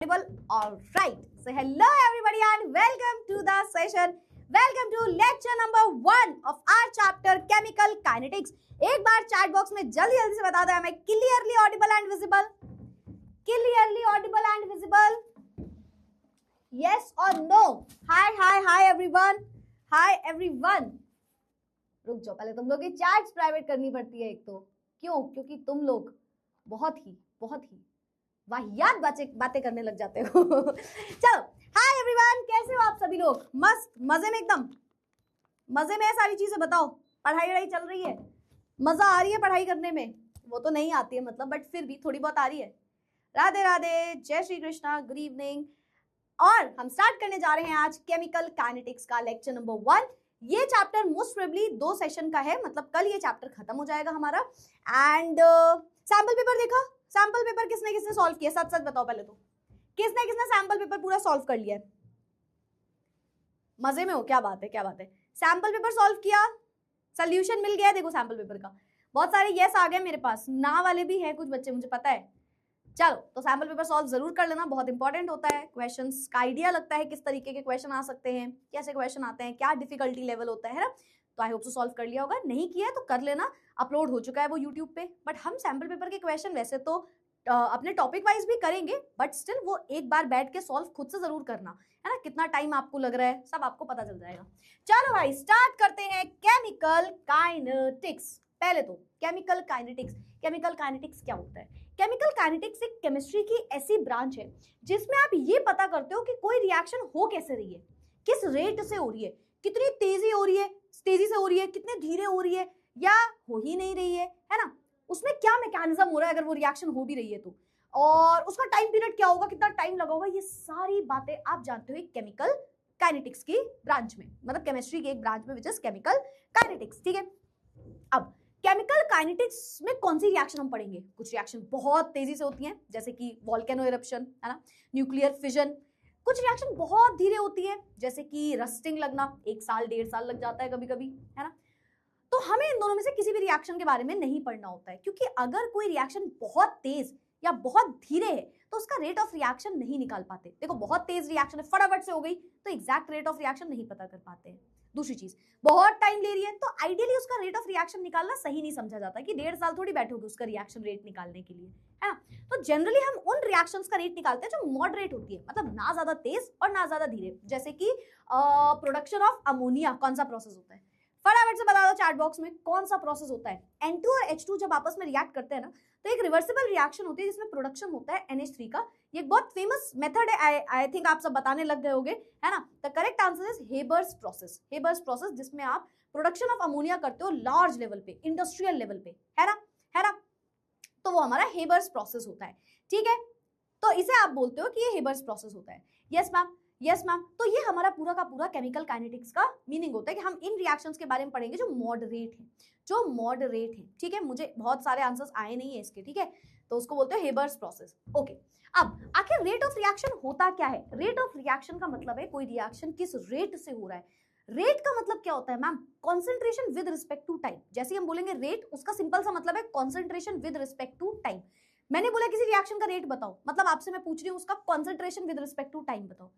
All right. So hello everybody and welcome to the session. Welcome to lecture number 1 of our chapter chemical kinetics. एक बार chat box में जल्दी जल्दी से बता दो, मैं clearly Audible and visible? Clearly Audible and visible? Yes or no? Hi everyone. Hi everyone. रुक जाओ, पहले तुम लोग की चैट्स प्राइवेट करनी पड़ती है एक तो। क्यों? क्योंकि तुम लोग बहुत ही वाहियात बातें करने लग जाते हो। चलो, हाय एवरीवन, कैसे हो आप सभी लोग? मस्त, मजे में, एकदम मजे में है सारी चीजें। बताओ, पढ़ाई चल रही है? मजा आ रही है पढ़ाई करने में? वो तो नहीं आती है मतलब, बट फिर भी थोड़ी बहुत आ रही है। राधे राधे, जय श्री कृष्णा, गुड इवनिंग। और हम स्टार्ट करने जा रहे हैं आज केमिकल काइनेटिक्स का लेक्चर नंबर 1। ये चैप्टर मोस्ट प्रोबेबली 2 सेशन का है, मतलब कल ये चैप्टर खत्म हो जाएगा हमारा। एंड सैंपल पेपर देखा? सैंपल पेपर किसने किसने सॉल्व किया? सच सच बताओ पहले तो, किसने किसने सैंपल पेपर पूरा सॉल्व कर लिया है? मजे में हो? क्या बात है, क्या बात है। सैंपल पेपर सॉल्व किया, सोल्यूशन मिल गया। देखो सैंपल पेपर का बहुत सारे यस आ गए मेरे पास, ना वाले भी हैं कुछ बच्चे, मुझे पता है। चलो, तो सैंपल पेपर सॉल्व जरूर कर लेना, बहुत इंपॉर्टेंट होता है। क्वेश्चंस का आइडिया लगता है किस तरीके के क्वेश्चन आ सकते हैं, कैसे क्वेश्चन आते हैं, क्या डिफिकल्टी लेवल होता है ना। तो आई होप सो सॉल्व कर लिया होगा, नहीं किया है तो कर लेना, अपलोड हो चुका है वो यूट्यूब पे। बट हम सैंपल पेपर के क्वेश्चन वैसे तो अपने टॉपिक वाइज भी करेंगे, बट स्टिल वो एक बार बैठ के सॉल्व खुद से जरूर करना है ना। कितना टाइम आपको लग रहा है सब आपको पता चल जाएगा। चलो भाई, स्टार्ट करते हैं केमिकल काइनेटिक्स। पहले तो केमिकल काइनेटिक्स, केमिकल काइनेटिक्स क्या होता है? केमिकल काइनेटिक्स एक केमिस्ट्री की ऐसी ब्रांच है जिसमें आप ये पता करते हो कि कोई रिएक्शन हो कैसे रही है, किस रेट से हो रही है, कितनी तेजी हो रही है, तेजी से हो रही है, कितने धीरे हो रही है, या हो ही नहीं रही है ना। उसमें क्या मैकेनिज्म हो रहा है अगर वो रिएक्शन हो भी रही है तो, और उसका टाइम पीरियड क्या होगा, कितना टाइम लगा होगा, ये सारी बातें आप जानते हो केमिकल काइनेटिक्स की ब्रांच में, मतलब केमिस्ट्री की एक ब्रांच में, विच इज केमिकल काइनेटिक्स। ठीक है, अब केमिकल काइनेटिक्स में कौन सी रिएक्शन हम पढ़ेंगे? कुछ रिएक्शन बहुत तेजी से होती हैं, जैसे कि वोल्केनो इरप्शन, है ना, न्यूक्लियर फिजन। कुछ रिएक्शन बहुत धीरे होती है, जैसे कि रस्टिंग लगना, 1 साल 1.5 साल लग जाता है कभी कभी, है ना। तो हमें इन दोनों में से किसी भी रिएक्शन के बारे में नहीं पढ़ना होता है, क्योंकि अगर कोई रिएक्शन बहुत तेज या बहुत धीरे है तो उसका रेट ऑफ रिएक्शन नहीं निकाल पाते। देखो, बहुत तेज रिएक्शन है, फटाफट से हो गई, तो एग्जैक्ट रेट ऑफ रिएक्शन नहीं पता कर पाते हैं। दूसरी चीज, बहुत टाइम ले रही है, तो आइडियली उसका रेट ऑफ रिएक्शन निकालना सही नहीं समझा जाता कि 1.5 साल थोड़ी बैठोगे उसका रिएक्शन रेट निकालने के लिए, है ना। तो जनरली हम उन रिएक्शंस का रेट निकालते हैं जो मॉडरेट होती है, मतलब ना ज्यादा तेज और ना ज्यादा धीरे। जैसे कि प्रोडक्शन ऑफ अमोनिया कौन सा प्रोसेस होता है? फटाफट से बता दो चैट बॉक्स में, कौन सा प्रोसेस होता है? N2 और H2 जब आपस में रिएक्ट करते हैं ना, तो एक रिवर्सिबल रिएक्शन होती है जिसमें प्रोडक्शन होता है NH3 का। ये एक बहुत फेमस मेथड है, आई थिंक आप सब बताने लग गए होंगे, है ना। The correct answer is Haber's process. Haber's process, जिसमें आप प्रोडक्शन ऑफ अमोनिया करते हो लार्ज लेवल पे, इंडस्ट्रियल लेवल पे, है ना। तो वो हमारा हेबर्स प्रोसेस होता है। ठीक है, तो इसे आप बोलते हो कि ये हेबर्स प्रोसेस होता है। Yes ma'am, yes ma'am. तो ये हमारा पूरा का पूरा केमिकल काइनेटिक्स का मीनिंग होता है कि हम इन रिएक्शंस के बारे में पढ़ेंगे जो मॉडरेट है, जो मॉडरेट है। ठीक है, मुझे बहुत सारे आंसर्स आए नहीं है इसके, ठीक है, तो उसको बोलते हैं हेबर्स प्रोसेस। ओके, अब आखिर रेट ऑफ रिएक्शन होता क्या है? रेट ऑफ रिएक्शन का मतलब है कोई रिएक्शन किस रेट से हो रहा है। रेट का मतलब क्या होता है ma'am? Concentration with respect to time. जैसे हम बोलेंगे रेट, उसका सिंपल सा मतलब है concentration with respect to time. मैंने बोला किसी रिएक्शन का रेट बताओ, मतलब आपसे मैं पूछ रही हूँ उसका concentration with respect to time बताओ।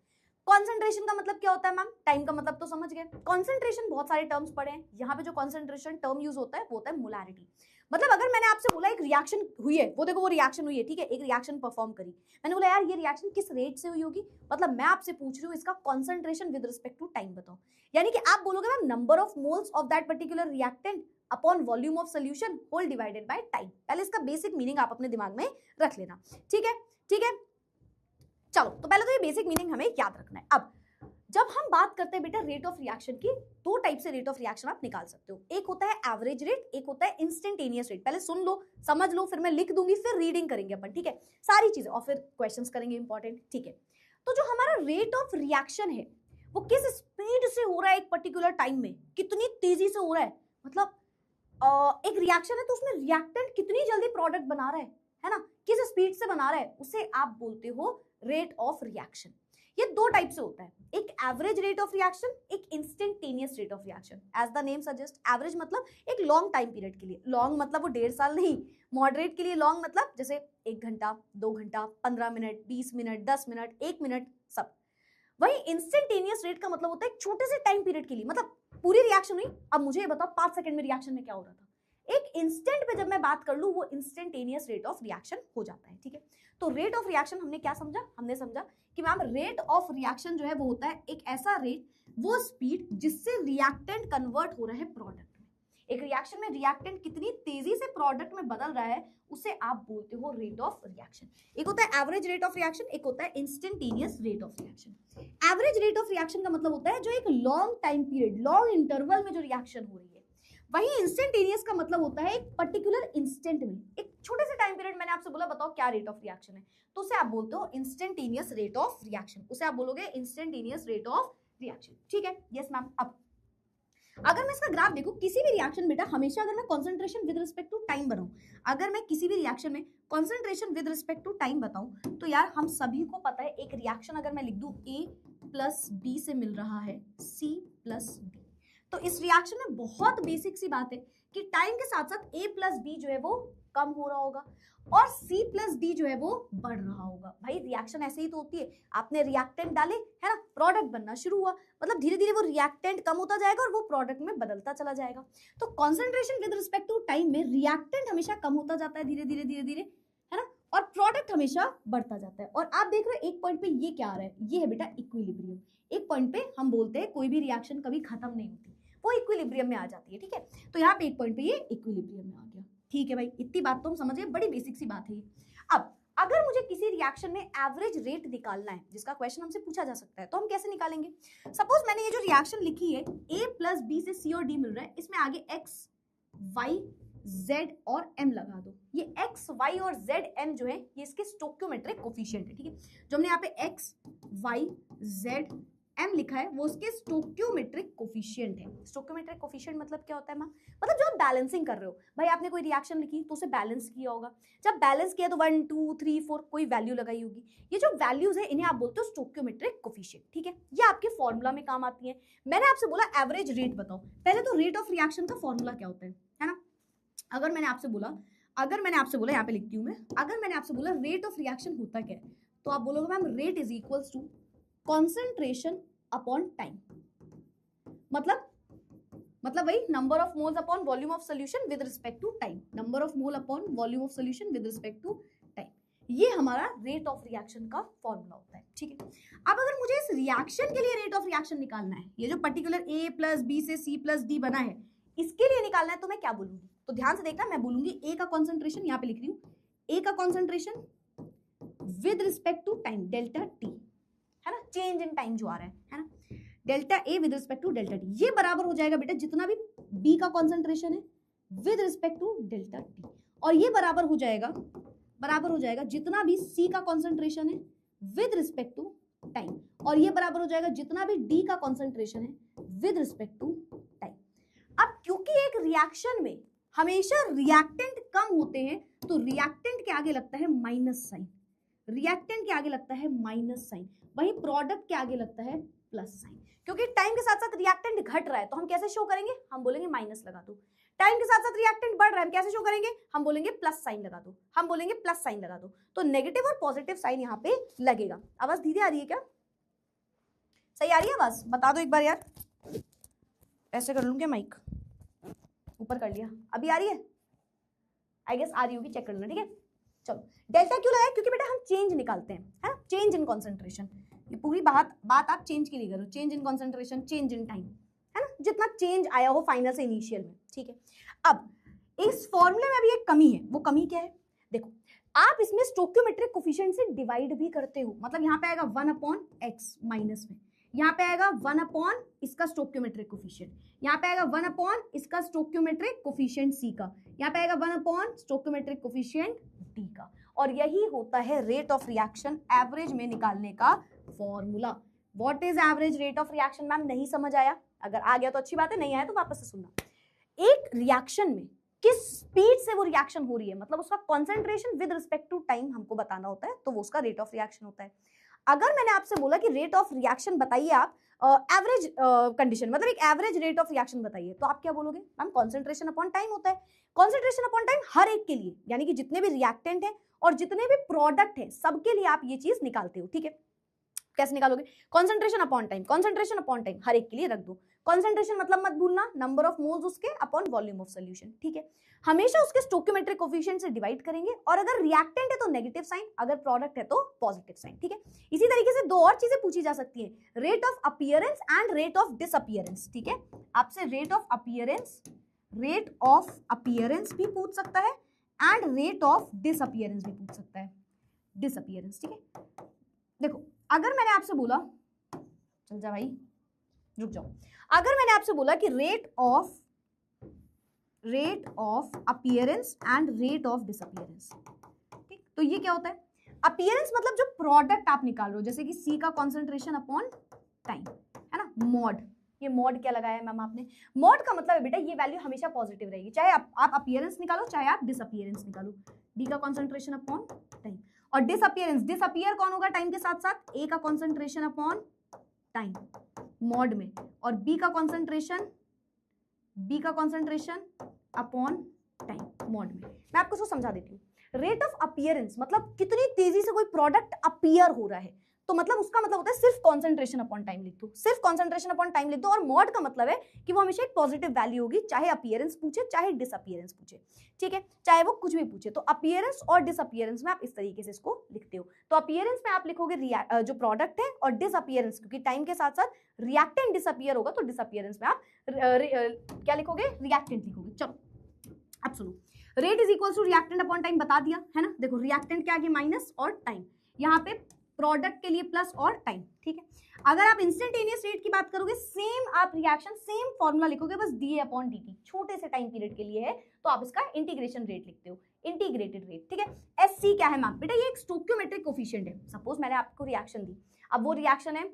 कॉन्सेंट्रेशन का मतलब क्या होता है मैम? टाइम का मतलब तो समझ गए। कॉन्सेंट्रेशन बहुत सारे टर्म्स पढ़े हैं, यहाँ पे जो कॉन्सेंट्रेशन टर्म यूज होता है वो होता है मोलैरिटी। मतलब अगर मैंने आपसे बोला एक रिएक्शन हुई है, वो देखो वो रिएक्शन हुई है, ठीक है, एक रिएक्शन परफॉर्म करी, मैंने बोला यार ये रिएक्शन किस रेट से हुई होगी, मतलब मैं आपसे पूछ रही हूँ इसका concentration with respect to time बताओ। यानी कि आप बोलोगे ma'am number of moles of that particular reactant upon volume of solution whole divided by time. पहले इसका बेसिक मीनिंग आप अपने दिमाग में रख लेना, ठीक है, ठीक है। चलो, तो पहले तो ये बेसिक मीनिंग हमें याद रखना है। अब जब हम बात करते हैं बेटा रेट ऑफ रिएक्शन की, 2 टाइप से रेट ऑफ रिएक्शन आप निकाल सकते हो। एक होता है एवरेज रेट, एक होता है इंस्टेंटेनियस रेट। पहले सुन लो, समझ लो, फिर मैं लिख दूंगी, फिर रीडिंग करेंगे अपन, ठीक है, सारी चीजें, और फिर क्वेश्चंस करेंगे इंपॉर्टेंट, ठीक है। तो जो हमारा रेट ऑफ रिएक्शन है वो किस स्पीड से हो रहा है एक पर्टिकुलर टाइम में, कितनी तेजी से हो रहा है, मतलब एक रिएक्शन है तो उसमें रिएक्टेंट कितनी जल्दी प्रोडक्ट बना रहा है ना, किस स्पीड से बना रहा है, उसे आप बोलते हो रेट ऑफ रिएक्शन। ये दो टाइप से होता है, एक एवरेज रेट ऑफ रिएक्शन, एक instantaneous rate of reaction. As the name suggest, average मतलब एक लॉन्ग टाइम पीरियड के लिए, लॉन्ग मतलब वो 1.5 साल नहीं, मॉडरेट के लिए लॉन्ग मतलब जैसे 1 घंटा, 2 घंटा, 15 मिनट, 20 मिनट, 10 मिनट, 1 मिनट, सब। वही इंस्टेंटेनियस रेट का मतलब होता है एक छोटे से टाइम पीरियड के लिए, मतलब पूरी रिएक्शन हुई, अब मुझे ये बताओ 5 सेकंड में रिएक्शन में क्या हो रहा था। एक इंस्टेंट पे जब मैं बात कर लूं वो इंस्टेंटेनियस रेट ऑफ रिएक्शन हो जाता है, ठीक है। तो रेट ऑफ रिएक्शन हमने क्या समझा, हमने समझा कि मैम रेट ऑफ रिएक्शन जो है वो होता है एक ऐसा रेट, वो स्पीड जिससे रिएक्टेंट कन्वर्ट हो रहा है प्रोडक्ट में। एक रिएक्शन में रिएक्टेंट कितनी तेजी से प्रोडक्ट में बदल रहा है उसे आप बोलते हो रेट ऑफ रिएक्शन। एक होता है एवरेज रेट ऑफ रिएक्शन, एक होता है instantaneous rate of reaction. Average rate of reaction का मतलब होता है जो एक long time period, long interval में जो रिएक्शन हो रही है। वही इंस्टेंटेनियस का मतलब होता है एक पर्टिकुलर इंस्टेंट में, एक छोटे से टाइम पीरियड। मैंने आपसे बोला बताओ क्या रेट ऑफ रिएक्शन है, तो उसे आप बोलते हो इंस्टेंटेनियस रेट ऑफ रिएक्शन, उसे आप बोलोगे इंस्टेंटेनियस रेट ऑफ रिएक्शन, ठीक है। Yes ma'am. अब अगर मैं इसका ग्राफ देखूं, किसी भी रिएक्शन बेटा हमेशा अगर मैं concentration with respect to time बनाऊं, अगर मैं किसी भी रिएक्शन में concentration with respect to time बताऊं, तो यार हम सभी को पता है एक रिएक्शन अगर मैं लिख दूं A प्लस B से मिल रहा है C प्लस D, तो इस रिएक्शन में बहुत बेसिक सी बात है कि टाइम के साथ साथ A प्लस B जो है वो कम हो रहा होगा और C प्लस D जो है वो बढ़ रहा होगा। भाई रिएक्शन ऐसे ही तो होती है, आपने रिएक्टेंट डाले है ना, प्रोडक्ट बनना शुरू हुआ, मतलब धीरे धीरे वो रिएक्टेंट कम होता जाएगा और वो प्रोडक्ट में बदलता चला जाएगा। तो concentration with respect to time में रिएक्टेंट हमेशा कम होता जाता है धीरे धीरे धीरे धीरे, है ना, और प्रोडक्ट हमेशा बढ़ता जाता है। और आप देख रहे हो एक पॉइंट पे ये क्या आ रहा है, ये है बेटा इक्विलिब्रियम। एक पॉइंट पे हम बोलते हैं कोई भी रिएक्शन कभी खत्म नहीं होती, वो इक्विलिब्रियम में आ जाती है, ठीक है। तो यहाँ पे एक पॉइंट पे ये इक्विलिब्रियम में आ गया, ठीक है भाई। इतनी बात तो हम समझिए, बड़ी बेसिक सी बात है ये। अब अगर मुझे किसी रिएक्शन में एवरेज रेट निकालना है, जिसका क्वेश्चन हमसे पूछा जा सकता है, तो हम कैसे निकालेंगे। सपोज मैंने ये जो रिएक्शन लिखी है A प्लस B से C और D मिल रहा है, इसमें आगे X, Y, Z और M लगा दो। ये X, Y और Z, M जो है ये इसके स्टोक्योमेट्रिक कोफिशिएंट है, ठीक है। जो हमने यहाँ पे X, Y, Z, M लिखा है वो उसके स्टोक्योमेट्रिक कोफिशिएंट है। स्टोक्योमेट्रिक कोफिशिएंट मतलब क्या होता है मैम, मतलब जो आप बैलेंसिंग कर रहे हो, भाई आपने कोई रिएक्शन लिखी तो उसे बैलेंस किया होगा, जब बैलेंस किया तो 1 2 3 4 कोई वैल्यू लगाई होगी। ये जो वैल्यूज है इन्हें आप बोलते हो स्टोक्योमेट्रिक कोफिशिएंट, ठीक है। ये आपके फॉर्मूला में काम आती है। मैंने आपसे बोला एवरेज रेट बताओ, पहले तो रेट ऑफ रिएक्शन का फॉर्मूला क्या होता है ना। अगर मैंने आपसे बोला यहाँ पे लिखती हूँ मैं, अगर मैंने आपसे बोला रेट ऑफ रिएक्शन होता क्या है, तो आप बोलोगे ma'am rate is equals to concentration upon time, मतलब वही number of moles upon volume of solution with respect to time, number of mole upon volume of solution with respect to time. ये हमारा रेट ऑफ रिएक्शन का formula होता है, ठीक है। अब अगर मुझे इस रिएक्शन के लिए रेट ऑफ रिएक्शन निकालना है, ये जो पर्टिकुलर A प्लस B से C प्लस D बना है, इसके लिए निकालना है, तो मैं क्या बोलूंगी, तो ध्यान से देखना, मैं बोलूंगी A का कॉन्सेंट्रेशन, यहाँ पे लिख रही हूँ A का concentration with respect to time delta T, है ना, चेंज इन टाइम जो आ रहा है ना, delta A with respect to delta T, ये बराबर हो जाएगा बेटा जितना भी B का कॉन्सेंट्रेशन है with respect to delta T, और ये बराबर हो जाएगा जितना भी C का कॉन्सेंट्रेशन है विद रिस्पेक्ट टू टाइम, और ये बराबर हो जाएगा जितना भी D का कॉन्सेंट्रेशन है विद रिस्पेक्ट टू टाइम। अब क्योंकि एक रिएक्शन में हमेशा रिएक्टेंट कम होते हैं, तो रिएक्टेंट के आगे लगता है माइनस साइन, रिएक्टेंट के आगे लगता है माइनस साइन, वही प्रोडक्ट के आगे लगता है प्लस साइन। क्योंकि टाइम के साथ साथ रिएक्टेंट घट रहा है, तो हम कैसे शो करेंगे, हम बोलेंगे माइनस लगा दो। टाइम के साथ साथ रिएक्टेंट बढ़ रहा है, हम कैसे शो करेंगे, हम बोलेंगे प्लस साइन लगा दो, हम बोलेंगे प्लस साइन लगा दो। तो नेगेटिव और पॉजिटिव साइन यहाँ पे लगेगा। आवाज धीरे आ रही है क्या, सही आ रही है आवाज, बता दो एक बार यार। ऐसे कर लूं क्या, माइक ऊपर कर लिया, अभी आ रही है, आई गेस आ रही होगी, चेक कर लेना, ठीक है। चलो डेल्टा क्यों लगाया, क्योंकि बेटा हम चेंज निकालते हैं, है ना, चेंज इन कॉन्सेंट्रेशन। ये पूरी बात आप चेंज की नहीं करो, change in concentration, change in time, है ना, जितना चेंज आया हो फाइनल से इनिशियल में, ठीक है। अब इस फॉर्मूले में अभी एक कमी है, वो कमी क्या है, देखो आप इसमें स्टोक्योमेट्रिक कोफिशिएंट से डिवाइड भी करते हो, मतलब यहाँ पे आएगा 1/x माइनस में, यहाँ पे आएगा 1/ इसका स्टोक्योमेट्रिक कोफिशिएंट, यहाँ पे आएगा 1/ इसका स्टोक्योमेट्रिक कोफिशिएंट C का, यहाँ पे आएगा 1/ स्टोक्योमेट्रिक कोफिशिएंट D का, और यही होता है रेट ऑफ रिएक्शन एवरेज में निकालने का formula. What is average rate of reaction ma'am, नहीं समझ आया, अगर आ गया तो अच्छी बात है, नहीं आया तो वापस से सुनना। एक रिएक्शन में किस स्पीड से वो रिएक्शन हो रही है, मतलब उसका concentration with respect to time हमको बताना होता है, तो वो उसका रेट ऑफ रिएक्शन होता है। अगर मैंने आपसे बोला कि रेट ऑफ रिएक्शन बताइए आप एवरेज कंडीशन, मतलब एक एवरेज रेट ऑफ रिएक्शन बताइए, तो आप क्या बोलोगे? मैम कॉन्सेंट्रेशन अपॉन टाइम होता है। कॉन्सेंट्रेशन अपॉन टाइम हर एक के लिए, यानी कि जितने भी रिएक्टेंट है और जितने भी प्रोडक्ट है सबके लिए आप ये चीज निकालते हो, ठीक है। कैसे निकालोगे? Concentration upon time, concentration upon time हर एक के लिए रख दो। कॉन्सेंट्रेशन मतलब मत भूलना नंबर ऑफ मोल्स उसके अपॉन वॉल्यूम ऑफ सॉल्यूशन, ठीक है। हमेशा उसके स्टोइकियोमेट्रिक कोफिशिएंट से डिवाइड करेंगे, और अगर रिएक्टेंट है तो नेगेटिव साइन, अगर प्रोडक्ट है तो पॉजिटिव साइन, ठीक है। इसी तरीके से दो और चीजें पूछी जा सकती है, rate of appearance and rate of disappearance, ठीक है। आपसे रेट ऑफ अपीयरेंस भी पूछ सकता है एंड रेट ऑफ डिसअपीयरेंस भी पूछ सकता है, डिसअपीयरेंस, ठीक है। देखो अगर मैंने आपसे बोला, चल जा भाई रुक जाओ, अगर मैंने आपसे बोला कि rate of appearance and rate of disappearance, ठीक, तो ये क्या होता है? अपीयरेंस मतलब जो प्रोडक्ट आप निकाल रहे हो, जैसे कि सी का कॉन्सेंट्रेशन अपॉन टाइम, है ना, मॉड। ये मॉड क्या लगाया है मैम आपने? मॉड का मतलब है बेटा ये वैल्यू हमेशा पॉजिटिव रहेगी, चाहे आप अपीयरेंस निकालो चाहे आप डिसअपीयरेंस निकालो। डी का कॉन्सेंट्रेशन अपॉन टाइम, और डिसअपीयरेंस, डिसअपीयर कौन होगा टाइम के साथ साथ? ए का कॉन्सेंट्रेशन अपॉन टाइम मॉड में, और बी का कॉन्सेंट्रेशन अपॉन टाइम मॉड में। मैं आपको इसको समझा देती हूँ। रेट ऑफ अपीयरेंस मतलब कितनी तेजी से कोई प्रोडक्ट अपीयर हो रहा है, तो मतलब उसका मतलब होता है सिर्फ कॉन्सेंट्रेशन अपॉन टाइम लिख दो, सिर्फ कॉन्सेंट्रेशन अपॉन टाइम लिख दो। और मॉड का मतलब है कि वो हमेशा एक पॉजिटिव वैल्यू होगी, चाहे अपीयरेंस पूछे चाहे डिसअपीयरेंस पूछे, ठीक है, चाहे वो कुछ भी पूछे। तो अपीयरेंस और डिसअपीयरेंस में आप इस तरीके से इसको लिखते हो। तो अपीयरेंस में आप लिखोगे जो प्रोडक्ट है, और डिसअपीयरेंस क्योंकि टाइम के साथ साथ रिएक्टेंट डिसअपीयर होगा, तो डिसअपीयरेंस में आप क्या लिखोगे? रिएक्टेंट लिखोगे। चलो अब सुनो, rate is equal to reactant upon time बता दिया है ना। देखो रिएक्टेंट क्या आ गया? माइनस, और टाइम यहाँ पे प्रोडक्ट के लिए प्लस और टाइम, ठीक है। अगर आप इंस्टेंटेनियस रेट की बात करोगे, सेम आप रिएक्शन सेम फॉर्मूला लिखोगे, बस डी अपॉन डी टी, छोटे से टाइम पीरियड के लिए है तो आप इसका इंटीग्रेशन रेट लिखते हो, इंटीग्रेटेड रेट, ठीक है। एस सी क्या है मैम? बेटा ये एक स्टोइकियोमेट्रिक कोफिशिएंट है। सपोज मैंने आपको रिएक्शन दी, अब वो रिएक्शन है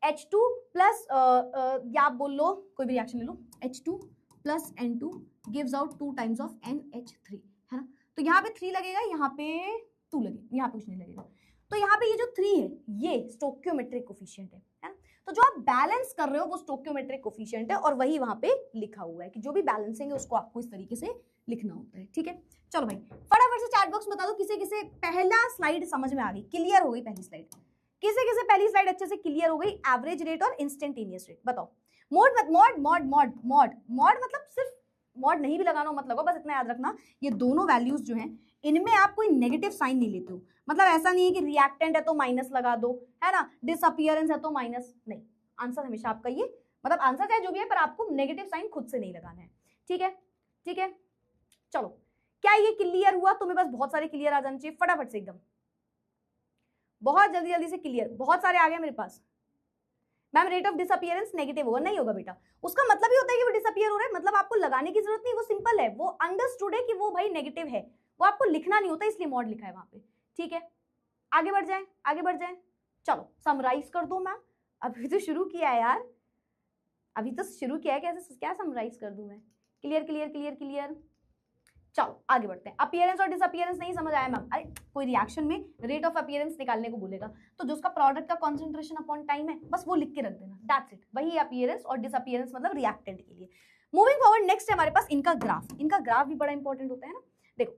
H2 प्लस या आप बोल लो कोई भी रिएक्शन ले लो, H2 plus N2 gives out 2 times of NH3, है ना। तो यहाँ पे 3 लगेगा, यहाँ पे 2 लगेगा, यहाँ पे कुछ नहीं लगेगा। तो यहाँ पे ये जो 3 है ये स्टोइकियोमेट्रिक कोफिशिएंट है ना। तो जो आप बैलेंस कर रहे हो वो स्टोइकियोमेट्रिक कोफिशिएंट है, और वही वहां पे लिखा हुआ है कि जो भी बैलेंसिंग है उसको आपको इस तरीके से लिखना होता है, ठीक है। चलो भाई फटाफट से चैट बॉक्स में बता दो किसे किसे पहला स्लाइड समझ में आ गई, क्लियर हो गई पहली स्लाइड, किसे किसे पहली स्लाइड अच्छे से क्लियर हो गई? एवरेज रेट और इंस्टेंटेनियस रेट बताओ। मॉड मतलब सिर्फ मॉड नहीं भी लगाना मत लगाओ, बस इतना याद रखना ये दोनों वैल्यूज जो हैं इनमें आप कोई नेगेटिव साइन नहीं लेते हो। मतलब ऐसा नहीं है कि रिएक्टेंट है तो माइनस लगा दो, है ना, डिसअपीयरेंस है तो माइनस, नहीं। आंसर हमेशा आपका ये, मतलब आंसर चाहे जो भी है पर आपको नेगेटिव साइन खुद से नहीं लगाना है, ठीक है, ठीक है। चलो क्या ये क्लियर हुआ? तुम्हें बस बहुत सारे क्लियर आ जाने चाहिए फटाफट से, एकदम बहुत जल्दी जल्दी से क्लियर। बहुत सारे आ गए मेरे पास। Ma'am rate of disappearance negative होगा, नहीं होगा बेटा, उसका मतलब ही होता है कि वो डिसअपीयर हो रहा है, मतलब आपको लगाने की जरूरत नहीं, वो सिंपल है, वो अंडरस्टूड है कि वो भाई नेगेटिव है, वो आपको लिखना नहीं होता, इसलिए मॉड लिखा है वहां पे, ठीक है। आगे बढ़ जाए, आगे बढ़ जाए। चलो समराइज कर दो मैम, अभी तो शुरू किया है यार, अभी तो शुरू किया है, कैसे क्या समराइज कर दूं मैं? Clear clear clear clear. चलो आगे बढ़ते हैं। अपीयरेंस और डिसअपीयरेंस नहीं समझ आया मैम? अरे कोई रिएक्शन में रेट ऑफ अपीयरेंस निकालने को बोलेगा तो जो उसका प्रोडक्ट का कंसंट्रेशन अपॉन टाइम है बस वो लिख के रख देना, दैट्स इट। वही अपीयरेंस और डिसअपीयरेंस मतलब रिएक्टेंट के लिए। मूविंग फॉरवर्ड नेक्स्ट है हमारे पास इनका ग्राफ। इनका ग्राफ भी बड़ा इंपॉर्टेंट होता है ना। देखो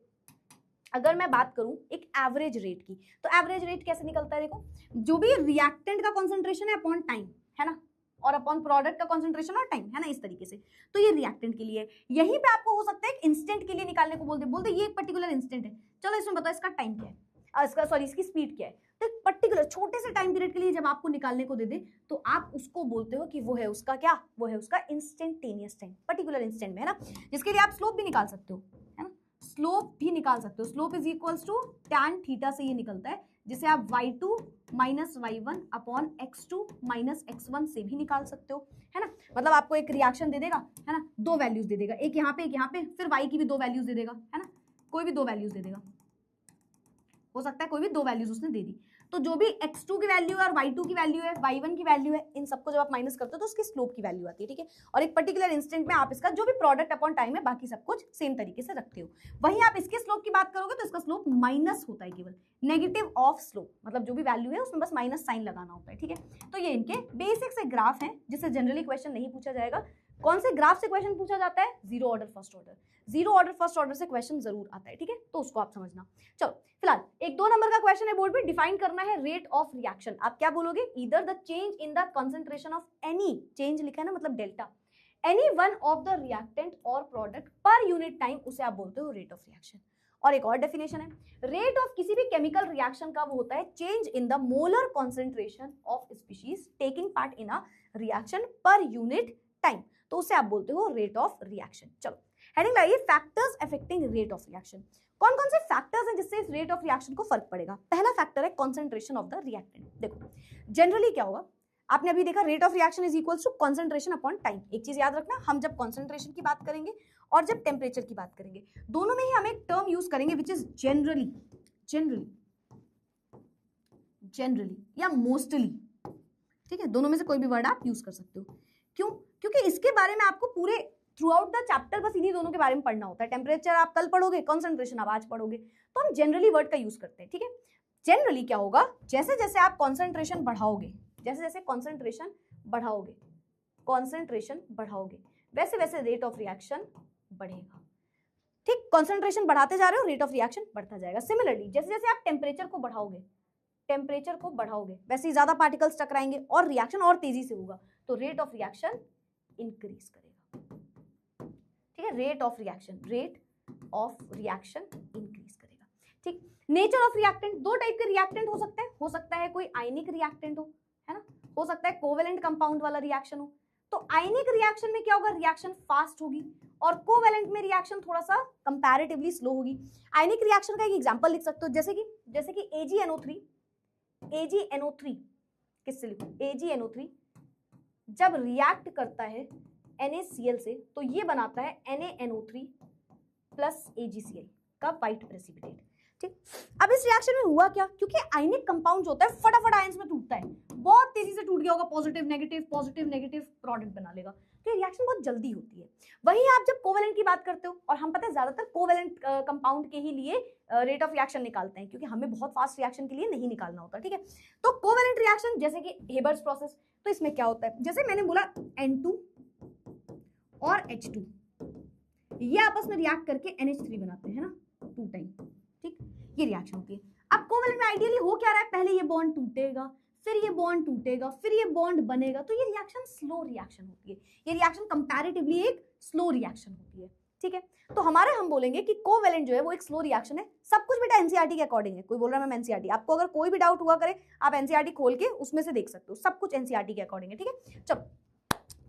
अगर मैं बात करूं एक एवरेज रेट की, तो एवरेज रेट कैसे निकलता है? देखो जो भी रिएक्टेंट का कॉन्सेंट्रेशन है अपॉन टाइम, है ना, और अपॉन प्रोडक्ट का कॉन्सेंट्रेशन और टाइम, है ना, इस तरीके से। तो ये रिएक्टेंट के लिए, यहीं पे आपको हो सकता है एक इंस्टेंट के लिए निकालने को बोलते ये एक पर्टिकुलर इंस्टेंट है, चलो इसमें बताओ इसका टाइम क्या है, इसका सॉरी इसकी स्पीड क्या है। तो एक पर्टिकुलर छोटे से टाइम पीरियड के लिए जब आपको निकालने को दे दे तो आप उसको बोलते हो कि वो है उसका क्या, वो है उसका इंस्टेंटेनियस टाइम, पर्टिकुलर इंस्टेंट में, है ना। जिसके लिए आप स्लोप भी निकाल सकते हो, है ना, स्लोप भी निकाल सकते हो। Slope is equals to tan theta से ये निकलता है, जिसे आप y2 minus y1 upon x2 minus x1 से भी निकाल सकते हो, है ना। मतलब आपको एक रिएक्शन दे देगा, है ना, दो वैल्यूज दे देगा, एक यहाँ पे एक यहाँ पे, फिर y की भी दो वैल्यूज दे देगा, है ना, कोई भी दो वैल्यूज दे देगा, हो सकता है कोई भी दो वैल्यूज उसने दे दी। तो जो भी x2 की वैल्यू है और y2 की वैल्यू है, y1 की वैल्यू है, इन सबको जब आप माइनस करते हो तो उसकी स्लोप की वैल्यू आती है, ठीक है। और एक पर्टिकुलर इंस्टेंट में आप इसका जो भी प्रोडक्ट अपॉन टाइम है बाकी सब कुछ सेम तरीके से रखते हो। वहीं आप इसके स्लोप की बात करोगे तो इसका स्लोप माइनस होता है, केवल नेगेटिव ऑफ स्लोप, मतलब जो भी वैल्यू है उसमें बस माइनस साइन लगाना होता है, ठीक है। तो ये इनके बेसिक से ग्राफ हैं जिससे जनरली क्वेश्चन नहीं पूछा जाएगा। कौन से ग्राफ से क्वेश्चन पूछा जाता है? Zero order first order, zero order first order से क्वेश्चन जरूर आता है, ठीक है, तो उसको आप समझना। चलो फिलहाल एक 2 नंबर का क्वेश्चन है बोर्ड पे, डिफाइन करना है रेट ऑफ रिएक्शन। आप क्या बोलोगे? Either the change in the concentration of any, change लिखा है ना मतलब delta, any one of the reactant और प्रोडक्ट पर यूनिट टाइम, उसे आप बोलते हो रेट ऑफ रिएक्शन। और एक और डेफिनेशन है, रेट ऑफ किसी भी केमिकल रिएक्शन का वो होता है change in the molar concentration of species taking part in a reaction per unit time, तो उसे आप बोलते हो रेट ऑफ रिएक्शन। चलो हेडिंग लाइए factors affecting rate of reaction. कौन कौन से फैक्टर्स हैं जिससे इस रेट ऑफ रिएक्शन को फर्क पड़ेगा? पहला फैक्टर है कॉन्सेंट्रेशन ऑफ द रिएक्टेंट। देखो जनरली क्या होगा, आपने अभी देखा rate of reaction is equals to concentration upon time. एक चीज याद रखना, हम जब कॉन्सेंट्रेशन की बात करेंगे और जब टेम्परेचर की बात करेंगे, दोनों में ही हम एक टर्म यूज करेंगे which is generally, generally, generally या मोस्टली, ठीक है, दोनों में से कोई भी वर्ड आप यूज कर सकते हो। क्यों? क्योंकि इसके बारे में आपको पूरे थ्रू आउट द चैप्टर बस इन्हीं दोनों के बारे में पढ़ना होता है। टेम्परेचर आप कल पढ़ोगे, कॉन्सेंट्रेशन आप आज पढ़ोगे, तो हम जनरली वर्ड का यूज करते हैं, ठीक है। जनरली क्या होगा, जैसे जैसे आप कॉन्सेंट्रेशन बढ़ाओगे, जैसे जैसे कॉन्सेंट्रेशन बढ़ाओगे, कॉन्सेंट्रेशन बढ़ाओगे, वैसे वैसे रेट ऑफ रिएक्शन बढ़ेगा, ठीक। कॉन्सेंट्रेशन बढ़ाते जा रहे हो, रेट ऑफ रिएक्शन बढ़ता जाएगा। सिमिलरली जैसे जैसे आप टेम्परेचर को बढ़ाओगे, टेम्परेचर को बढ़ाओगे, वैसे ही ज्यादा पार्टिकल्स टकराएंगे और रिएक्शन और तेजी से होगा, तो रेट ऑफ रिएक्शन इंक्रीज करेगा, ठीक है। Rate of reaction, rate of reaction increase करेगा, ठीक। नेचर ऑफ रिएक्टेंट, दो टाइप के रिएक्टेंट हो सकते हैं, हो सकता है कोई आयनिक रिएक्टेंट है ना, हो सकता है कोवेलेंट कंपाउंड वाला रिएक्शन हो। तो आयनिक रिएक्शन में क्या होगा, रिएक्शन फास्ट होगी, और कोवेलेंट में रिएक्शन थोड़ा सा कंपैरेटिवली स्लो होगी। आयनिक रिएक्शन का एक एग्जांपल लिख सकते हो, जैसे कि AgNO3, AgNO3 किससे लिखो, AgNO3 जब रिएक्ट करता है NaCl से तो ये बनाता है NaNO3 प्लस AgCl का व्हाइट प्रेसिपिटेट, ठीक। अब इस रिएक्शन में हुआ क्या, क्योंकि आयनिक कंपाउंड जो होता है फटाफट आयंस में टूटता है, बहुत तेजी से टूट गया होगा, पॉजिटिव नेगेटिव प्रोडक्ट बना लेगा, तो रिएक्शन बहुत जल्दी होती है। वहीं आप जब कोवेलेंट की बात करते हो, और हम पता है ज्यादातर कोवेलेंट कंपाउंड के ही लिए रेट ऑफ रिएक्शन निकालते हैं, क्योंकि हमें बहुत फास्ट रिएक्शन के लिए नहीं निकालना होता, ठीक है। तो कोवेलेंट रिएक्शन जैसे कि हेबर्स प्रोसेस, तो इसमें क्या होता है, जैसे मैंने बोला N2 और H2 ये आपस में रिएक्ट करके NH3 बनाते हैं ना 2 टाइम, ठीक, ये रिएक्शन होती है। अब कोवेलेंट में आइडियली हो क्या रहा है, पहले ये बॉन्ड टूटेगा, फिर ये बॉन्ड टूटेगा, फिर ये बॉन्ड बनेगा, तो ये रिएक्शन स्लो रिएक्शन होती है, ये रिएक्शन कंपैरेटिवली एक स्लो रिएक्शन होती है, ठीक है। तो हम बोलेंगे कि कोवेलेंट जो है वो एक स्लो रिएक्शन है। सब कुछ बेटा एनसीईआरटी के अकॉर्डिंग है, कोई बोल रहा है मैं एनसीईआरटी, आपको अगर कोई भी डाउट हुआ करे आप एनसीईआरटी खोल के उसमें से देख सकते हो, सब कुछ एनसीईआरटी के अकॉर्डिंग है, ठीक है। चलो,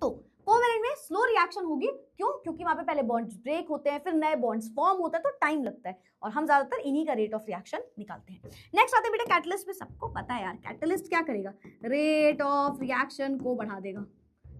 तो कोवेलेंट में स्लो रिएक्शन होगी, क्यों? क्योंकि वहां पे पहले बॉन्ड्स ब्रेक होते हैं, फिर नए बॉन्ड्स फॉर्म होता है, तो टाइम लगता है, और हम ज्यादातर इन्हीं का रेट ऑफ रिएक्शन निकालते हैं। नेक्स्ट आते हैं बेटा कैटलिस्ट पे, सबको पता है यार कैटलिस्ट क्या करेगा, रेट ऑफ रिएक्शन को बढ़ा देगा।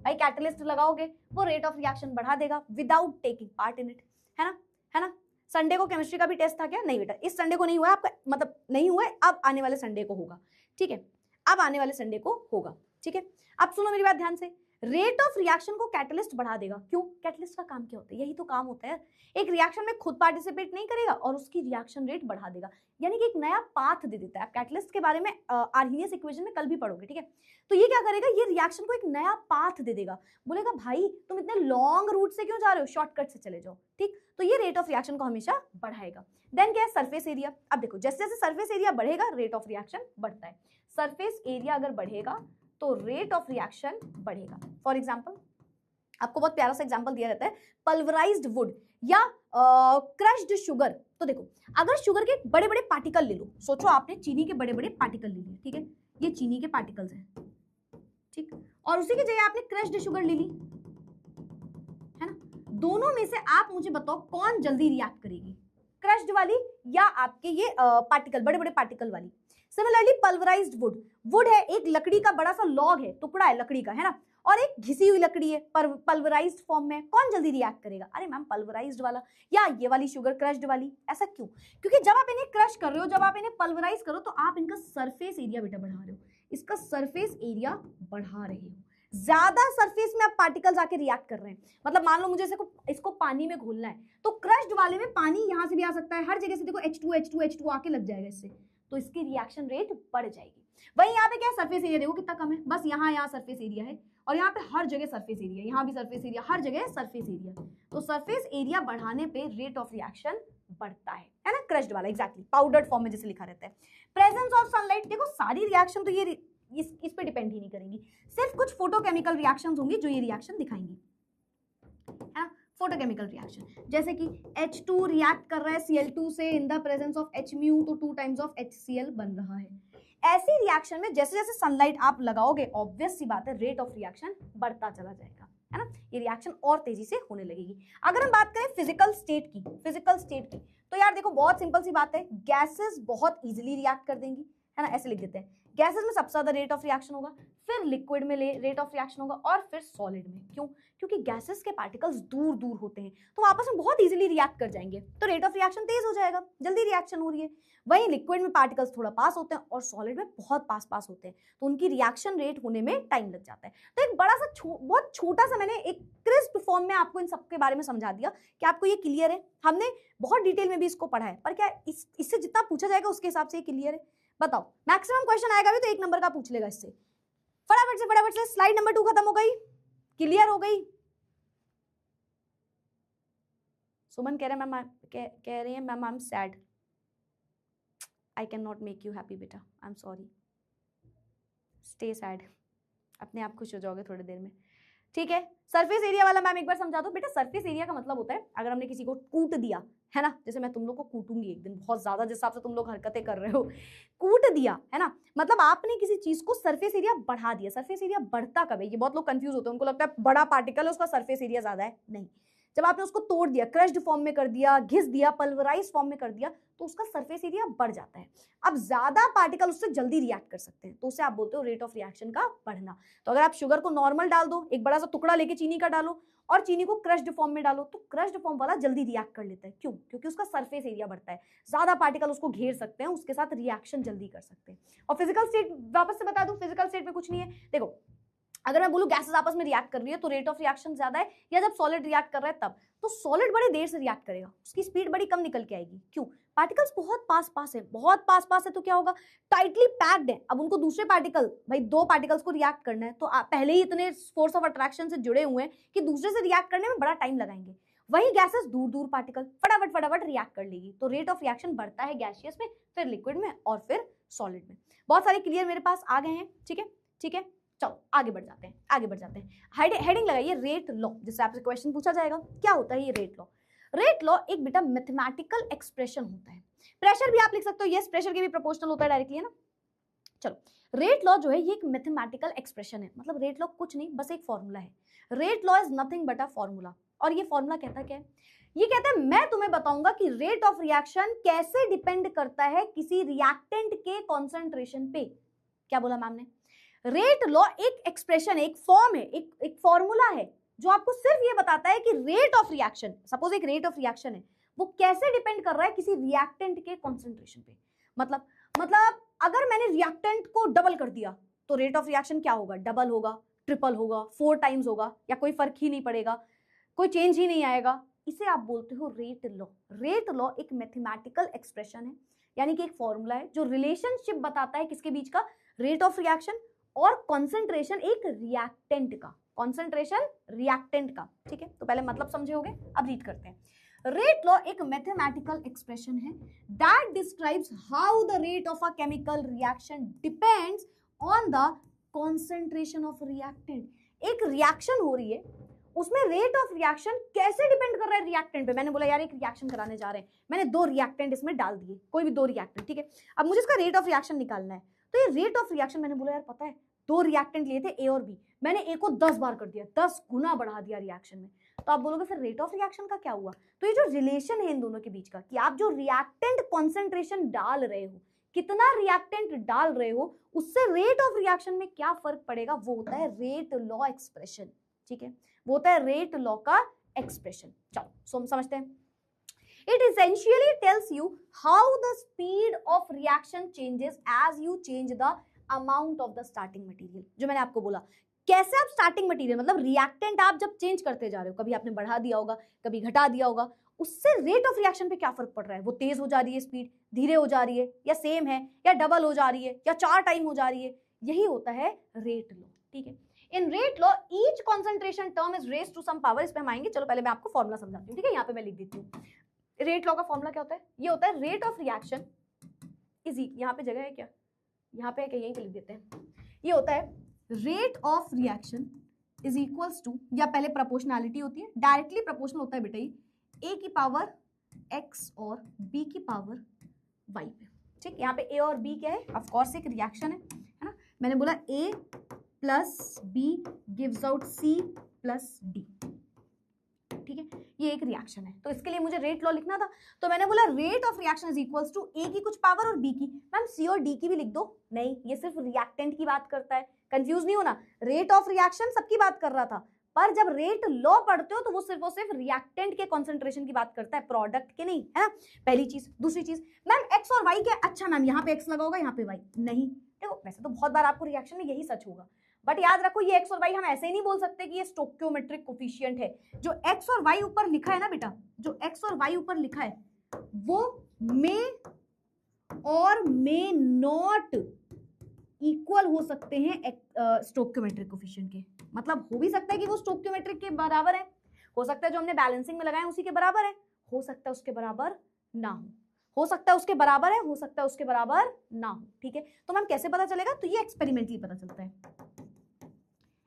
भाई कैटलिस्ट लगाओगे वो रेट ऑफ रिएक्शन बढ़ा देगा without taking part in it, है ना। संडे को केमिस्ट्री का भी टेस्ट था क्या? नहीं बेटा, इस संडे को नहीं हुआ आपका, मतलब नहीं हुआ, अब आने वाले संडे को होगा, ठीक है, अब आने वाले संडे को होगा, ठीक है। अब सुनो मेरी बात ध्यान से, रेट ऑफ रिएक्शन को कैटलिस्ट बढ़ा देगा, क्यों? कैटलिस्ट का काम क्या होता है, यही तो काम होता है, एक रिएक्शन में खुद पार्टिसिपेट नहीं करेगा और उसकी रिएक्शन रेट बढ़ा देगा, यानी कि एक नया पाथ दे देता है। आप कैटलिस्ट के बारे में आर्हेनियस इक्वेशन में कल भी पढ़ोगे, ठीक है। तो ये क्या करेगा, ये रिएक्शन को एक नया पाथ दे देगा, बोलेगा भाई तुम इतने लॉन्ग रूट से क्यों जा रहे हो, शॉर्टकट से चले जाओ, ठीक। तो ये रेट ऑफ रिएक्शन को हमेशा बढ़ाएगा। देन क्या है, सरफेस एरिया। अब देखो जैसे जैसे सरफेस एरिया बढ़ेगा रेट ऑफ रिएक्शन बढ़ता है, सरफेस एरिया अगर बढ़ेगा तो रेट ऑफ रिएक्शन बढ़ेगा। फॉर एग्जाम्पल आपको बहुत प्यारा सा एग्जाम्पल दिया रहता है, पल्वराइज्ड वुड या क्रश्ड शुगर। तो देखो अगर शुगर के बड़े बड़े पार्टिकल ले लो, सोचो आपने चीनी के बड़े बड़े पार्टिकल ले लिए, ठीक है, ये चीनी के पार्टिकल्स हैं, ठीक, और उसी की जगह आपने क्रश्ड शुगर ले ली, है ना। दोनों में से आप मुझे बताओ कौन जल्दी रिएक्ट करेगी, क्रश्ड वाली या आपके ये पार्टिकल, बड़े बड़े पार्टिकल वाली? सिमिलरली पल्वराइज्ड वुड, वुड है एक लकड़ी का बड़ा सा लॉग है, टुकड़ा है लकड़ी का, है ना, और एक घिसी हुई लकड़ी है पल्वराइज्ड फॉर्म में, कौन जल्दी रिएक्ट करेगा? अरे मैम पल्वराइज्ड वाला या ये वाली शुगर क्रश्ड वाली। ऐसा क्यों? क्योंकि जब आप इन्हें क्रश कर रहे हो, जब आप इन्हें पल्वराइज करो, तो आप इनका सरफेस एरिया बेटा बढ़ा रहे हो, इसका सरफेस एरिया बढ़ा रहे हो, ज्यादा सरफेस में आप पार्टिकल्स आके रिएक्ट कर रहे हैं। मतलब मान लो मुझे इसको पानी में घोलना है, तो क्रश्ड वाले में पानी यहां से भी आ सकता है, हर जगह से देखो H2 आके लग जाएगा इससे, तो इसकी रिएक्शन रेट बढ़ जाएगी। वहीं यहाँ पे क्या सरफेस एरिया देखो कितना कम है, बस यहाँ सरफेस एरिया है, और यहाँ पे हर जगह सरफेस एरिया, यहाँ भी सरफेस एरिया, हर जगह सरफेस एरिया, तो सरफेस एरिया बढ़ाने पे रेट ऑफ रिएक्शन बढ़ता है ना, क्रश्ड वाला एग्जैक्टली पाउडर्ड फॉर्म में जैसे लिखा रहता है। प्रेजेंस ऑफ सनलाइट, देखो सारी रिएक्शन तो ये इस पे डिपेंड ही नहीं करेंगी, सिर्फ कुछ फोटोकेमिकल रिएक्शंस होंगी जो ये रिएक्शन दिखाएंगी, है ना, फोटोकेमिकल रिएक्शन, जैसे कि H2 रिएक्ट कर रहा है Cl2 से in the presence of H mu, तो 2 टाइम्स ऑफ HCl बन रहा है। ऐसी रिएक्शन में जैसे जैसे सनलाइट आप लगाओगे, ऑब्वियस सी बात है रेट ऑफ रिएक्शन बढ़ता चला जाएगा, है ना, ये रिएक्शन और तेजी से होने लगेगी। अगर हम बात करें फिजिकल स्टेट की, तो यार देखो बहुत सिंपल सी बात है, गैसेस बहुत इजीली रिएक्ट कर देंगी, है ना, ऐसे लिख देते हैं, गैसेस में सबसे ज्यादा रेट ऑफ रिएक्शन होगा, फिर लिक्विड में रेट ऑफ रिएक्शन होगा, और फिर सॉलिड में। क्यों? क्योंकि गैसेस के पार्टिकल्स दूर दूर होते हैं, तो आपस में बहुत इजीली रिएक्ट कर जाएंगे, तो रेट ऑफ रिएक्शन तेज हो जाएगा, जल्दी रिएक्शन हो रही है। वहीं लिक्विड में पार्टिकल्स थोड़ा पास होते हैं, और सॉलिड में बहुत पास होते हैं, तो उनकी रिएक्शन रेट होने में टाइम लग जाता है। तो एक बड़ा सा बहुत छोटा सा मैंने एक क्रिस्प फॉर्म में आपको इन सब के बारे में समझा दिया कि आपको ये क्लियर है। हमने बहुत डिटेल में भी इसको पढ़ा है, पर क्या इससे जितना पूछा जाएगा उसके हिसाब से ये क्लियर है? बताओ, मैक्सिमम क्वेश्चन आएगा भी तो 1 नंबर का पूछ लेगा इससे। फटाफट से स्लाइड नंबर 2 खत्म हो गई, क्लियर हो गई। सुमन कह रहे हैं ma'am I am sad, I can not make you happy बेटा, I am sorry, stay sad, अपने आप खुश हो जाओगे थोड़ी देर में, ठीक है। सरफेस एरिया वाला मैम एक बार समझा दो बेटा। सरफेस एरिया का मतलब होता है अगर हमने किसी को कूट दिया, है ना, जैसे मैं तुम लोग को कूटूंगी एक दिन बहुत ज्यादा, जिस हिसाब से तुम लोग हरकतें कर रहे हो, कूट दिया, है ना, मतलब आपने किसी चीज को सरफेस एरिया बढ़ा दिया। सरफेस एरिया बढ़ता कब है? ये बहुत लोग कंफ्यूज होते हैं, उनको लगता है बड़ा पार्टिकल है उसका सरफेस एरिया ज्यादा है, नहीं। जब आपने उसको तोड़ दिया, क्रश्ड फॉर्म में कर दिया, घिस दिया, पल्वराइज फॉर्म में कर दिया, तो उसका सरफेस एरिया बढ़ जाता है। अब ज्यादा पार्टिकल उससे जल्दी रिएक्ट कर सकते हैं, तो उसे आप बोलते हो रेट ऑफ रिएक्शन का बढ़ना। तो अगर आप शुगर को नॉर्मल डाल दो, एक बड़ा सा टुकड़ा लेके चीनी का डालो, और चीनी को क्रश्ड फॉर्म में डालो, तो क्रश्ड फॉर्म वाला जल्दी रिएक्ट कर लेता है। क्यों? क्योंकि उसका सरफेस एरिया बढ़ता है, ज्यादा पार्टिकल उसको घेर सकते हैं, उसके साथ रिएक्शन जल्दी कर सकते हैं। और फिजिकल स्टेट वापस से बता दूं, फिजिकल स्टेट में कुछ नहीं है। देखो अगर मैं बोलूं गैसेस आपस में रिएक्ट कर रही है तो रेट ऑफ रिएक्शन ज्यादा है, या जब सॉलिड रिएक्ट कर रहा है तब, तो सॉलिड बड़ी देर से रिएक्ट करेगा, उसकी स्पीड बड़ी कम निकल के आएगी। क्यों? पार्टिकल्स बहुत पास है, बहुत पास है, तो क्या होगा, टाइटली पैक्ड है। अब उनको दूसरे पार्टिकल, भाई 2 पार्टिकल्स को रिएक्ट करना है, तो पहले ही इतने फोर्स ऑफ अट्रैक्शन से जुड़े हुए हैं कि दूसरे से रिएक्ट करने में बड़ा टाइम लगाएंगे। वही गैसेस दूर पार्टिकल फटाफट रिएक्ट कर लेगी, तो रेट ऑफ रिएक्शन बढ़ता है गैसियस में, फिर लिक्विड में, और फिर सॉलिड में। बहुत सारे क्लियर मेरे पास आ गए हैं, ठीक है। चलो आगे बढ़ जाते हैं। हेडिंग लगाइए रेट लॉ, जिससे आपसे क्वेश्चन पूछा जाएगा क्या होता है ये रेट लॉ। रेट लॉ एक बेटा मैथमेटिकल एक्सप्रेशन होता है। प्रेशर भी आप लिख सकते हो, यस प्रेशर के भी प्रोपोर्शनल होता है डायरेक्टली, है ना। चलो रेट लॉ जो है ये एक मैथमेटिकल एक्सप्रेशन है, मतलब रेट लॉ कुछ नहीं, बस एक फॉर्मूला है। Rate law is nothing but a formula. और ये फॉर्मूला कहता क्या है? ये कहता है मैं तुम्हें बताऊंगा कि रेट ऑफ रिएक्शन कैसे डिपेंड करता है किसी रिएक्टेंट के कॉन्सेंट्रेशन पे। क्या बोला मैम ने? रेट लॉ एक एक्सप्रेशन, एक फॉर्म है, एक फॉर्मूला है जो आपको सिर्फ ये बताता है कि रेट ऑफ रिएक्शन, सपोज एक रेट ऑफ रिएक्शन है, वो कैसे डिपेंड कर रहा है किसी रिएक्टेंट के कॉन्सेंट्रेशन पे। मतलब अगर मैंने रिएक्टेंट को डबल कर दिया तो रेट ऑफ रिएक्शन क्या होगा? डबल होगा, ट्रिपल होगा, 4 टाइम्स होगा, या कोई फर्क ही नहीं पड़ेगा, कोई चेंज ही नहीं आएगा। इसे आप बोलते हो रेट लॉ। रेट लॉ एक मैथमेटिकल एक्सप्रेशन है, यानी कि एक फॉर्मूला है जो रिलेशनशिप बताता है किसके बीच का? रेट ऑफ रिएक्शन और कॉन्सेंट्रेशन एक रिएक्टेंट का, कॉन्सेंट्रेशन रिएक्टेंट का। ठीक है, तो पहले मतलब समझे होंगे, अब रीड करते हैं। रेट लॉ एक मैथमेटिकल एक्सप्रेशन है that describes how the rate of a chemical reaction depends on the concentration of reactant. एक रिएक्शन हो रही है, उसमें रेट ऑफ रिएक्शन कैसे डिपेंड कर रहा है रिएक्टेंट पे। मैंने बोला यार एक रिएक्शन कराने जा रहे हैं, मैंने 2 रिएक्टेंट इसमें डाल दिए, कोई भी 2 रिएक्टेंट, ठीक है। अब मुझे इसका रेट ऑफ रिएक्शन निकालना है, तो ये रेट ऑफ रिएक्शन मैंने बोला यार पता है 2 रिएक्टेंट लिए थे ए और बी, मैंने ए को 10 बार कर दिया, 10 गुना बढ़ा दिया रिएक्शन में, तो आप बोलोगे फिर रेट ऑफ रिएक्शन का क्या हुआ? तो ये जो रिलेशन है इन दोनों के बीच का, कि आप जो रिएक्टेंट कॉन्सेंट्रेशन डाल रहे हो कितना रिएक्टेंट डाल रहे हो उससे रेट ऑफ रिएक्शन में क्या फर्क पड़ेगा, वो होता है रेट लॉ एक्सप्रेशन। ठीक है, वो होता है रेट लॉ का एक्सप्रेशन। चलो समझते हैं। It essentially tells you how the speed of reaction changes as you change the amount of the starting material। जो मैंने आपको बोला, कैसे आप स्टार्टिंग मटेरियल मतलब रिएक्टेंट आप जब चेंज करते जा रहे हो, कभी आपने बढ़ा दिया होगा, कभी घटा दिया होगा, उससे रेट ऑफ रिएक्शन पे क्या फर्क पड़ रहा है, वो तेज हो जा रही है स्पीड, धीरे हो जा रही है, या सेम है, या डबल हो जा रही है, या 4 टाइम हो जा रही है, यही होता है रेट लॉ। ठीक है, in rate law each concentration term is raised to some power. इस पे हम आएंगे, चलो पहले मैं आपको फॉर्मूला समझाती हूँ। ठीक है, यहाँ पे मैं लिख देती हूँ। रेट लॉ का फॉर्मूला क्या होता है, ये होता है रेट ऑफ रिएक्शन इज, यहाँ पे जगह है क्या, यहाँ पे है क्या, यहीं पे लिख देते हैं। ये होता है rate of reaction is equals to, या पहले प्रोपोर्शनैलिटी होती है, डायरेक्टली प्रोपोर्शनल होता है बेटा ये a की पावर x और b की पावर y पे। ठीक, यहाँ पे a और b क्या है, ऑफ कोर्स एक रिएक्शन है ना। मैंने बोला a plus b gives out c plus d। ठीक है, ये एक रिएक्शन है, तो इसके लिए मुझे रेट लॉ लिखना था, तो मैंने बोला rate of reaction is equals to A की कुछ पावर और बी की। मैम सी और डी की भी लिख दो, नहीं ये सिर्फ रिएक्टेंट की बात करता है, कंफ्यूज नहीं होना। रेट ऑफ रिएक्शन सबकी बात कर रहा था, पर जब रेट लॉ पढ़ते हो तो वो सिर्फ रिएक्टेंट के कॉन्सेंट्रेशन की बात करता है, प्रोडक्ट के नहीं, है ना। पहली चीज। दूसरी चीज, मैम एक्स और वाई क्या, अच्छा मैम यहाँ पे एक्स लगा होगा, यहाँ पे वाई नहीं। देखो वैसे तो बहुत बार आपको रिएक्शन में यही सच होगा, बट याद रखो ये एक्स और वाई हम ऐसे ही नहीं बोल सकते कि ये स्टोक्योमेट्रिक कोफिशिएंट है। जो एक्स और वाई ऊपर लिखा है ना बेटा, जो एक्स और वाई ऊपर लिखा है वो मे और मे नॉट इक्वल हो सकते हैं स्टोक्योमेट्रिक कोफिशिएंट के। मतलब हो भी सकता है कि वो स्टोक्योमेट्रिक के बराबर है, हो सकता है जो हमने बैलेंसिंग में लगाए उसी के बराबर है, हो सकता है उसके बराबर ना हो सकता है उसके बराबर है, हो सकता है उसके बराबर ना हो। ठीक है, तो मैम कैसे पता चलेगा, तो ये एक्सपेरिमेंटली पता चलता है।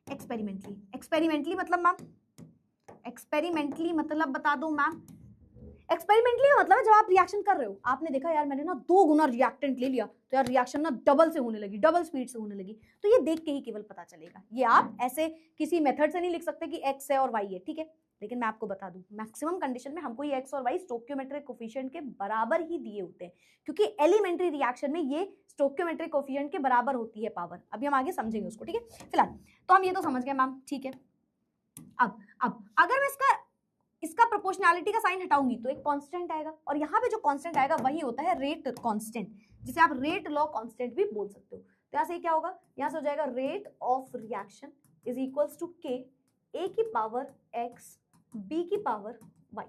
एक्सपेरिमेंटली मतलब मैम, एक्सपेरिमेंटली मतलब बता दो मैम। एक्सपेरिमेंटली का मतलब है जब आप रिएक्शन कर रहे हो, आपने देखा यार मैंने ना 2 गुना रिएक्टेंट ले लिया तो यार रिएक्शन ना डबल से होने लगी, डबल स्पीड से होने लगी, तो ये देख के ही केवल पता चलेगा। ये आप ऐसे किसी मेथड से नहीं लिख सकते कि एक्स है और वाई है। ठीक है, लेकिन मैं आपको बता दूं मैक्सिमम कंडीशन में हमको ये एक्स और वाई स्टोक्योमेट्रिक कोफिशिएंट के बराबर ही दिए होते हैं, क्योंकि एलिमेंट्री रिएक्शन में ये स्टोक्योमेट्रिक कोफिशिएंट के बराबर होती है पावर। अभी हम आगे समझेंगे उसको। ठीक है, फिलहाल तो हम ये तो समझ गए मैम। ठीक है, अब अगर मैं इसका प्रोपोर्शनैलिटी का साइन हटाऊंगी तो एक कांस्टेंट आएगा, और यहाँ पे जो कांस्टेंट आएगा वही होता है रेट कांस्टेंट, जिसे आप रेट लॉ कांस्टेंट भी बोल सकते हो। तो यहाँ से क्या होगा, यहाँ से हो जाएगा rate of reaction is equals to के ए की पावर एक्स बी की पावर वाई।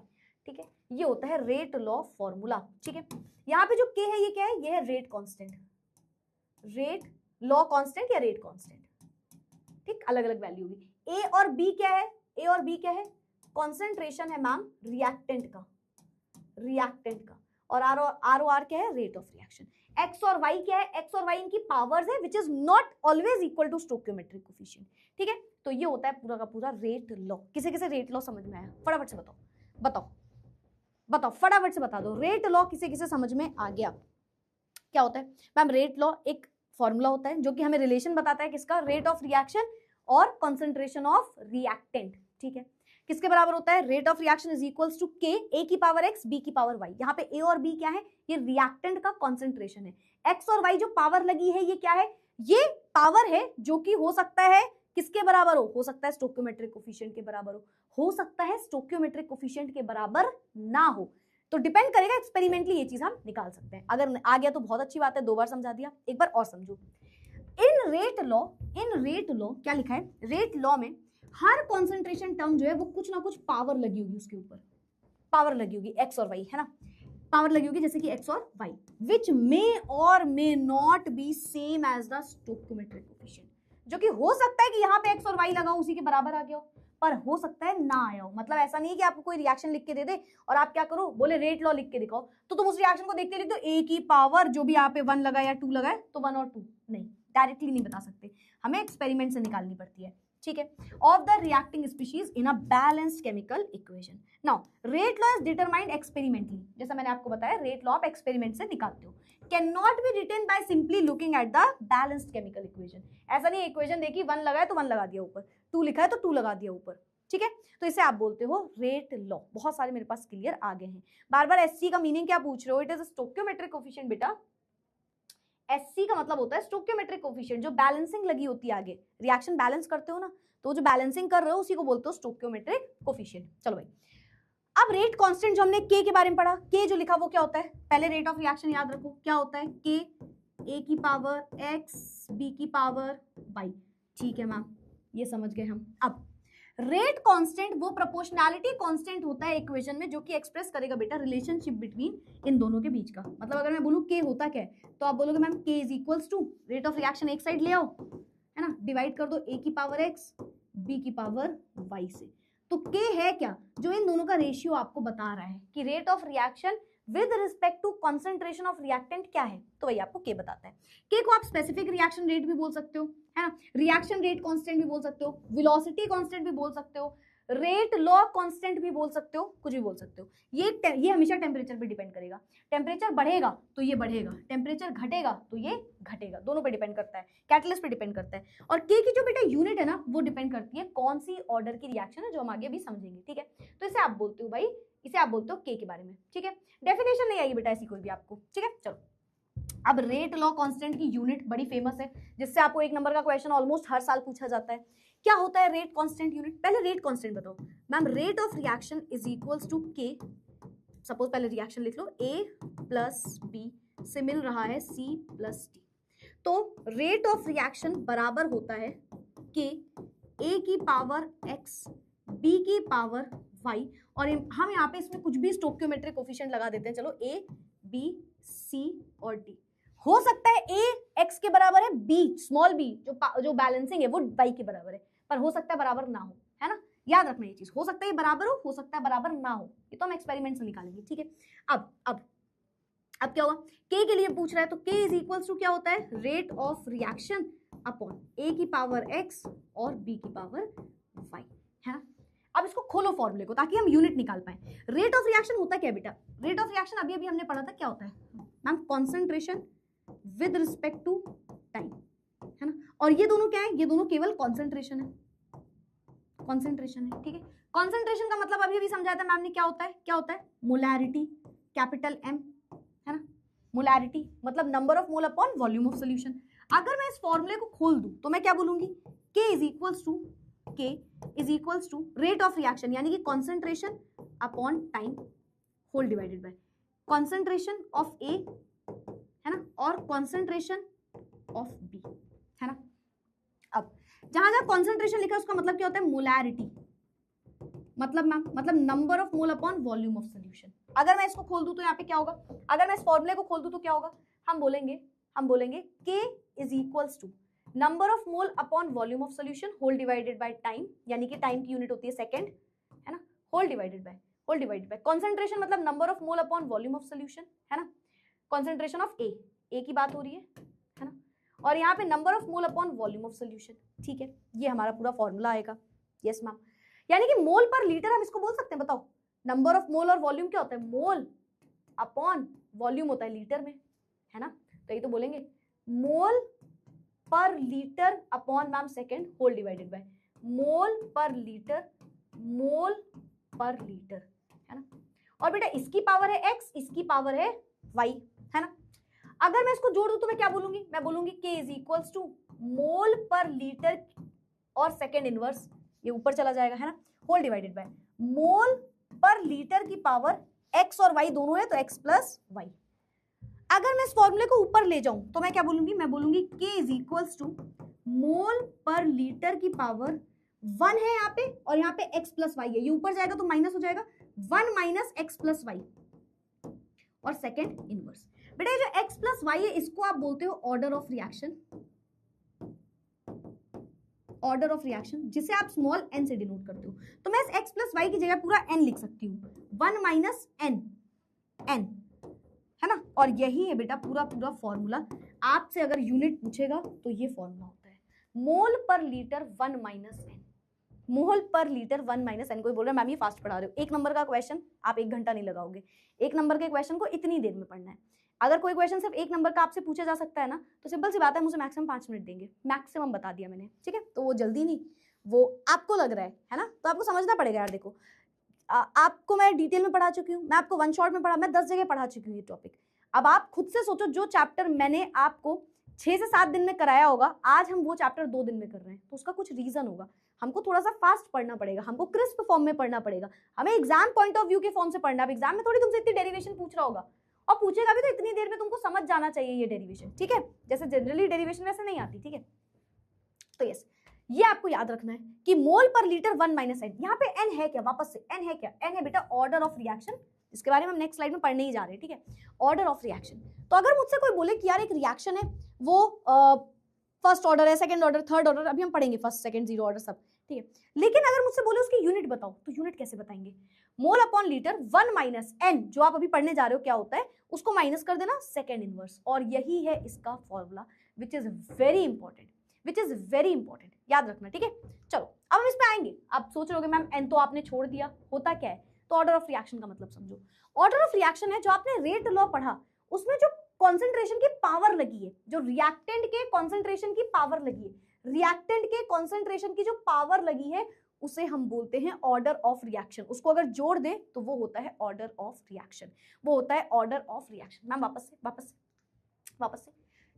ठीक है, ये होता है रेट लॉ फॉर्मूला। ठीक है, यहाँ पे जो के है ये क्या है, ये है rate constant, rate law constant या रेट कांस्टेंट। ठीक, अलग अलग वैल्यू होगी। ए और बी क्या है, ए और बी क्या है, कॉन्सेंट्रेशन है मैम रिएक्टेंट का, और आर ओ आर क्या है, रेट ऑफ रिएक्शन। एक्स और वाई क्या है, एक्स और वाई इनकी पावर्स है, which is not always equal to stoichiometric coefficient. ठीक है, तो ये होता है पूरा का पूरा रेट लॉ। किसे किसे रेट लॉ समझ में आया, फटाफट से बताओ फटाफट से बता दो, रेट लॉ किसे किसे समझ में आ गया। क्या होता है मैम, रेट लॉ एक फॉर्मूला होता है जो कि हमें रिलेशन बताता है किसका, रेट ऑफ रिएक्शन और कॉन्सेंट्रेशन ऑफ रिएक्टेंट। ठीक है, किसके बराबर होता है, rate of reaction is equals to के ए की पावर एक्स बी की पावर वाई। यहाँ पे ए और बी क्या है, ये रिएक्टेंट का कॉन्सेंट्रेशन है। एक्स और वाई जो पावर लगी है ये क्या है, ये पावर है जो कि हो सकता है किसके बराबर हो सकता है स्टोक्योमेट्रिक कोफिशिएंट के बराबर हो सकता है स्टोक्योमेट्रिक कोफिशिएंट के बराबर ना हो। तो डिपेंड करेगा, एक्सपेरिमेंटली ये चीज हम निकाल सकते हैं। अगर आ गया तो बहुत अच्छी बात है, 2 बार समझा दिया, एक बार और समझो। इन रेट लॉ क्या लिखा है, रेट लॉ में हर कॉन्सेंट्रेशन टर्म जो है वो कुछ ना कुछ पावर लगी होगी, उसके ऊपर पावर लगी होगी, एक्स और वाई है ना, पावर लगी होगी जैसे कि एक्स और वाई, विच मे और may not be same as the stoichiometric coefficient. जो कि हो सकता है कि यहाँ पे एक्स और वाई लगा हो उसी के बराबर आ गया हो, पर हो सकता है ना आया हो। मतलब ऐसा नहीं है कि आपको कोई रिएक्शन लिख के दे दे और आप क्या करो, बोले रेट लॉ लिख के दिखाओ, तो तुम उस रिएक्शन को देखते लिख दो ए की पावर जो भी यहाँ पे 1 लगा या 2 लगा है तो 1 और 2, नहीं डायरेक्टली नहीं बता सकते, हमें एक्सपेरिमेंट से निकालनी पड़ती है। ठीक है, of the reacting species in a balanced chemical equation. Now rate law is determined experimentally, जैसा मैंने आपको बताया रेट लॉ आप एक्सपेरिमेंट से निकालते हो, can not be written by simply looking at the balanced chemical equation. ऐसा नहीं इक्वेशन देखी 1 लगा है तो 1 लगा दिया ऊपर, 2 लिखा है तो 2 लगा दिया ऊपर। ठीक है, तो इसे आप बोलते हो रेट लॉ। बहुत सारे मेरे पास क्लियर आ गए हैं। बार बार एससी का मीनिंग क्या पूछ रहे हो, इट इज स्टोक्योमेट्रिक कोफिशिएंट बेटा, SC का मतलब होता है स्टोइकियोमेट्रिक कोफिशिएंट, जो बैलेंसिंग लगी होती है आगे, रिएक्शन बैलेंस करते हो ना, तो जो बैलेंसिंग कर रहे हो उसी को बोलते हो स्टोइकियोमेट्रिक कोफिशिएंट। चलो भाई, अब रेट कांस्टेंट जो हमने K के बारे में पढ़ा, K जो लिखा वो क्या होता है, पहले रेट ऑफ रिएक्शन याद रखो क्या होता है, K A की पावर X B की पावर Y। ठीक है मैम, ये समझ गए हम। अब रेट कांस्टेंट वो प्रोपोर्शनैलिटी कांस्टेंट होता है इक्वेशन में, जो कि एक्सप्रेस करेगा बेटा रिलेशनशिप बिटवीन इन दोनों के बीच का। मतलब अगर मैं बोलूं K होता क्या है, तो आप बोलोगे ma'am K is equals to rate of reaction एक साइड ले आओ, है ना, डिवाइड कर दो A की पावर X B की पावर Y से। तो K है क्या, जो इन दोनों का रेशियो आपको बता रहा है कि rate of reaction with respect to concentration of reactant क्या है, तो वही आपको K बताता है। K को आप स्पेसिफिक रिएक्शन रेट भी बोल सकते हो, है ना, रिएक्शन रेट कांस्टेंट भी बोल सकते हो, वेलोसिटी कांस्टेंट भी बोल सकते हो, रेट लॉ कांस्टेंट भी बोल सकते हो, कुछ भी बोल सकते हो। ये हमेशा टेम्परेचर पे डिपेंड करेगा, टेम्परेचर बढ़ेगा तो ये बढ़ेगा, टेम्परेचर घटेगा तो ये घटेगा, दोनों पे डिपेंड करता है, कैटलिस्ट पे डिपेंड करता है। और K की जो बेटा यूनिट है ना, वो डिपेंड करती है कौन सी ऑर्डर की रिएक्शन है, जो हम आगे भी समझेंगे। ठीक है, तो इसे आप बोलते हो भाई, इसे आप बोलते हो K के बारे में। ठीक है, डेफिनेशन नहीं आएगी बेटा ऐसी कोई भी आपको। ठीक है, चलो अब रेट लॉ कांस्टेंट की यूनिट बड़ी फेमस है, जिससे आपको 1 नंबर का क्वेश्चन ऑलमोस्ट हर साल पूछा जाता है। क्या होता है रेट कांस्टेंट यूनिट, पहले रेट कांस्टेंट बताओ ma'am. Rate of reaction is equals to K, suppose पहले रिएक्शन लिख लो, A प्लस B से मिल रहा है C प्लस D, तो रेट ऑफ रिएक्शन बराबर होता है K A की पावर X B की पावर Y, और हम यहाँ पे इसमें कुछ भी स्टोइकियोमेट्रिक कोफिशिएंट लगा देते हैं, चलो A B C और D। हो सकता है A X के बराबर है, B स्मॉल b जो बैलेंसिंग है वो Y के बराबर है, पर हो सकता है बराबर ना हो, है ना, याद रखना ये चीज, हो सकता है ये बराबर हो सकता है बराबर ना हो, ये तो हम एक्सपेरिमेंट से निकालेंगे। ठीक है, अब क्या हुआ, K के लिए पूछ रहा है, तो K इज इक्वल्स टू क्या होता है, rate of reaction upon A की पावर X और B की पावर Y, है ना। अब इसको खोलो फॉर्मूले को, ताकि हम यूनिट निकाल पाए। रेट ऑफ रिएक्शन होता क्या बेटा, रेट ऑफ रिएक्शन अभी हमने पढ़ा था, क्या होता है ma'am, concentration with respect to time, है ना, और ये दोनों क्या है, ये दोनों केवल कॉन्सेंट्रेशन है, कॉन्सेंट्रेशन है। ठीक है, कॉन्सेंट्रेशन का मतलब अभी समझाया था मैम ने, क्या होता है मोलैरिटी, कैपिटल M, है ना, मोलैरिटी मतलब number of mole upon volume of solution. अगर मैं इस फॉर्मूले को खोल दूं तो मैं क्या बोलूंगी, K is equals to rate of reaction यानी कि concentration upon time whole divided by concentration of A, है ना, और कॉन्सेंट्रेशन ऑफ B, है ना। अब जहां जहां कॉन्सेंट्रेशन लिखा है उसका मतलब क्या होता है, मोलैरिटी, मतलब मैम मतलब number of mole upon volume of solution. अगर मैं इसको खोल दूं तो यहाँ पे क्या होगा, अगर मैं इस फॉर्मूले को खोल दूं तो क्या होगा, हम बोलेंगे K is equals to number of mole upon volume of solution whole divided by time, यानी कि टाइम की यूनिट होती है सेकंड, है ना, होल डिवाइडेड बाय कॉन्सेंट्रेशन मतलब number of mole upon volume of solution, है ना, कॉन्सेंट्रेशन ऑफ A की बात हो रही है ना, और यहाँ पे number of mole upon volume of solution. ठीक है, ये हमारा पूरा फॉर्मूला आएगा। यस मैम, यानी कि मोल पर लीटर हम इसको बोल सकते हैं, बताओ नंबर ऑफ मोल और वॉल्यूम क्या होता है, मोल अपॉन वॉल्यूम होता है लीटर में, है ना, तो ये तो बोलेंगे मोल पर litre upon ma'am second whole divided by mole पर लीटर, है ना, और बेटा इसकी पावर है X, इसकी पावर है Y, है ना। अगर मैं इसको जोड़ दूं तो मैं क्या बोलूंगी, मैं बोलूंगी K इज इक्वल्स टू मोल पर लीटर और सेकेंड इनवर्स, ये ऊपर चला जाएगा, है ना, होल डिवाइडेड बाय मोल पर लीटर की पावर X और Y दोनों है, तो X प्लस Y। अगर मैं इस फॉर्मूले को ऊपर ले जाऊं तो मैं क्या बोलूंगी, मैं बोलूंगी K इज इक्वल्स टू मोल पर लीटर की पावर 1 है यहाँ पे, और यहाँ पे X प्लस Y है, ये ऊपर जाएगा तो माइनस हो जाएगा, 1 माइनस X प्लस Y और सेकेंड इनवर्स। बेटा ये जो X प्लस Y है इसको आप बोलते हो ऑर्डर ऑफ रिएक्शन, जिसे आप स्मॉल n से डिनोट करते हो। तो मैं इस X प्लस Y की जगह पूरा n लिख सकती हूँ, 1 माइनस n, है ना, और यही है बेटा पूरा फॉर्मूला। आपसे अगर यूनिट पूछेगा तो ये फॉर्मूला होता है, मोल पर लीटर 1 माइनस n, मोल पर लीटर 1 माइनस n। कोई बोल रहा है मैम ये फास्ट पढ़ा रहे हो, 1 नंबर का क्वेश्चन आप 1 घंटा नहीं लगाओगे, 1 नंबर के क्वेश्चन को इतनी देर में पढ़ना है। अगर कोई क्वेश्चन सिर्फ 1 नंबर का आपसे पूछा जा सकता है ना, तो सिंपल सी बात है, मुझे मैक्सिमम 5 मिनट देंगे, मैक्सिमम बता दिया मैंने। ठीक है, तो वो जल्दी नहीं, वो आपको लग रहा है ना, तो आपको समझना पड़ेगा यार। देखो आपको मैं डिटेल में पढ़ा चुकी हूँ, मैं आपको 1 शॉट में पढ़ा, मैं 10 जगह पढ़ा चुकी हूँ ये टॉपिक। अब आप खुद से सोचो, जो चैप्टर मैंने आपको 6 से 7 दिन में कराया होगा, आज हम वो चैप्टर 2 दिन में कर रहे हैं, तो उसका कुछ रीजन होगा। हमको थोड़ा सा फास्ट पढ़ना पड़ेगा, हमको क्रिस्प फॉर्म में पढ़ना पड़ेगा, हमें एग्जाम पॉइंट ऑफ व्यू के फॉर्म से पढ़ना। अब एग्जाम में थोड़ी तुमसे इतनी डेरिवेशन पूछ रहा होगा, और पूछेगा भी तो इतनी देर में तुमको समझ जाना चाहिए ये डेरिवेशन, ठीक है। जैसे जनरली डेरिवेशन वैसे नहीं आती, ठीक है। तो यस, ये आपको याद रखना है कि मोल पर लीटर 1 - n। यहाँ पे n है क्या, वापस से n है क्या, n है बेटा ऑर्डर ऑफ रिएक्शन, इसके बारे में हम नेक्स्ट स्लाइड में पढ़ने ही जा रहे हैं, ठीक है। Order of reaction. तो अगर मुझसे कोई बोले कि यार एक रिएक्शन है वो फर्स्ट ऑर्डर है, सेकंड ऑर्डर, थर्ड ऑर्डर, अभी हम पढ़ेंगे फर्स्ट सेकंड जीरो ऑर्डर सब, ठीक है। लेकिन अगर मुझसे बोले उसकी यूनिट बताओ, तो यूनिट कैसे बताएंगे? मोल अपॉन लीटर 1 - n, जो आप अभी पढ़ने जा रहे हो क्या होता है, उसको माइनस कर देना सेकंड इनवर्स, और यही है इसका formula, which is very important, which is very important, याद रखना, ठीक है। चलो अब हम इस पे आएंगे। आप सोच रहे होगे मैम n तो आपने छोड़ दिया, होता क्या है? तो ऑर्डर ऑफ रिएक्शन का मतलब समझो। ऑर्डर ऑफ रिएक्शन है जो आपने रेट लॉ पढ़ा, उसमें जो कॉन्सेंट्रेशन की पावर लगी है, जो रिएक्टेंट के कॉन्सेंट्रेशन की पावर लगी है, रिएक्टेंट के कॉन्सेंट्रेशन की जो पावर लगी है, उसे हम बोलते हैं ऑर्डर ऑफ रिएक्शन। उसको अगर जोड़ दे तो वो होता है ऑर्डर ऑफ रिएक्शन, वो होता है ऑर्डर ऑफ रिएक्शन। मैम वापस से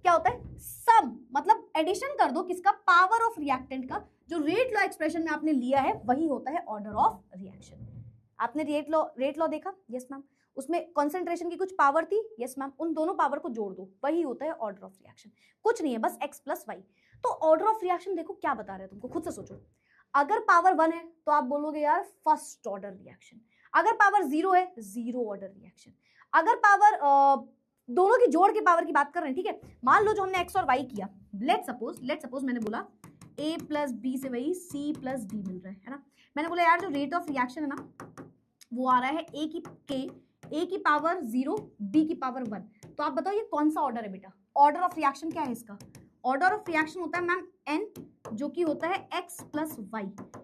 क्या होता है? सम, मतलब एडिशन कर दो किसका? पावर ऑफ रिएक्टेंट का, जो रेट लॉ एक्सप्रेशन में आपने लिया है वही होता है ऑर्डर ऑफ रिएक्शन। आपने रेट लॉ देखा? Yes ma'am. उसमें कॉन्सेंट्रेशन की कुछ पावर थी, यस मैम, उन दोनों पावर को जोड़ दो, वही होता है ऑर्डर ऑफ रिएक्शन। कुछ नहीं है, बस x + y। तो ऑर्डर ऑफ रिएक्शन देखो क्या बता रहे हैं तुमको, खुद से सोचो। अगर पावर 1 है तो आप बोलोगे यार फर्स्ट ऑर्डर रिएक्शन, अगर पावर 0 है जीरो ऑर्डर रिएक्शन, अगर पावर दोनों की जोड़ के पावर की बात कर रहे हैं, ठीक है। मान लो जो हमने x और y किया, लेट सपोज मैंने बोला a + b से वही c + d मिल रहा है ना। मैंने बोला यार जो रेट ऑफ रिएक्शन है ना वो आ रहा है a की पावर 0, b की पावर 1। तो आप बताओ ये कौन सा ऑर्डर है बेटा? ऑर्डर ऑफ रिएक्शन क्या है इसका? ऑर्डर ऑफ रिएक्शन होता है मैम n, जो कि होता है x + y,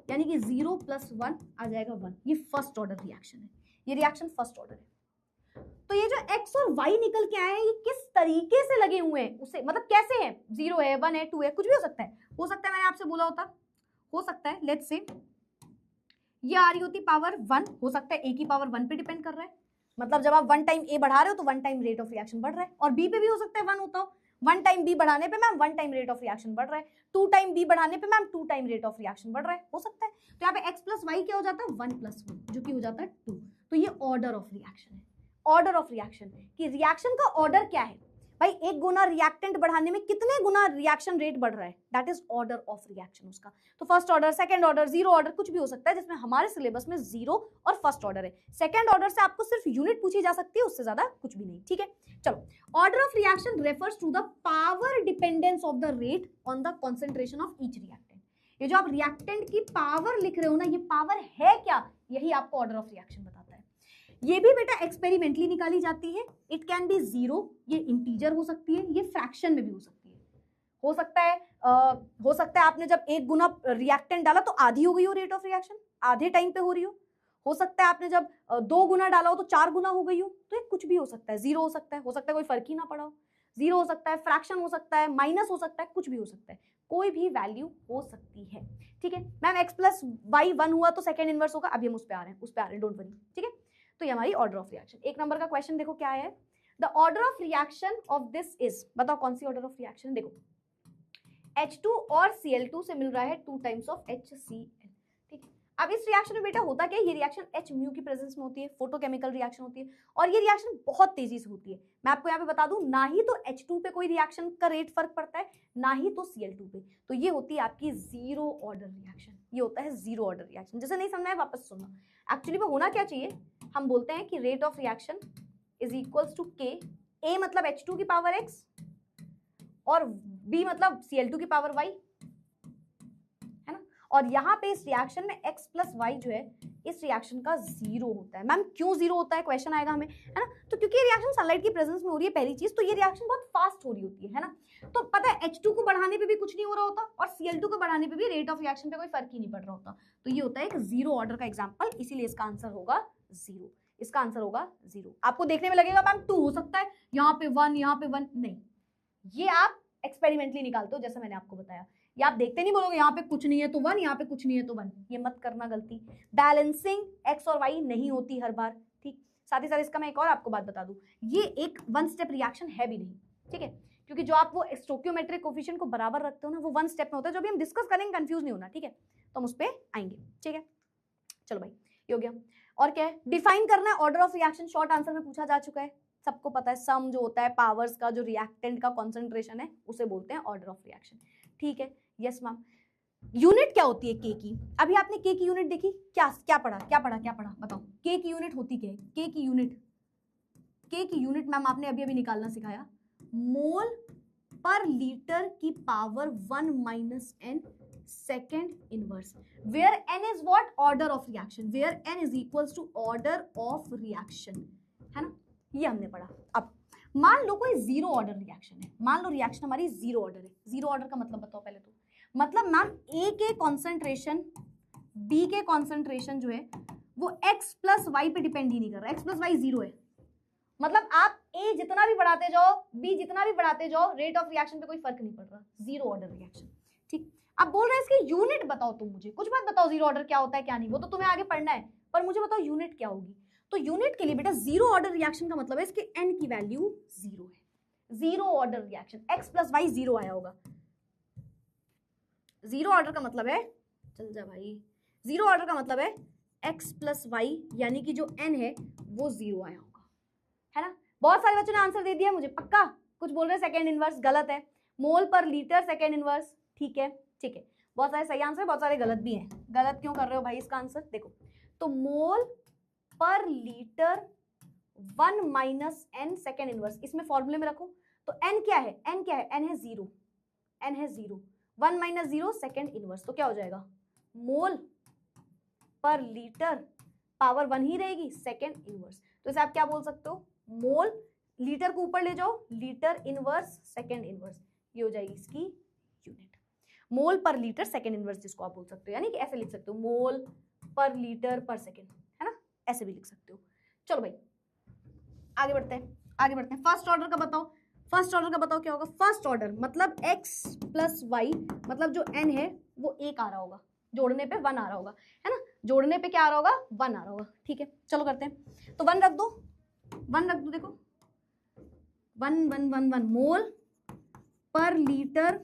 यानी कि 0 + 1 आ जाएगा 1। ये फर्स्ट ऑर्डर रिएक्शन है, ये रिएक्शन फर्स्ट ऑर्डर है। तो ये जो x और y निकल के आए हैं, ये किस तरीके से लगे हुए हैं उसे, मतलब कैसे है? 0 है, 1 है, 2 है, कुछ भी हो सकता है। मैंने आपसे बोला होता, हो सकता है लेट्स से ये आ रही होती पावर 1, हो सकता है a की पावर 1 पे डिपेंड कर रहा है, मतलब जब आप 1 टाइम a बढ़ा रहे हो तो 1 टाइम रेट ऑफ रिएक्शन बढ़ रहा है, और b पे भी हो सकता है 1 होता हो। 1 टाइम b बढ़ाने पे ma'am 1 time rate of reaction बढ़ रहा है, 2 टाइम b बढ़ाने पे ma'am 2 time rate of reaction बढ़ रहा है, हो सकता है। तो यहाँ पे x + y क्या हो जाता है? 1 + 1, जो कि हो जाता है 2। तो ये ऑर्डर ऑफ रिएक्शन है। ऑर्डर ऑफ रिएक्शन कि रिएक्शन का ऑर्डर क्या है भाई, एक गुना रिएक्टेंट बढ़ाने में कितने गुना रिएक्शन रेट बढ़ रहा है, that is order of reaction उसका। तो first order, second order, zero order, कुछ भी हो सकता है, जिसमें हमारे सिलेबस में जीरो और फर्स्ट ऑर्डर है। सेकंड ऑर्डर से आपको सिर्फ यूनिट पूछी जा सकती है, उससे ज्यादा कुछ भी नहीं, ठीक है। चलो, order of reaction refers to the power dependence of the rate on the concentration of each reactant. ये जो आप रिएक्टेंट की पावर लिख रहे हो ना, ये पावर है क्या, यही आपको ऑर्डर ऑफ रिएक्शन बताता है। ये भी बेटा एक्सपेरिमेंटली निकाली जाती है। इट कैन बी 0, ये इंटीजर हो सकती है, ये फ्रैक्शन में भी हो सकती है। हो सकता है आपने जब 1 गुना रिएक्टेंट डाला तो आधी हो गई हो रेट ऑफ रिएक्शन, आधे टाइम पे हो रही हो सकता है आपने जब 2 गुना डाला हो तो 4 गुना हो गई हो। तो ये कुछ भी हो सकता है, 0 हो सकता है कोई फर्क ही ना पड़ा हो, 0 हो सकता है, फ्रैक्शन हो सकता है, माइनस हो सकता है, कुछ भी हो सकता है, कोई भी वैल्यू हो सकती है, ठीक है। मैम x + y 1 हुआ तो सेकंड इनवर्स होगा, अभी हम उस पे आ रहे हैं, डोंट वरी, ठीक है। तो ये हमारी ऑर्डर ऑफ रिएक्शन। 1 नंबर का क्वेश्चन देखो क्या है, the order of reaction of this is, बताओ कौन सी ऑर्डर ऑफ रिएक्शन। देखो H2 और Cl2 से मिल रहा है 2 टाइम्स ऑफ HCl, ठीक है। अब इस रिएक्शन में बेटा होता क्या है, ये रिएक्शन H म्यू की प्रेजेंस में होती है, फोटोकेमिकल रिएक्शन होती है, और ये रिएक्शन बहुत तेजी से होती है। मैं आपको यहाँ पे बता दूं, ना ही तो H2 पे कोई रिएक्शन का रेट फर्क पड़ता है, ना ही तो Cl2 पे। तो ये होती है आपकी 0 ऑर्डर रिएक्शन, ये होता है 0 ऑर्डर रिएक्शन। जैसे नहीं समझना है वापस सुनना। एक्चुअली में होना क्या चाहिए, हम बोलते हैं कि rate of reaction is equals to K, A मतलब H2 की पावर x और B मतलब Cl2 की पावर y, है ना। और यहाँ पे इस रिएक्शन में x + y जो है, इस रिएक्शन का 0 होता है। मैम क्यों 0 होता है, क्वेश्चन आएगा हमें, है ना। तो क्योंकि ये रिएक्शन सनलाइट की प्रेजेंस में हो रही है, पहली चीज, तो ये रिएक्शन बहुत फास्ट हो रही होती है ना। तो पता है H2 को बढ़ाने पे भी कुछ नहीं हो रहा होता, और Cl2 को बढ़ाने पे भी रेट ऑफ रिएक्शन पे कोई फर्क ही नहीं पड़ रहा होता। तो ये होता है एक 0 ऑर्डर का एग्जाम्पल, इसीलिए इसका आंसर होगा 0, इसका आंसर होगा 0। आपको देखने में लगेगा मैम 2 हो सकता है, यहाँ पे 1, यहाँ पे 1, नहीं, ये आप एक्सपेरिमेंटली निकालते हो, जैसे मैंने आपको बताया। ये आप देखते नहीं बोलोगे यहाँ पे कुछ नहीं है तो 1, यहाँ पे कुछ नहीं है तो 1, ये मत करना गलती। बैलेंसिंग x और y नहीं होती हर बार, ठीक। साथ ही साथ इसका मैं एक और आपको बात बता दूं, ये एक वन स्टेप रिएक्शन है भी नहीं, ठीक है, क्योंकि जो आप वो स्टोकियोमेट्रिक कोफिशिएंट को बराबर रखते हो ना, वो वन स्टेप में होता है, जो भी हम डिस्कस करेंगे, कंफ्यूज नहीं होना, ठीक है, तो हम उस पर आएंगे, ठीक है। चलो भाई ये हो गया। और क्या है, डिफाइन करना है order of reaction, short answer में पूछा जा चुका है, सबको पता है, सम जो होता है पावर्स का, जो रिएक्टेंट का कॉन्सेंट्रेशन है, उसे बोलते हैं ऑर्डर ऑफ रिएक्शन, ठीक है। Yes ma'am. यूनिट क्या होती है के की? अभी आपने के की यूनिट देखी, क्या पढ़ा बताओ, के की यूनिट होती क्या है? के की यूनिट मैम आपने अभी निकालना सिखाया, मोल पर लीटर की power 1 minus n second inverse, where n is what? Order of reaction, where n is equals to order of reaction, है ना, ये हमने पढ़ा। अब मान लो कोई जीरो ऑर्डर रिएक्शन है, मान लो रिएक्शन हमारी जीरो ऑर्डर है। जीरो ऑर्डर का मतलब बताओ पहले तो, मतलब मैम ए के कॉन्सेंट्रेशन बी के कॉन्सेंट्रेशन जो है वो x प्लस वाई पे डिपेंड ही नहीं कर रहा, x प्लस वाई जीरो है, मतलब आप ए जितना भी बढ़ाते जाओ, बी जितना भी बढ़ाते जाओ, रेट ऑफ रिएक्शन पे कोई फर्क नहीं पड़ रहा, जीरो ऑर्डर रिएक्शन, ठीक। अब बोल रहे हैं इसकी यूनिट बताओ तुम मुझे, कुछ बात बताओ जीरो ऑर्डर क्या होता है क्या नहीं, वो तो तुम्हें आगे पढ़ना है, पर मुझे बताओ यूनिट क्या होगी। तो यूनिट के लिए बेटा जीरो ऑर्डर रिएक्शन का मतलब है इसके n की वैल्यू जीरो है, zero order reaction, x plus y zero आया होगा, जीरो ऑर्डर का मतलब है, चल जा भाई, जीरो ऑर्डर का मतलब है x प्लस वाई यानी कि जो n है वो जीरो आया होगा, है ना। बहुत सारे बच्चों ने आंसर दे दिया मुझे, पक्का? कुछ बोल रहे हैं सेकेंड इनवर्स, गलत है, मोल पर लीटर सेकेंड इनवर्स, ठीक है, ठीक है। बहुत सारे सही आंसर, बहुत सारे गलत भी हैं। गलत क्यों कर रहे हो भाई इसका आंसर? देखो तो मोल पर litre 1 minus n second inverse, इसमें फॉर्मूले में रखो तो n क्या है, n है जीरो, n है zero, 1 minus zero second inverse, तो क्या हो जाएगा, मोल पर लीटर पावर 1 ही रहेगी, सेकेंड इनवर्स, तो इसे आप क्या बोल सकते हो, मोल, लीटर को ऊपर ले जाओ, लीटर इनवर्स सेकेंड इनवर्स, ये हो जाएगी इसकी यूनिट, मोल पर लीटर सेकेंड इनवर्स, जिसको आप बोल सकते हो, यानी कि ऐसे लिख सकते हो, मोल पर लीटर पर सेकेंड, है ना, ऐसे भी लिख सकते हो। चलो भाई आगे बढ़ते हैं, फर्स्ट ऑर्डर का बताओ, क्या होगा? फर्स्ट ऑर्डर मतलब x प्लस वाई, मतलब जो n है वो एक आ रहा होगा, जोड़ने पे 1 आ रहा होगा, है ना, जोड़ने पे क्या आ रहा होगा, 1 आ रहा होगा, ठीक है। चलो करते हैं, तो 1 रख दो, देखो 1 मोल पर लीटर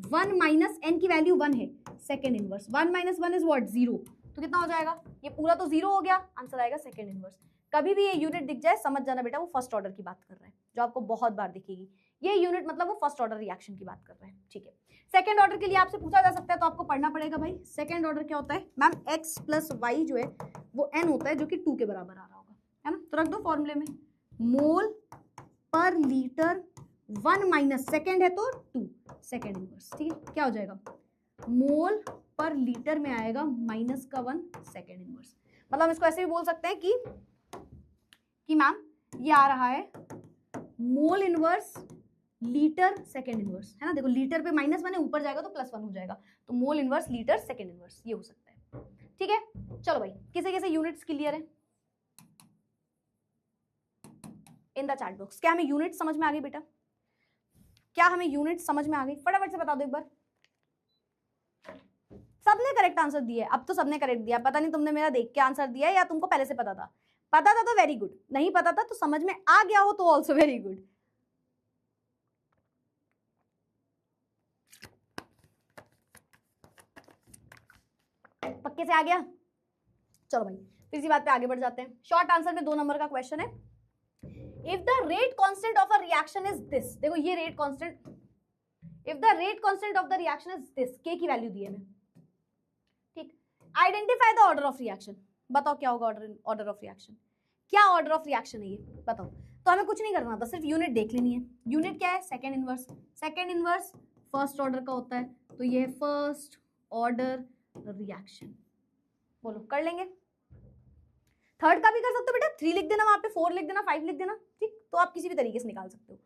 1 माइनस n की वैल्यू 1 है, second inverse, 1 minus 1 is what, zero, तो कितना हो जाएगा, ये पूरा तो जीरो हो गया, आंसर आएगा सेकेंड इनवर्स। कभी भी ये यूनिट दिख जाए समझ जाना बेटा वो फर्स्ट ऑर्डर की बात कर रहा है, जो आपको बहुत बार दिखेगी, ये यूनिट मतलब वो फर्स्ट ऑर्डर रिएक्शन की बात कर रहा है, ठीक है। सेकंड ऑर्डर के लिए आपसे पूछा जा सकता है, तो आपको पढ़ना पड़ेगा भाई, सेकंड ऑर्डर क्या होता है मैम, x प्लस वाई जो है वो n होता है, जो कि 2 के बराबर आ रहा होगा, है ना, तो रख दो फॉर्मूले में, मोल पर लीटर 1 माइनस सेकेंड है तो 2 सेकेंड इनवर्स, ठीक है, क्या हो जाएगा, मोल पर लीटर में आएगा माइनस का 1 सेकेंड इनवर्स, मतलब इसको ऐसे भी बोल सकते हैं कि मैम ये आ रहा है mole inverse litre second inverse, है ना, देखो लीटर पे माइनस 1 है, ऊपर जाएगा तो प्लस 1 हो जाएगा, तो mole inverse litre second inverse, ये हो सकता है, ठीक है। चलो भाई किसे यूनिट्स क्लियर है इन द चैट बॉक्स? क्या हमें यूनिट समझ में आ गई बेटा? क्या हमें यूनिट समझ में आ गई? फटाफट से बता दो एक बार। सबने करेक्ट आंसर दिया है, अब तो सबने करेक्ट दिया, पता नहीं तुमने मेरा देख के आंसर दिया है या तुमको पहले से पता था तो वेरी गुड, नहीं पता था तो समझ में आ गया हो तो ऑल्सो वेरी गुड। पक्के से आ गया? चलो भाई फिर इसी बात पे आगे बढ़ जाते हैं। शॉर्ट आंसर में 2 नंबर का क्वेश्चन है, if the rate constant of a reaction is this, देखो ये rate constant, if the rate constant of the reaction is this, के की वैल्यू दी है मैं, ठीक, identify the order of reaction, बताओ क्या होगा ऑर्डर ऑफ रिएक्शन, क्या ऑर्डर ऑफ रिएक्शन है ये बताओ। तो हमें कुछ नहीं करना था, सिर्फ यूनिट देख लेनी है। यूनिट क्या है? Second inverse, second inverse first order का होता है, तो ये है फर्स्ट ऑर्डर रिएक्शन, बोलो कर लेंगे। थर्ड का भी कर सकते हो बेटा, 3 लिख देना वहां पे, 4 लिख देना, 5 लिख देना, ठीक, तो आप किसी भी तरीके से निकाल सकते हो।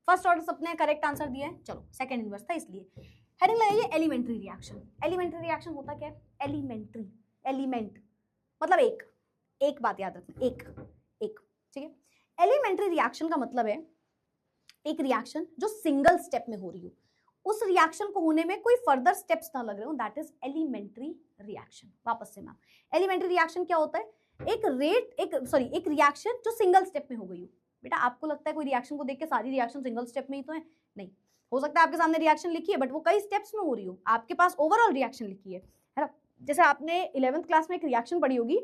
फर्स्ट ऑर्डर सबने करेक्ट आंसर दिया है, चलो सेकेंड इनवर्स था इसलिए। हेडिंग लगाइए एलिमेंट्री रिएक्शन। एलिमेंट्री रिएक्शन होता क्या है? एलिमेंट्री, एलिमेंट मतलब एक बात याद रखना, एक, ठीक है। एलिमेंट्री रिएक्शन का मतलब है एक रिएक्शन जो सिंगल स्टेप में हो रही हो, उस रिएक्शन को होने में कोई फर्दर स्टेप्स ना लग रहे हो, दैट इज एलिमेंट्री रिएक्शन। वापस से मैम, एलिमेंट्री रिएक्शन क्या होता है? एक रिएक्शन जो सिंगल स्टेप में हो गई हो। बेटा आपको लगता है कोई रिएक्शन को देख के सारी रिएक्शन सिंगल स्टेप में ही तो है? नहीं, हो सकता है आपके सामने रिएक्शन लिखी है बट वो कई स्टेप्स में हो रही हो, आपके पास ओवरऑल रिएक्शन लिखी है ना। जैसे आपने 11th क्लास में एक रिएक्शन पढ़ी होगी,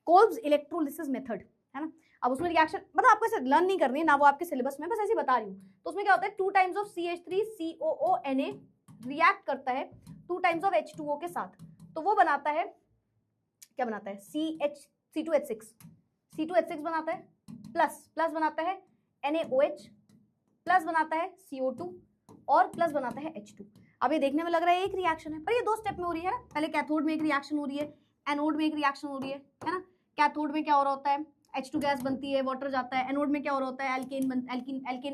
कोल्ब्स इलेक्ट्रोलिसिस मेथड, है ना। अब उसमें रिएक्शन मतलब आपको ऐसे लर्न नहीं करनी है ना, वो आपके सिलेबस में, बस ऐसे बता रही हूँ। तो उसमें क्या होता है, 2 टाइम्स ऑफ CH3COONA रिएक्ट करता है 2 टाइम्स ऑफ H2O के साथ, तो वो बनाता है, क्या बनाता है, C2H6 बनाता है, प्लस बनाता है NaOH, प्लस बनाता है CO2 और प्लस बनाता है H2। अब ये देखने में लग रहा है एक रिएक्शन है, पर ये 2 स्टेप में हो रही है ना। पहले कैथोड में एक रिएक्शन हो रही है, एनोड में एक रिएक्शन हो रही है ना। कैथोड में क्या हो रहा होता है, H2 गैस बनती है, वाटर जाता है। एनोड में क्या हो रहा होता है, एल्केन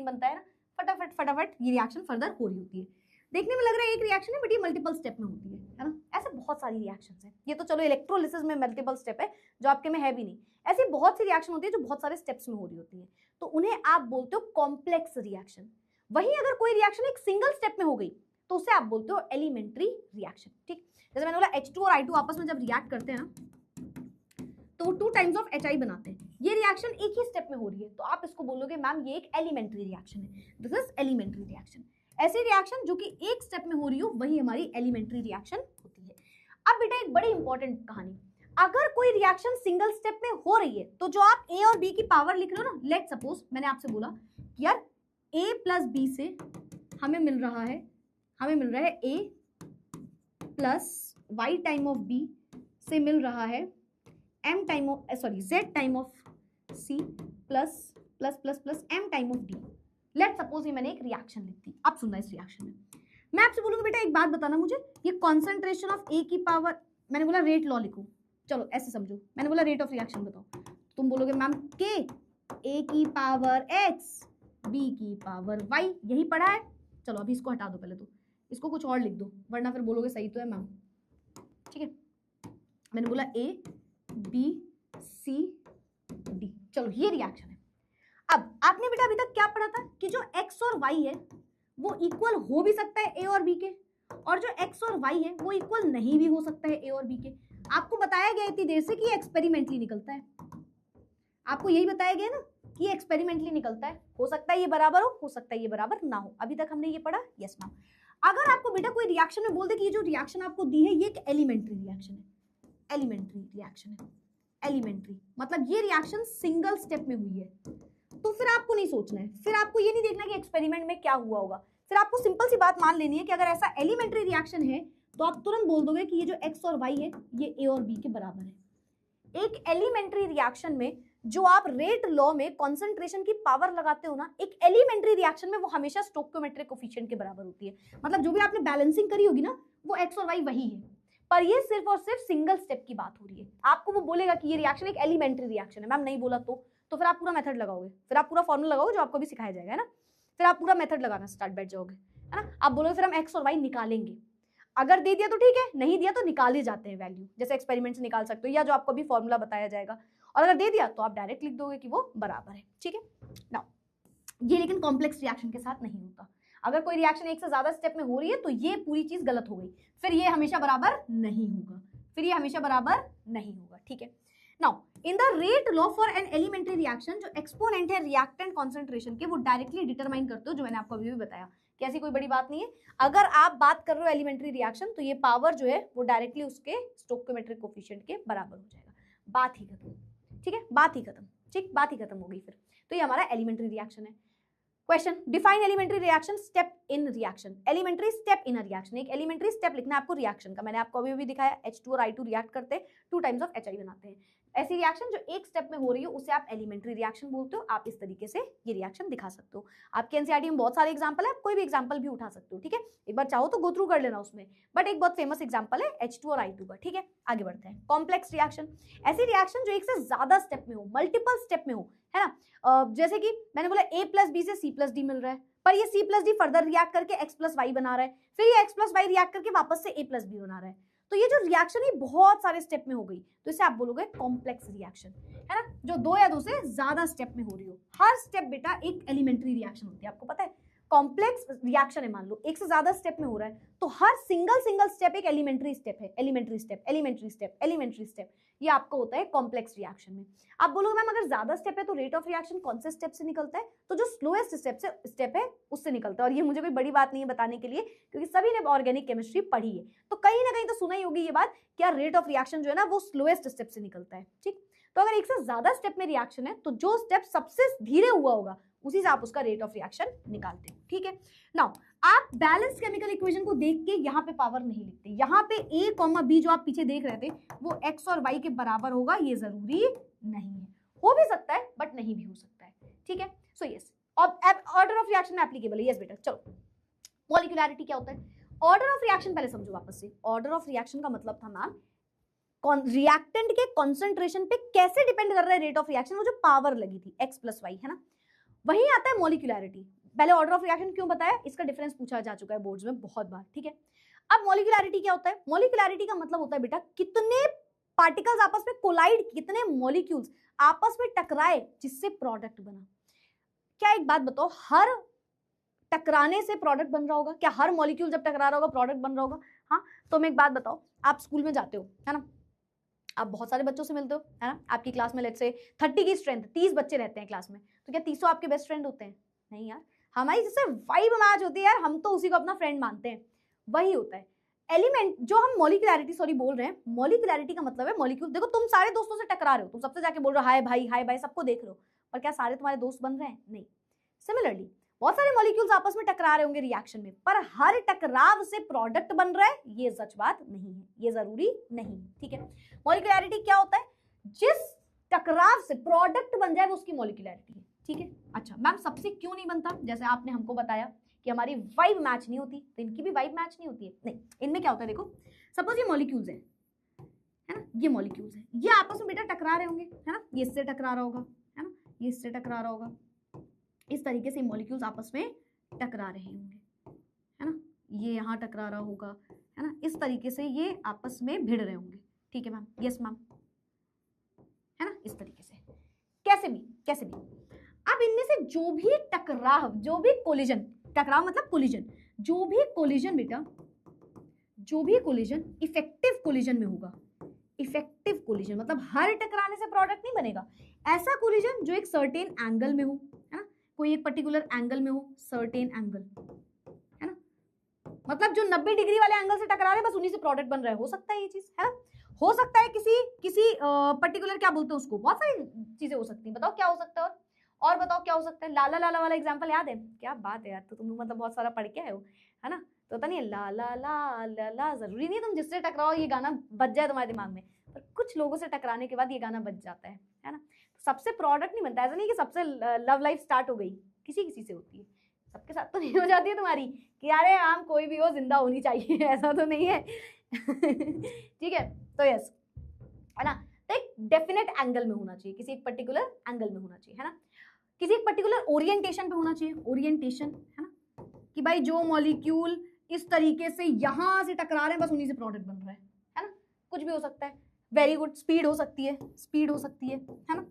बनता है ना। फटाफट ये रिएक्शन फर्दर हो रही होती है। देखने में लग रहा है एक रिएक्शन है बट ये मल्टीपल स्टेप में होती है ना। ऐसे बहुत सारी रिएक्शंस हैं। ये तो चलो इलेक्ट्रोलिसिस में मल्टीपल स्टेप है जो आपके में है भी नहीं। ऐसी बहुत सी रिएक्शन होती है जो बहुत सारे स्टेप्स में हो रही होती है, तो उन्हें आप बोलते हो कॉम्प्लेक्स रिएक्शन। वहीं अगर कोई रिएक्शन एक सिंगल स्टेप में हो गई तो उसे आप बोलते हो एलिमेंट्री रिएक्शन। ठीक, जैसे मैंने बोला H2 और I2 आपस में जब रिएक्ट करते हैं ना तो 2 टाइम्स ऑफ HI बनाते हैं। ये रिएक्शन एक ही स्टेप में हो रही है तो आप इसको बोलोगे मैम ये एक एलिमेंट्री रिएक्शन है, दिस इज एलिमेंट्री रिएक्शन। ऐसी रिएक्शन जो कि एक स्टेप में हो रही हो वही हमारी एलिमेंट्री रिएक्शन होती है। अब बेटा एक बड़ी इंपॉर्टेंट कहानी, अगर कोई रिएक्शन सिंगल स्टेप में हो रही है तो जो आप A और B की पावर लिख रहे हो ना, लेट सपोज मैंने आपसे बोला कि यार A प्लस B से हमें मिल रहा है A plus Y time of B से मिल रहा है Z time of C plus M time of D। Let suppose ये मैंने एक रिएक्शन लिख दी। अब सुनना इस रिएक्शन में मैं आपसे बोलूंगी बेटा एक बात बताना मुझे, ये कॉन्सेंट्रेशन ऑफ A की पावर, मैंने बोला रेट लॉ लिखो, चलो ऐसे समझो, मैंने बोला रेट ऑफ रिएक्शन बताओ, तुम बोलोगे मैम K A की पावर X B की पावर Y, यही पढ़ा है। चलो अभी इसको हटा दो, पहले तो इसको कुछ और लिख दो वरना फिर बोलोगे सही तो है मैम। ठीक है, मैंने बोला A B C D, चलो ये रिएक्शन है। अब आपने बेटा अभी तक क्या पढ़ा था कि जो X और Y है वो इक्वल हो भी सकता है A और B के, और जो X और Y है वो इक्वल नहीं भी हो सकता है A और B के। आपको बताया गया इतनी देर से कि ये एक्सपेरिमेंटली निकलता है, आपको यही बताया गया ना कि एक्सपेरिमेंटली निकलता है, हो सकता है ये बराबर हो सकता है ये बराबर ना हो। अभी तक हमने ये पढ़ा, यस मैम। अगर आपको बेटा कोई रिएक्शन में बोल दे कि ये जो रिएक्शन आपको दी है ये एक एलिमेंट्री रिएक्शन है, एलिमेंट्री रिएक्शन है, एलिमेंट्री मतलब ये रिएक्शन सिंगल स्टेप में हुई है, तो फिर आपको नहीं सोचना है, फिर आपको ये नहीं देखना कि एक्सपेरिमेंट में क्या हुआ होगा, फिर आपको सिंपल सी बात मान लेनी है कि अगर ऐसा एलिमेंट्री रिएक्शन है तो आप तुरंत बोल दोगे कि ये जो X और Y है ये A और B के बराबर है। एक एलिमेंट्री रिएक्शन में जो आप रेट लॉ में कॉन्सेंट्रेशन की पावर लगाते हो ना, एक एलिमेंट्री रिएक्शन में वो हमेशा स्टोइकियोमेट्रिक कोफिशिएंट के बराबर होती है। मतलब जो भी आपने बैलेंसिंग करी होगी ना वो X और Y वही है, पर ये सिर्फ और सिर्फ सिंगल स्टेप की बात हो रही है। आपको वो बोलेगा कि ये रिएक्शन एक एलिमेंट्री रिएक्शन है, मैम नहीं बोला तो फिर आप पूरा मेथड लगाओगे, फिर आप पूरा फॉर्मूला लगाओगे जो आपको भी सिखाया जाएगा, है ना। फिर आप पूरा मेथड लगाना स्टार्ट बैठ जाओगे, है ना। आप बोलोगे फिर हम X और Y निकालेंगे, अगर दे दिया तो ठीक है, नहीं दिया तो निकाल ही जाते हैं वैल्यू, जैसे एक्सपेरिमेंट से निकाल सकते हो या जो आपको भी फॉर्मूला बताया जाएगा, और अगर दे दिया तो आप डायरेक्ट लिख दोगे कि वो बराबर है। ठीक है नाउ ये लेकिन कॉम्प्लेक्स रिएक्शन के साथ नहीं होता। अगर कोई रिएक्शन एक से ज्यादा स्टेप में हो रही है तो ये पूरी चीज गलत हो गई, फिर ये हमेशा बराबर नहीं होगा, फिर ये हमेशा बराबर नहीं होगा। ठीक है now in the rate law for an elementary reaction जो एक्सपोनेंट है रिएक्टेंट कॉन्सेंट्रेशन के वो डायरेक्टली डिटरमाइन करते हो, जो मैंने आपको अभी भी बताया कि ऐसी कोई बड़ी बात नहीं है। अगर आप बात कर रहे हो एलिमेंट्री रिएक्शन तो ये पावर जो है वो डायरेक्टली उसके स्टोइकियोमेट्रिक कोफिशिएंट के बराबर हो जाएगा, बात ही खत्म। ठीक है बात ही खत्म, ठीक बात ही खत्म हो गई फिर। तो ये हमारा एलिमेंट्री रिएक्शन है। Question, define elementary reaction, step in reaction. Elementary step in a reaction, एक एलिमेंट्री स्टेप लिखना है आपको रिएक्शन का। मैंने आपको अभी भी दिखाया H2 और I2 रिएक्ट करते हैं 2 टाइम्स ऑफ HI बनाते हैं। ऐसी रिएक्शन जो एक स्टेप में हो रही हो उसे आप एलिमेंट्री रिएक्शन बोलते हो। आप इस तरीके से ये रिएक्शन दिखा सकते हो। आपके एनसीईआरटी में बहुत सारे एग्जांपल है, आप कोई भी एग्जांपल भी उठा सकते हो। ठीक है एक बार चाहो तो गो थ्रू कर लेना उसमें, बट एक बहुत फेमस एग्जांपल है H2 और I2 का। ठीक है आगे बढ़ते हैं। कॉम्प्लेक्स रिएक्शन, ऐसी रिएक्शन जो एक से ज्यादा स्टेप में हो, मल्टीपल स्टेप में हो, है ना। जैसे कि मैंने बोला A प्लस B से C प्लस D मिल रहा है, पर ये C plus D further react करके X प्लस Y बना रहा है, फिर ये X प्लस Y रिएक्ट करके वापस से A प्लस B बना रहा है। तो ये जो रिएक्शन है बहुत सारे स्टेप में हो गई, तो इसे आप बोलोगे कॉम्प्लेक्स रिएक्शन, है ना, जो 2 या 2 से ज्यादा स्टेप में हो रही हो। हर स्टेप बेटा एक एलिमेंट्री रिएक्शन होती है, आपको पता है। कॉम्प्लेक्स रिएक्शन है, मान लो एक से ज्यादा स्टेप में हो रहा है, तो हर सिंगल स्टेप एक एलिमेंट्री स्टेप है, elementary step, elementary step, elementary step, ये आपको होता है कॉम्प्लेक्स रिएक्शन में। आप बोलोगे मैम अगर ज्यादा स्टेप है तो रेट ऑफ रिएक्शन कौन से स्टेप से निकलता है? तो जो स्लोएस्ट स्टेप है उससे निकलता है। और ये मुझे कोई बड़ी बात नहीं है बताने के लिए, क्योंकि सभी ने ऑर्गेनिक केमिस्ट्री पढ़ी है, तो कहीं ना कहीं तो सुना ही होगी ये बात, क्या रेट ऑफ रिएक्शन जो है ना वो स्लोएस्ट स्टेप से निकलता है। ठीक, तो अगर एक से ज्यादा स्टेप में रिएक्शन है तो जो स्टेप सबसे धीरे हुआ होगा उसी से आप उसका रेट ऑफ रिएक्शन निकालते हैं। ठीक है, नाउ आप बैलेंस केमिकल इक्वेशन को देख के यहाँ पे पावर नहीं लिखते, यहाँ पे A, B जो आप पीछे देख रहे थे वो x और y के बराबर होगा, ये जरूरी नहीं है, हो भी सकता है बट नहीं भी हो सकता है। ठीक है, so yes, order of reaction में एप्लीकेबल है। यस बेटा, चलो मॉलिक्यूलैरिटी क्या होता है? ऑर्डर ऑफ रिएक्शन पहले समझो वापस से। ऑर्डर ऑफ रिएक्शन का मतलब था मैम रिएक्टेंट के कॉन्सेंट्रेशन पे कैसे डिपेंड कर रहा है रेट ऑफ रिएक्शन, वो जो पावर लगी थी x प्लस वाई, है ना, वही आता है मॉलिक्यूलैरिटी। पहले ऑर्डर ऑफ रिएक्शन क्यों बताया, इसका डिफरेंस पूछा जा चुका है बोर्ड्स में बहुत बार। ठीक है, अब मॉलिक्यूलैरिटी क्या होता है? मॉलिक्यूलैरिटी का मतलब होता है बेटा कितने पार्टिकल्स आपस में कोलाइड, कितने मॉलिक्यूल्स आपस में टकराए जिससे प्रोडक्ट बना। क्या एक बात बताओ, हर टकराने से प्रोडक्ट बन रहा होगा? क्या हर मॉलिक्यूल जब टकरा रहा होगा प्रोडक्ट बन रहा होगा? हाँ, तो मैं एक बात बताओ, आप स्कूल में जाते हो, है ना, आप बहुत सारे बच्चों से मिलते हो, है ना, आपकी क्लास में लेट्स से 30 की स्ट्रेंथ, 30 बच्चे रहते हैं क्लास में, तो क्या 30 आपके बेस्ट फ्रेंड होते हैं? नहीं यार, हमारी जिससे वाइब मैच होती है यार, हम तो उसी को अपना फ्रेंड मानते हैं। वही होता है एलिमेंट जो हम मॉलिक्यूलैरिटी बोल रहे हैं। मॉलिक्यूलैरिटी का मतलब है मॉलिक्यूल, देखो तुम सारे दोस्तों से टकरा रहे हो, तुम सबसे जाके बोल रहे हो हाय भाई सबको देख रहे हो, पर क्या सारे तुम्हारे दोस्त बन रहे हैं? नहीं। सिमिलरली बहुत सारे मॉलिक्यूल्स आपस में टकरा रहे होंगे रिएक्शन में, पर हर टकराव से प्रोडक्ट बन रहा है ये सच बात नहीं है, ये जरूरी नहीं। ठीक है, मॉलिक्यूलैरिटी क्या होता है? जिस टकराव से प्रोडक्ट बन जाए वो उसकी मॉलिक्यूलैरिटी है। ठीक है, अच्छा मैम सबसे क्यों नहीं बनता? जैसे आपने हमको बताया कि हमारी वाइब मैच नहीं होती, तो इनकी भी वाइब मैच नहीं होती है। नहीं, इनमें क्या होता है, देखो सपोज ये मॉलिक्यूल्स है ना, ये मॉलिक्यूल्स है, ये आपस में बेटा टकरा रहे होंगे, है ना, ये इससे टकरा रहा होगा, है ना, ये इससे टकरा रहा होगा, इस तरीके से मॉलिक्यूल्स आपस में टकरा रहे होंगे, है ना, ये यहाँ टकरा रहा होगा, है ना, इस तरीके से ये आपस में भिड़ रहे होंगे। ठीक है मैम, यस मैम, है ना, इस तरीके से कैसे भी। अब इनमें से जो भी टकराव, जो भी कोलिजन, टकराव मतलब कोलिजन, जो भी कोलिजन बेटा, जो भी कोलिजन इफेक्टिव कोलिजन में होगा, इफेक्टिव कोलिजन मतलब हर टकराने से प्रोडक्ट नहीं बनेगा, ऐसा कोलिजन जो एक सर्टेन एंगल में हो, है ना, कोई एक पर्टिकुलर एंगल में हो, सर्टेन एंगल, है ना, मतलब जो 90 डिग्री वाले एंगल से टकरा रहे हैं बस उन्हीं से प्रोडक्ट बन रहा है, हो सकता है ये चीज, है ना, हो सकता है किसी पर्टिकुलर क्या बोलते हैं उसको, बहुत सारी चीजें हो सकती हैं, बताओ क्या हो सकता है, और बताओ क्या हो सकता है। लाला लाला वाला एग्जांपल याद है? क्या बात है यार, तो तुम मतलब बहुत सारा पढ़ के आए हो, है ना, तो पता नहीं है लाला ला ला ला, जरूरी नहीं तुम जिससे टकराओ ये गाना बज जाए तुम्हारे दिमाग में, पर कुछ लोगों से टकराने के बाद ये गाना बज जाता है ना, सबसे प्रोडक्ट नहीं बनता, ऐसा नहीं कि सबसे लव लाइफ स्टार्ट हो गई, किसी से होती है, सबके साथ तो नहीं हो जाती है तुम्हारी कि यार आम कोई भी हो जिंदा होनी चाहिए, ऐसा तो नहीं है। ठीक है, तो यस, है ना, तो एक डेफिनेट एंगल में होना चाहिए, किसी एक पर्टिकुलर एंगल में होना चाहिए, है ना, किसी एक पर्टिकुलर ओरिएंटेशन पे होना चाहिए, ओरिएंटेशन, है ना, कि भाई जो मॉलिक्यूल इस तरीके से यहां से टकरा रहे हैं बस उन्हीं से प्रोडक्ट बन रहा है ना, कुछ भी हो सकता है, वेरी गुड, स्पीड हो सकती है, है ना,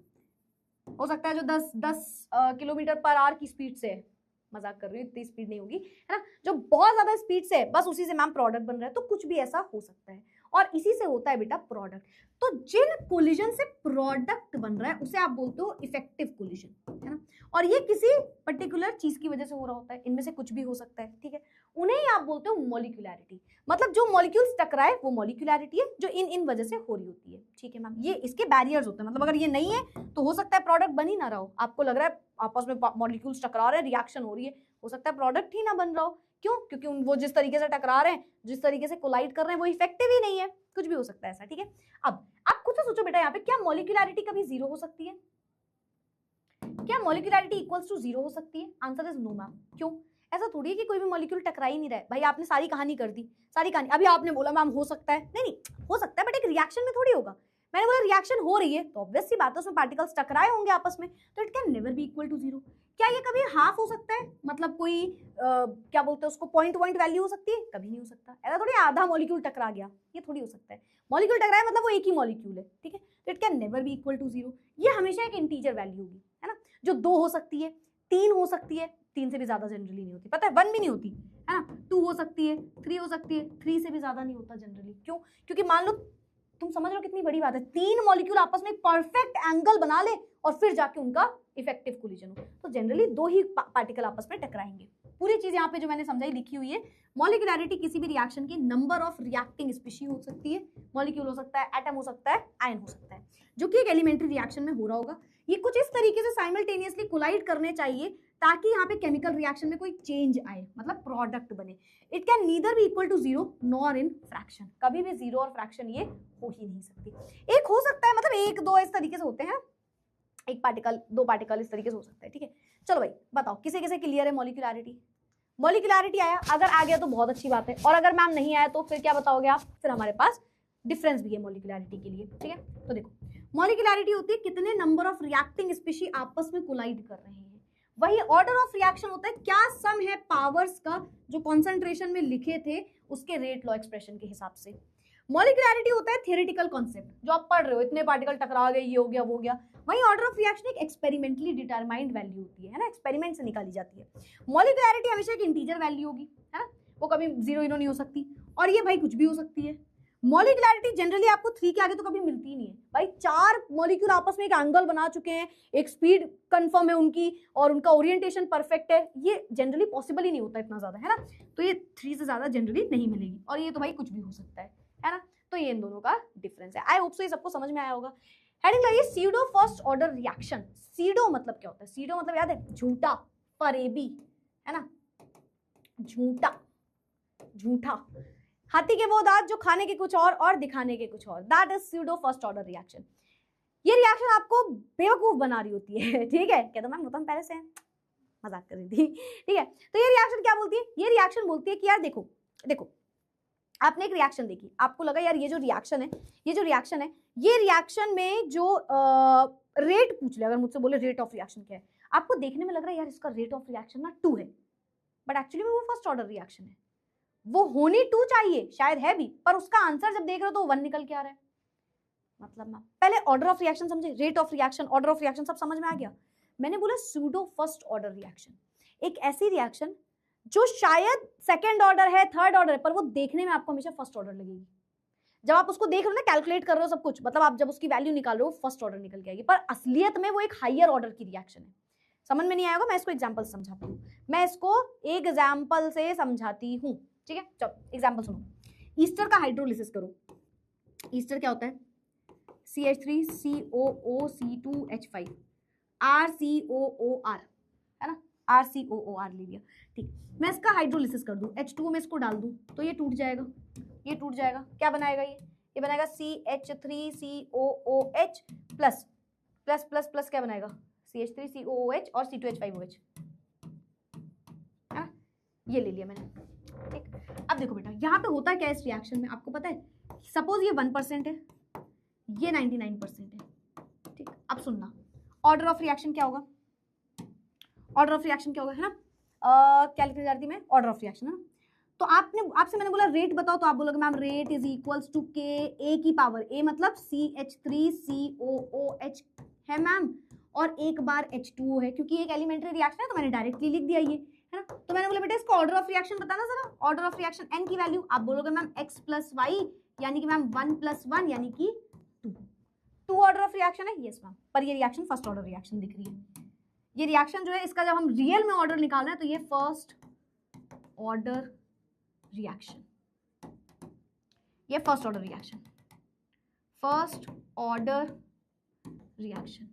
हो सकता है जो 10 किलोमीटर पर आवर की स्पीड से है, मजाक कर रही हूँ, इतनी स्पीड नहीं होगी, है ना, जो बहुत ज्यादा स्पीड से है बस उसी से मैम प्रोडक्ट बन रहा है, तो कुछ भी ऐसा हो सकता है और इसी से होता है बेटा प्रोडक्ट। तो जिन कोलिजन से प्रोडक्ट बन रहा है उसे आप बोलते हो इफेक्टिव कोलिजन, है ना, और ये किसी पर्टिकुलर चीज की वजह से हो रहा होता है, इनमें से कुछ भी हो सकता है। ठीक है, उन्हें ही आप बोलते हो मॉलिक्यूलैरिटी, मतलब जो मॉलिक्यूल्स टकराए वो मॉलिक्यूलैरिटी है जो इन वजह से हो रही होती है। ठीक है मैम, ये इसके बैरियर्स होते हैं, मतलब अगर ये नहीं है तो हो सकता है प्रोडक्ट बन ही ना रहा हो, आपको लग रहा है आपस में मॉलिक्यूल्स टकरा रहे हैं, रिएक्शन हो रही है, हो सकता है प्रोडक्ट ही ना बन रहा हो, क्यों? क्योंकि वो जिस तरीके से टकरा रहे हैं, जिस तरीके से कोलाइड कर रहे हैं वो इफेक्टिव ही नहीं है, कुछ भी हो सकता है ऐसा। ठीक है, अब आप खुद से सोचो बेटा, यहाँ पे क्या मॉलिक्यूलैरिटी कभी जीरो हो सकती है? क्या मॉलिक्यूलैरिटी इक्वल्स टू जीरो हो सकती है? Answer is no ma'am. क्यों? ऐसा थोड़ी है कि कोई भी मॉलिक्यूल टकरा ही नहीं रहा है। भाई आपने सारी कहानी कर दी, सारी कहानी, अभी आपने बोला मैम हो सकता है, नहीं हो सकता है बट एक रिएक्शन में थोड़ी होगा। मैंने बोला रिएक्शन हो रही है तो ऑब्वियस सी बात है उसमें पार्टिकल्स टकराए होंगे आपस में, तो it can never be equal to zero. क्या ये कभी हाफ हो सकता है, मतलब कोई क्या बोलते हैं उसको, पॉइंट वैल्यू हो सकती है? कभी नहीं हो सकता। ऐसा थोड़ी आधा मॉलिक्यूल टकरा गया, ये थोड़ी हो सकता है। मॉलिक्यूल टकराए मतलब वो एक ही मॉलिक्यूल है, ठीक है, तो it can never be equal to zero. ये हमेशा एक इंटीजर वैल्यू होगी, है ना, जो 2 हो सकती है, 3 हो सकती है, 3 से भी ज्यादा जनरली नहीं होती, पता है 1 भी नहीं होती है ना, 2 हो सकती है, 3 हो सकती है, 3 से भी ज्यादा नहीं होता जनरली। क्यों? क्योंकि मान लो, तुम समझ रहे हो कितनी बड़ी बात है, 3 मॉलिक्यूल आपस में परफेक्ट एंगल बना ले और फिर जाके उनका इफेक्टिव कोलिजन हो, तो जनरली 2 ही पार्टिकल आपस में टकराएंगे। पूरी चीज यहाँ पे जो मैंने समझाई लिखी हुई है। मॉलिक्यूलैरिटी किसी भी रिएक्शन की नंबर ऑफ रिएक्टिंग स्पीशीज हो सकती है, मॉलिक्यूल हो सकता है, एटम हो सकता है, आयन हो सकता है, जो कि एक एलिमेंट्री रिएक्शन में हो रहा होगा। ये कुछ इस तरीके से साइमल्टेनियसली कोलाइड करने चाहिए ताकि यहाँ पे केमिकल रिएक्शन में कोई चेंज आए, मतलब प्रोडक्ट बने। It can neither be equal to 0 nor in fraction, कभी भी 0 और फ्रैक्शन ये हो ही नहीं सकती। एक हो सकता है, मतलब 1 2 इस तरीके से होते हैं, 1 पार्टिकल 2 पार्टिकल इस तरीके से हो सकता है, ठीक है। चलो भाई बताओ किसे किसे क्लियर है मॉलिक्यूलैरिटी? मॉलिक्यूलैरिटी आया, अगर आ गया तो बहुत अच्छी बात है, और अगर मैम नहीं आया तो फिर क्या बताओगे आप? फिर हमारे पास डिफरेंस भी है मॉलिक्यूलैरिटी के लिए, ठीक है। तो देखो मॉलिक्यूलैरिटी होती है कितने नंबर ऑफ रिएक्टिंग स्पीशीज आपस में कोलाइड कर रहे हैं। वही ऑर्डर ऑफ रिएक्शन होता है क्या सम है पावर्स का, जो कॉन्सेंट्रेशन में लिखे थे उसके रेट लॉ एक्सप्रेशन के हिसाब से। मॉलिक्यूलैरिटी होता है थियोरेटिकल कॉन्सेप्ट जो आप पढ़ रहे हो, इतने पार्टिकल टकरा गए, ये हो गया वो हो गया। वही ऑर्डर ऑफ रिएक्शन एक एक्सपेरिमेंटली डिटरमाइंड वैल्यू होती है ना, एक्सपेरिमेंट से निकाली जाती है। मॉलिक्यूलैरिटी हमेशा एक इंटीजर वैल्यू होगी, है ना, वो कभी 0 नहीं हो सकती, और ये भाई कुछ भी हो सकती है। मॉलिक्यूलैरिटी जनरली आपको 3 के आगे तो कभी मिलती ही नहीं है भाई। 4 मॉलिक्यूल आपस में एक एंगल बना चुके हैं, एक स्पीड कंफर्म है उनकी, और उनका ओरिएंटेशन परफेक्ट है, ये जनरली पॉसिबल ही नहीं होता इतना ज्यादा, है ना। तो ये 3 से ज्यादा जनरली नहीं मिलेगी, और ये तो भाई कुछ भी हो सकता है ना। तो ये इन दोनों का डिफरेंस है। आई होप सो ये सबको समझ में आया होगा। हेडिंग लगी pseudo first order reaction. Pseudo मतलब क्या होता है? सीडो मतलब याद है, झूठा, फरेबी, है ना, झूठा, झूठा, हाथी के वो दांत जो खाने के कुछ और दिखाने के कुछ और, that is pseudo first order reaction. ये रिएक्शन आपको बेवकूफ बना रही होती है, ठीक है। कहता मैम वो तो हम पहले से मजाक कर रही थी, ठीक है। तो ये रिएक्शन क्या बोलती है? ये रिएक्शन बोलती है कि यार देखो देखो, आपने एक रिएक्शन देखी, आपको लगा यार ये जो रिएक्शन है, ये रिएक्शन में जो रेट पूछ ले, अगर मुझसे बोले रेट ऑफ रिएक्शन क्या है, आपको देखने में लग रहा है यार इसका रेट ऑफ रिएक्शन ना 2 है, बट एक्चुअली में वो फर्स्ट ऑर्डर रिएक्शन है। वो होनी 2 चाहिए, शायद है भी, पर उसका आंसर जब देख रहे हो तो 1 निकल के आ रहा है। मतलब ना पहले ऑर्डर ऑफ रिएक्शन समझे, rate of reaction, order of reaction सब समझ में आ गया। मैंने बोला सूडो फर्स्ट ऑर्डर रिएक्शन, एक ऐसी रिएक्शन जो शायद सेकंड ऑर्डर है, थर्ड ऑर्डर है, पर वो देखने में आपको हमेशा फर्स्ट ऑर्डर लगेगी। जब आप उसको देख रहे हो ना, कैलकुलेट कर रहे हो सब कुछ, मतलब आप जब उसकी वैल्यू निकाल रहे हो फर्स्ट ऑर्डर निकल के आएगी, पर असलियत में वो एक हायर ऑर्डर की रिएक्शन है। समझ में नहीं आएगा, मैं इसको एग्जाम्पल समझाती हूँ, मैं इसको एग्जाम्पल से समझाती हूँ, ठीक है। चलो एग्जाम्पल सुनो। ईस्टर का हाइड्रोलिसिस करो। ईस्टर क्या होता है? CH3COOC2H5 RCOOR, है ना, RCOOR ले लिया, ठीक। मैं इसका हाइड्रोलिसिस कर दूं, H2O में इसको डाल दूं तो ये टूट जाएगा, ये टूट जाएगा। क्या बनाएगा ये बनाएगा CH3COOH plus plus plus plus क्या बनाएगा? CH3COOH और C2H5OH, है ना, ये ले लिया मैंने, ठीक। अब देखो बेटा यहाँ पे होता क्या है इस रिएक्शन में, आपको पता है? सपोज ये 1% है, ये 99% है, ठीक। अब सुनना, ऑर्डर ऑफ रिएक्शन क्या होगा? ऑर्डर ऑफ रिएक्शन क्या होगा, है ना, क्या लिखी जाती है मैं? ऑर्डर ऑफ रिएक्शन, है ना। तो आपसे मैंने बोला रेट बताओ, तो आप बोलोगे ma'am rate is equals to के ए की पावर, ए मतलब CH3COOH है मैम, और एक बार H2O है, क्योंकि एक एलिमेंट्री रिएक्शन है तो मैंने डायरेक्टली लिख दिया ये, है ना। तो मैंने बोला बेटा इसका ऑर्डर ऑफ रिएक्शन बताना जरा, ऑर्डर ऑफ रिएक्शन n की वैल्यू, आप बोलोगे मैम x प्लस वाई, यानी कि मैम 1 + 1 यानी कि 2 ऑर्डर ऑफ रिएक्शन है, यस मैम, पर ये रिएक्शन फर्स्ट ऑर्डर रिएक्शन दिख रही है। ये रिएक्शन जो है इसका जब हम रियल में ऑर्डर निकाल रहे हैं तो ये फर्स्ट ऑर्डर रिएक्शन, ये first order reaction, first order reaction,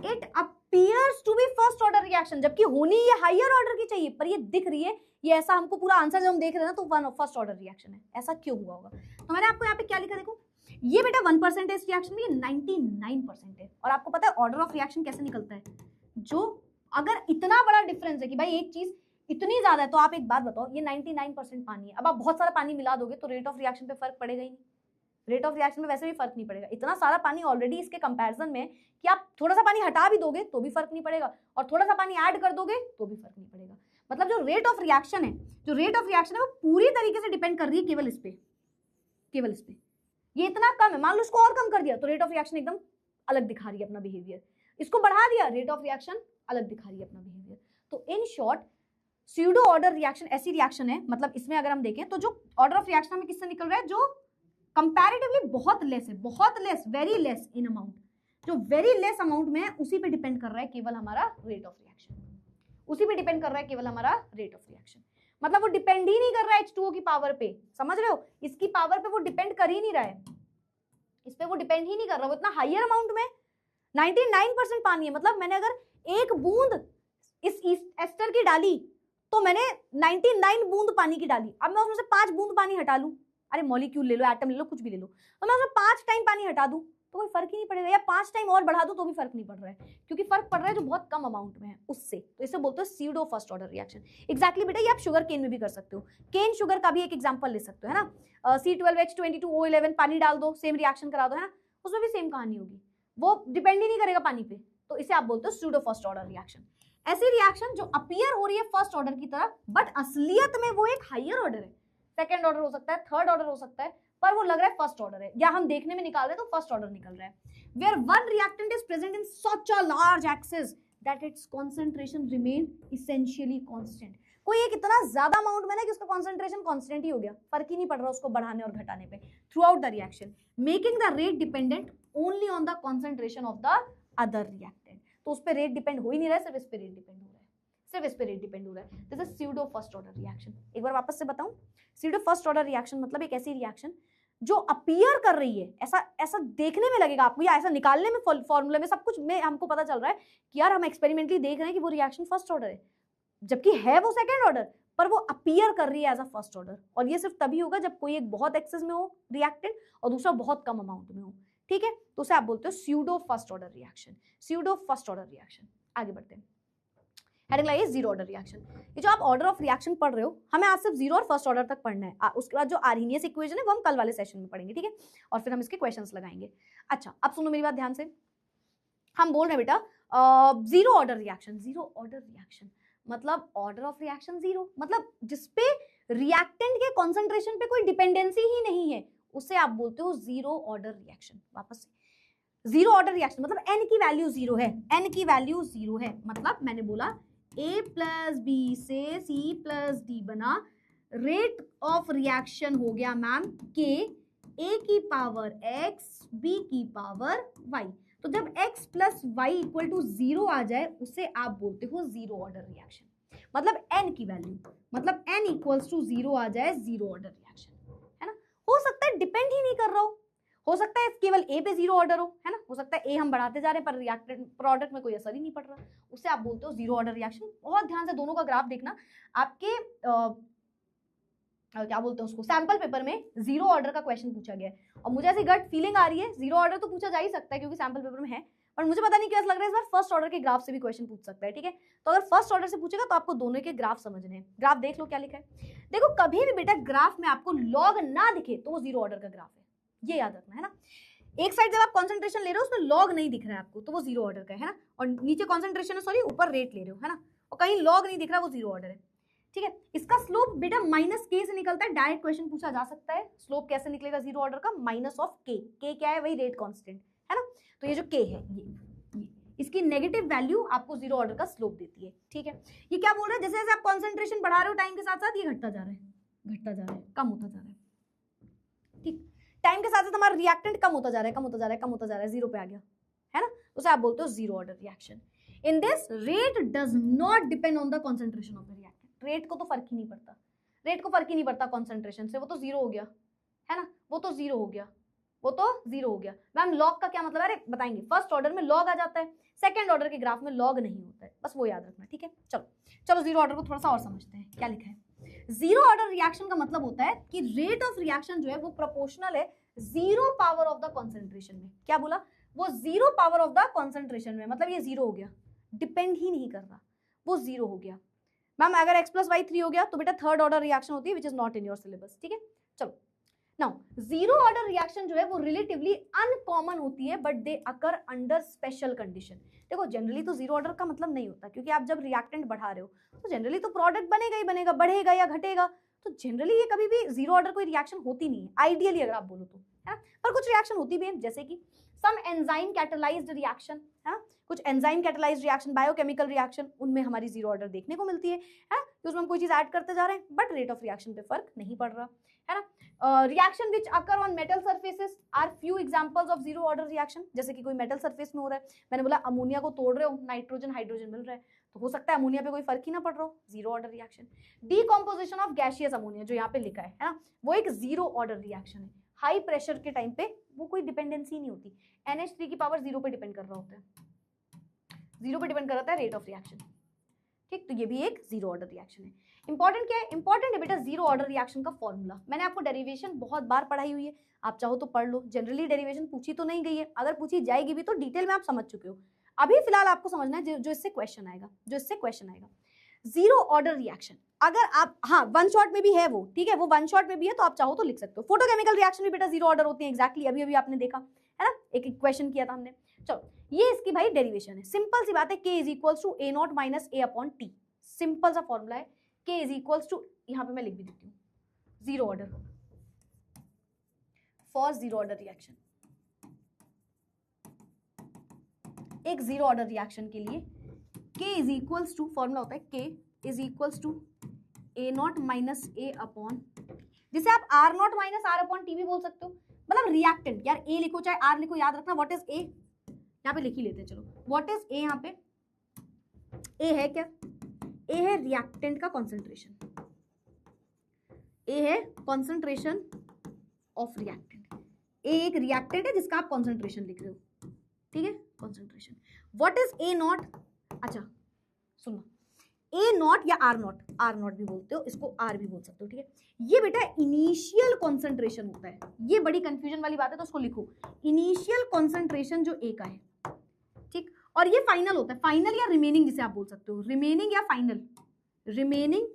it appears to be first order reaction, जबकि होनी ये हायर ऑर्डर की चाहिए, पर ये दिख रही है, ये ऐसा हमको पूरा आंसर जब हम देख रहे हैं ना तो फर्स्ट ऑर्डर रिएक्शन है। ऐसा क्यों हुआ होगा? तो मैंने आपको यहाँ पे क्या लिखा, देखो ये बेटा 1% है इस रिएक्शन में, ये 99% है। और आपको पता है ऑर्डर ऑफ रिएक्शन कैसे निकलता है? जो अगर इतना बड़ा डिफरेंस है कि भाई एक चीज इतनी ज्यादा है, तो आप एक बात बताओ, ये 99% पानी है, अब आप बहुत सारा पानी मिला दोगे तो रेट ऑफ रिएक्शन पे फर्क पड़ेगा ही नहीं। रेट ऑफ रिएक्शन में वैसे भी फर्क नहीं पड़ेगा, इतना सारा पानी ऑलरेडी इसके कंपैरिजन में कि आप थोड़ा सा पानी हटा भी दोगे तो भी फर्क नहीं पड़ेगा, और थोड़ा सा पानी ऐड कर दोगे तो भी फर्क नहीं पड़ेगा। मतलब जो रेट ऑफ रिएक्शन है, वो पूरी तरीके से डिपेंड कर रही है केवल इस पे, केवल इस पे। ये इतना कम है, मान लो इसको और कम कर दिया तो रेट ऑफ रिएक्शन एकदम अलग दिखा रही है अपना बिहेवियर, इसको बढ़ा दिया रेट ऑफ रिएक्शन अलग दिखा रही है अपना बिहेवियर। तो in short pseudo order reaction ऐसी रिएक्शन है, मतलब इसमें अगर हम देखें तो जो ऑर्डर ऑफ रिएक्शन हमें किससे निकल रहा है, जो कंपैरेटिवली बहुत लेस है, बहुत less, very less in amount, जो वेरी लेस अमाउंट में है, उसी पे डिपेंड कर रहा है केवल हमारा रेट ऑफ रिएक्शन, उसी पे डिपेंड कर रहा है केवल हमारा रेट ऑफ रिएक्शन। मतलब वो डिपेंड ही नहीं कर रहा है H2O की पावर पे, समझ रहे हो, इसकी पावर पे वो डिपेंड कर ही नहीं रहा है, इस पे वो डिपेंड ही नहीं कर रहा, वो इतना हायर अमाउंट में 99% पानी है, मतलब मैंने अगर एक बूंद इस एस्टर की डाली तो मैंने 99 बूंद पानी की डाली, अब मैं उसमें से 5 बूंद पानी हटा लूं, अरे मॉलिक्यूल ले लो, एटम ले लो, कुछ भी ले लो, तो मैं उसमें 5 टाइम पानी हटा दूं तो कोई फर्क ही नहीं पड़ेगा, या 5 टाइम और बढ़ा दूं तो भी फर्क नहीं पड़ रहा है, क्योंकि फर्क पड़ रहा है जो बहुत कम अमाउंट में है उससे, तो इसे बोलते हो pseudo first order reaction. Exactly बेटा ये आप शुगर केन में भी कर सकते हो, केन शुगर का भी एक एग्जांपल ले सकते हो, है ना, C12H22O11 पानी डाल दो, सेम रिएक्शन करा दो, है ना, उसमें भी सेम कहानी होगी, वो डिपेंड ही नहीं करेगा पानी पे, तो इसे आप बोलते हो स्यूडो फर्स्ट ऑर्डर रिएक्शन। ऐसी रिएक्शन जो अपीयर हो रही है फर्स्ट ऑर्डर की तरह, बट असलियत में वो एक हायर ऑर्डर है, सेकंड ऑर्डर हो सकता है, थर्ड ऑर्डर हो सकता है, पर वो लग रहा है फर्स्ट ऑर्डर है, या हम देखने में निकाल रहे हैं तो फर्स्ट ऑर्डर निकल रहा है। Where one reactant is present in such a large excess that its concentration remain essentially constant, कोई एक इतना ज्यादा अमाउंट में ना कि उसका कंसंट्रेशन कांस्टेंट ही हो गया, फर्क ही नहीं पड़ रहा उसको बढ़ाने और घटाने पे through out the reaction, making the rate dependent only on the concentration of the other reactant, तो उस पर रेट डिपेंड हो ही नहीं रहा है, सिर्फ इस पे रेट डिपेंड हो रहा है, सिर्फ इस पे रेट डिपेंड हो रहा है। This is pseudo first order reaction. एक बार वापस से बताऊं, स्यूडो फर्स्ट ऑर्डर रिएक्शन मतलब एक ऐसी रिएक्शन जो अपीयर कर रही है, ऐसा देखने में लगेगा आपको, या ऐसा निकालने में फॉर्मूले में सब कुछ में हमको पता चल रहा है कि यार हम एक्सपेरिमेंटली देख रहे हैं कि वो रिएक्शन फर्स्ट ऑर्डर है, जबकि है वो सेकंड ऑर्डर, पर वो अपीयर कर रही है एज अ फर्स्ट ऑर्डर, और ये सिर्फ तभी होगा जब कोई एक बहुत एक्सेस में हो रिएक्टेंट और दूसरा बहुत कम अमाउंट में हो, ठीक है, तो उसे आप बोलते हो pseudo first order reaction, pseudo first order reaction. आगे बढ़ते हैं, हेडिंग लाइए जीरो ऑर्डर रिएक्शन। ये जो आप ऑर्डर ऑफ रिएक्शन पढ़ रहे हो, हमें आज सिर्फ जीरो और फर्स्ट ऑर्डर तक पढ़ना है, उसके बाद जो आर्हेनियस इक्वेशन है वो हम कल वाले सेशन में पढ़ेंगे, ठीक है, और फिर हम इसके क्वेश्चंस लगाएंगे। अच्छा अब सुनो मेरी बात ध्यान से, हम बोल रहे हैं बेटा zero order reaction, zero order reaction मतलब ऑर्डर ऑफ रिएक्शन जीरो, मतलब जिसपे रिएक्टेंट के कॉन्सेंट्रेशन पे कोई डिपेंडेंसी ही नहीं है, उसे आप बोलते हो जीरो ऑर्डर रिएक्शन। वापस से, जीरो ऑर्डर रिएक्शन मतलब n की वैल्यू जीरो है, n की वैल्यू जीरो है, मतलब मैंने बोला a प्लस बी से c प्लस डी बना, रेट ऑफ रिएक्शन हो गया मैम k, a की पावर x, b की पावर y, तो जब x plus Y equal to zero आ जाए उसे आप बोलते हो जीरो ऑर्डर रिएक्शन, मतलब n की वैल्यू, मतलब n इक्वल्स टू जीरो आ जाए जीरो ऑर्डर रिएक्शन, है ना। हो सकता है डिपेंड ही नहीं कर रहा हो सकता है केवल a पे जीरो ऑर्डर हो है ना, हो सकता है a हम बढ़ाते जा रहे हैं पर रिएक्टेंट प्रोडक्ट में कोई असर ही नहीं पड़ रहा, उसे आप बोलते हो जीरो ऑर्डर रिएक्शन। बहुत ध्यान से दोनों का ग्राफ देखना, आपके क्या बोलते हैं उसको, सैंपल पेपर में जीरो ऑर्डर का क्वेश्चन पूछा गया है, और मुझे ऐसी गट फीलिंग आ रही है जीरो ऑर्डर तो पूछा जा ही सकता है क्योंकि सैंपल पेपर में है, पर मुझे पता नहीं क्या लग रहा है इस बार फर्स्ट ऑर्डर के ग्राफ से भी क्वेश्चन पूछ सकता है, ठीक है। तो अगर फर्स्ट ऑर्डर से पूछेगा तो आपको दोनों के ग्राफ समझने हैं। ग्राफ देख लो क्या लिखा है, देखो कभी भी बेटा ग्राफ में आपको लॉग ना दिखे तो वो जीरो ऑर्डर का ग्राफ है, ये याद रखना है ना। एक साइड जब आप कंसंट्रेशन ले रहे हो उसमें लॉग नहीं दिख रहा है आपको तो वो जीरो ऑर्डर का है ना, और नीचे कंसंट्रेशन है सॉरी ऊपर रेट ले रहे हो है ना, और कहीं लॉग नहीं दिख रहा वो जीरो ऑर्डर है, ठीक है। इसका स्लोप बेटा माइनस के से निकलता है, डायरेक्ट क्वेश्चन पूछा जा सकता है स्लोप कैसे निकलेगा जीरो ऑर्डर का, माइनस ऑफ के, के क्या है वही रेट कांस्टेंट है ना, तो ये जो के है ये इसकी नेगेटिव वैल्यू आपको जीरो ऑर्डर का स्लोप देती है, ठीक है। ये क्या बोल रहा है, जैसे जैसे आप कंसंट्रेशन बढ़ा रहे हो टाइम के साथ साथ ये घटता जा रहा है, घटता जा रहा है, कम होता जा रहा है, ठीक, टाइम के साथ साथ हमारा रिएक्टेंट कम होता जा रहा है, कम होता जा रहा है, कम होता जा रहा है, जीरो पे आ गया है ना, उसे आप बोलते हो zero order reaction. In this rate does not depend on the concentration of the reactant, rate को तो फर्क ही नहीं पड़ता, रेट को फर्क ही नहीं पड़ता कंसंट्रेशन से, वो तो जीरो हो गया है ना, वो तो जीरो हो गया, वो तो जीरो हो गया। मैम लॉग का क्या मतलब है, अरे बताएंगे, फर्स्ट ऑर्डर में लॉग आ जाता है, सेकंड ऑर्डर के ग्राफ में लॉग नहीं होता है, बस वो याद रखना, ठीक है। चलो चलो जीरो ऑर्डर को थोड़ा सा और समझते हैं, क्या लिखा है। जीरो ऑर्डर रिएक्शन का मतलब होता है कि रेट ऑफ रिएक्शन जो है वो प्रोपोर्शनल है zero power of the concentration में। क्या बोला, वो zero power of the concentration में, मतलब ये जीरो हो गया, डिपेंड ही नहीं कर रहा, वो जीरो हो गया। मैम अगर x प्लस वाई 3 हो गया तो बेटा थर्ड ऑर्डर रिएक्शन होती है which is not in your syllabus, ठीक है। चलो नाउ जीरो ऑर्डर रिएक्शन जो है वो रिलेटिवली अनकॉमन होती है but they occur under special condition. देखो जनरली तो जीरो ऑर्डर का मतलब नहीं होता, क्योंकि आप जब रिएक्टेंट बढ़ा रहे हो तो जनरली तो प्रोडक्ट बनेगा ही बनेगा, बढ़ेगा या घटेगा, तो जनरली ये कभी भी जीरो ऑर्डर कोई रिएक्शन होती नहीं है, आइडियली अगर आप बोलो तो, है ना। पर कुछ रिएक्शन होती भी है, जैसे कि सम एंजाइम कैटलाइज्ड रिएक्शन, है ना, कुछ enzyme catalysed reaction, biochemical reaction, उनमें हमारी जीरो ऑर्डर देखने को मिलती है कि उसमें हम कोई चीज ऐड करते जा रहे हैं बट रेट ऑफ रिएक्शन पे फर्क नहीं पड़ रहा, है ना। Reaction which occur on metal surfaces are few examples of zero order reaction, जैसे कि कोई मेटल सर्फेस में हो रहा है, मैंने बोला अमोनिया को तोड़ रहे हो, नाइट्रोजन हाइड्रोजन मिल रहा है, तो हो सकता है अमोनिया पे कोई फर्क ही ना पड़ रहा हो, zero order reaction. Decomposition of gaseous ammonia, जो यहाँ पे लिखा है ना, वो एक जीरो ऑर्डर रिएक्शन है। हाई प्रेशर के टाइम पे वो कोई डिपेंडेंसी नहीं होती, NH3 की पावर 0 पे डिपेंड कर रहा होता है, 0 पे डिपेंड कर रहा है रेट ऑफ रिएक्शन, ठीक। तो ये भी एक जीरो ऑर्डर रिएक्शन है। इंपॉर्टेंट क्या है, इंपॉर्टेंट है बेटा जीरो ऑर्डर रिएक्शन का फॉर्मूला। मैंने आपको डेरिवेशन बहुत बार पढ़ाई हुई है, आप चाहो तो पढ़ लो, जनरली डेरिवेशन पूछी तो नहीं गई है, अगर पूछी जाएगी भी तो डिटेल में आप समझ चुके हो। अभी फिलहाल आपको समझना है जो इससे क्वेश्चन आएगा, जीरो ऑर्डर रिएक्शन। अगर आप, हाँ, वन शॉट में भी है वो, ठीक है, वो वन शॉट में भी है तो आप चाहो तो लिख सकते हो। फोटोकेमिकल रिएक्शन भी बेटा जीरो ऑर्डर होती है, एग्जैक्टली अभी आपने देखा है ना, एक क्वेश्चन किया था हमने। चलो ये इसकी भाई डेरिवेशन है, सिंपल सी बात है, K is equal to A not minus A upon T, simple सा फॉर्मूला है। K इज इक्वल टू, यहाँ पे मैं लिख भी देती हूँ, zero order, for zero order reaction, एक जीरो ऑर्डर रिएक्शन के लिए K is equals to, formula होता है K is equals to A not minus A upon, जिसे आप R not minus R upon T भी बोल सकते हो, मतलब रिएक्टेंट, यार A लिखो चाहे R लिखो, याद रखना व्हाट इज A, यहाँ पे लिख ही लेते हैं, चलो व्हाट इज A, यहाँ पे A है क्या, A है रिएक्टेंट का कॉन्सेंट्रेशन, A है कॉन्सेंट्रेशन ऑफ रिएक्टेंट, A एक रिएक्टेंट है जिसका आप कॉन्सेंट्रेशन लिख रहे हो, ठीक है, concentration. What is A not, अच्छा सुनो, A नॉट या R नॉट भी बोलते हो, इसको R भी बोल सकते हो, ठीक है। ये बेटा इनिशियल कॉन्सेंट्रेशन होता है, ये बड़ी कंफ्यूजन वाली बात है तो उसको लिखो, इनिशियल कॉन्सेंट्रेशन जो A का है, ठीक, और ये फाइनल होता है, फाइनल या रिमेनिंग जिसे आप बोल सकते हो, रिमेनिंग या फाइनल, रिमेनिंग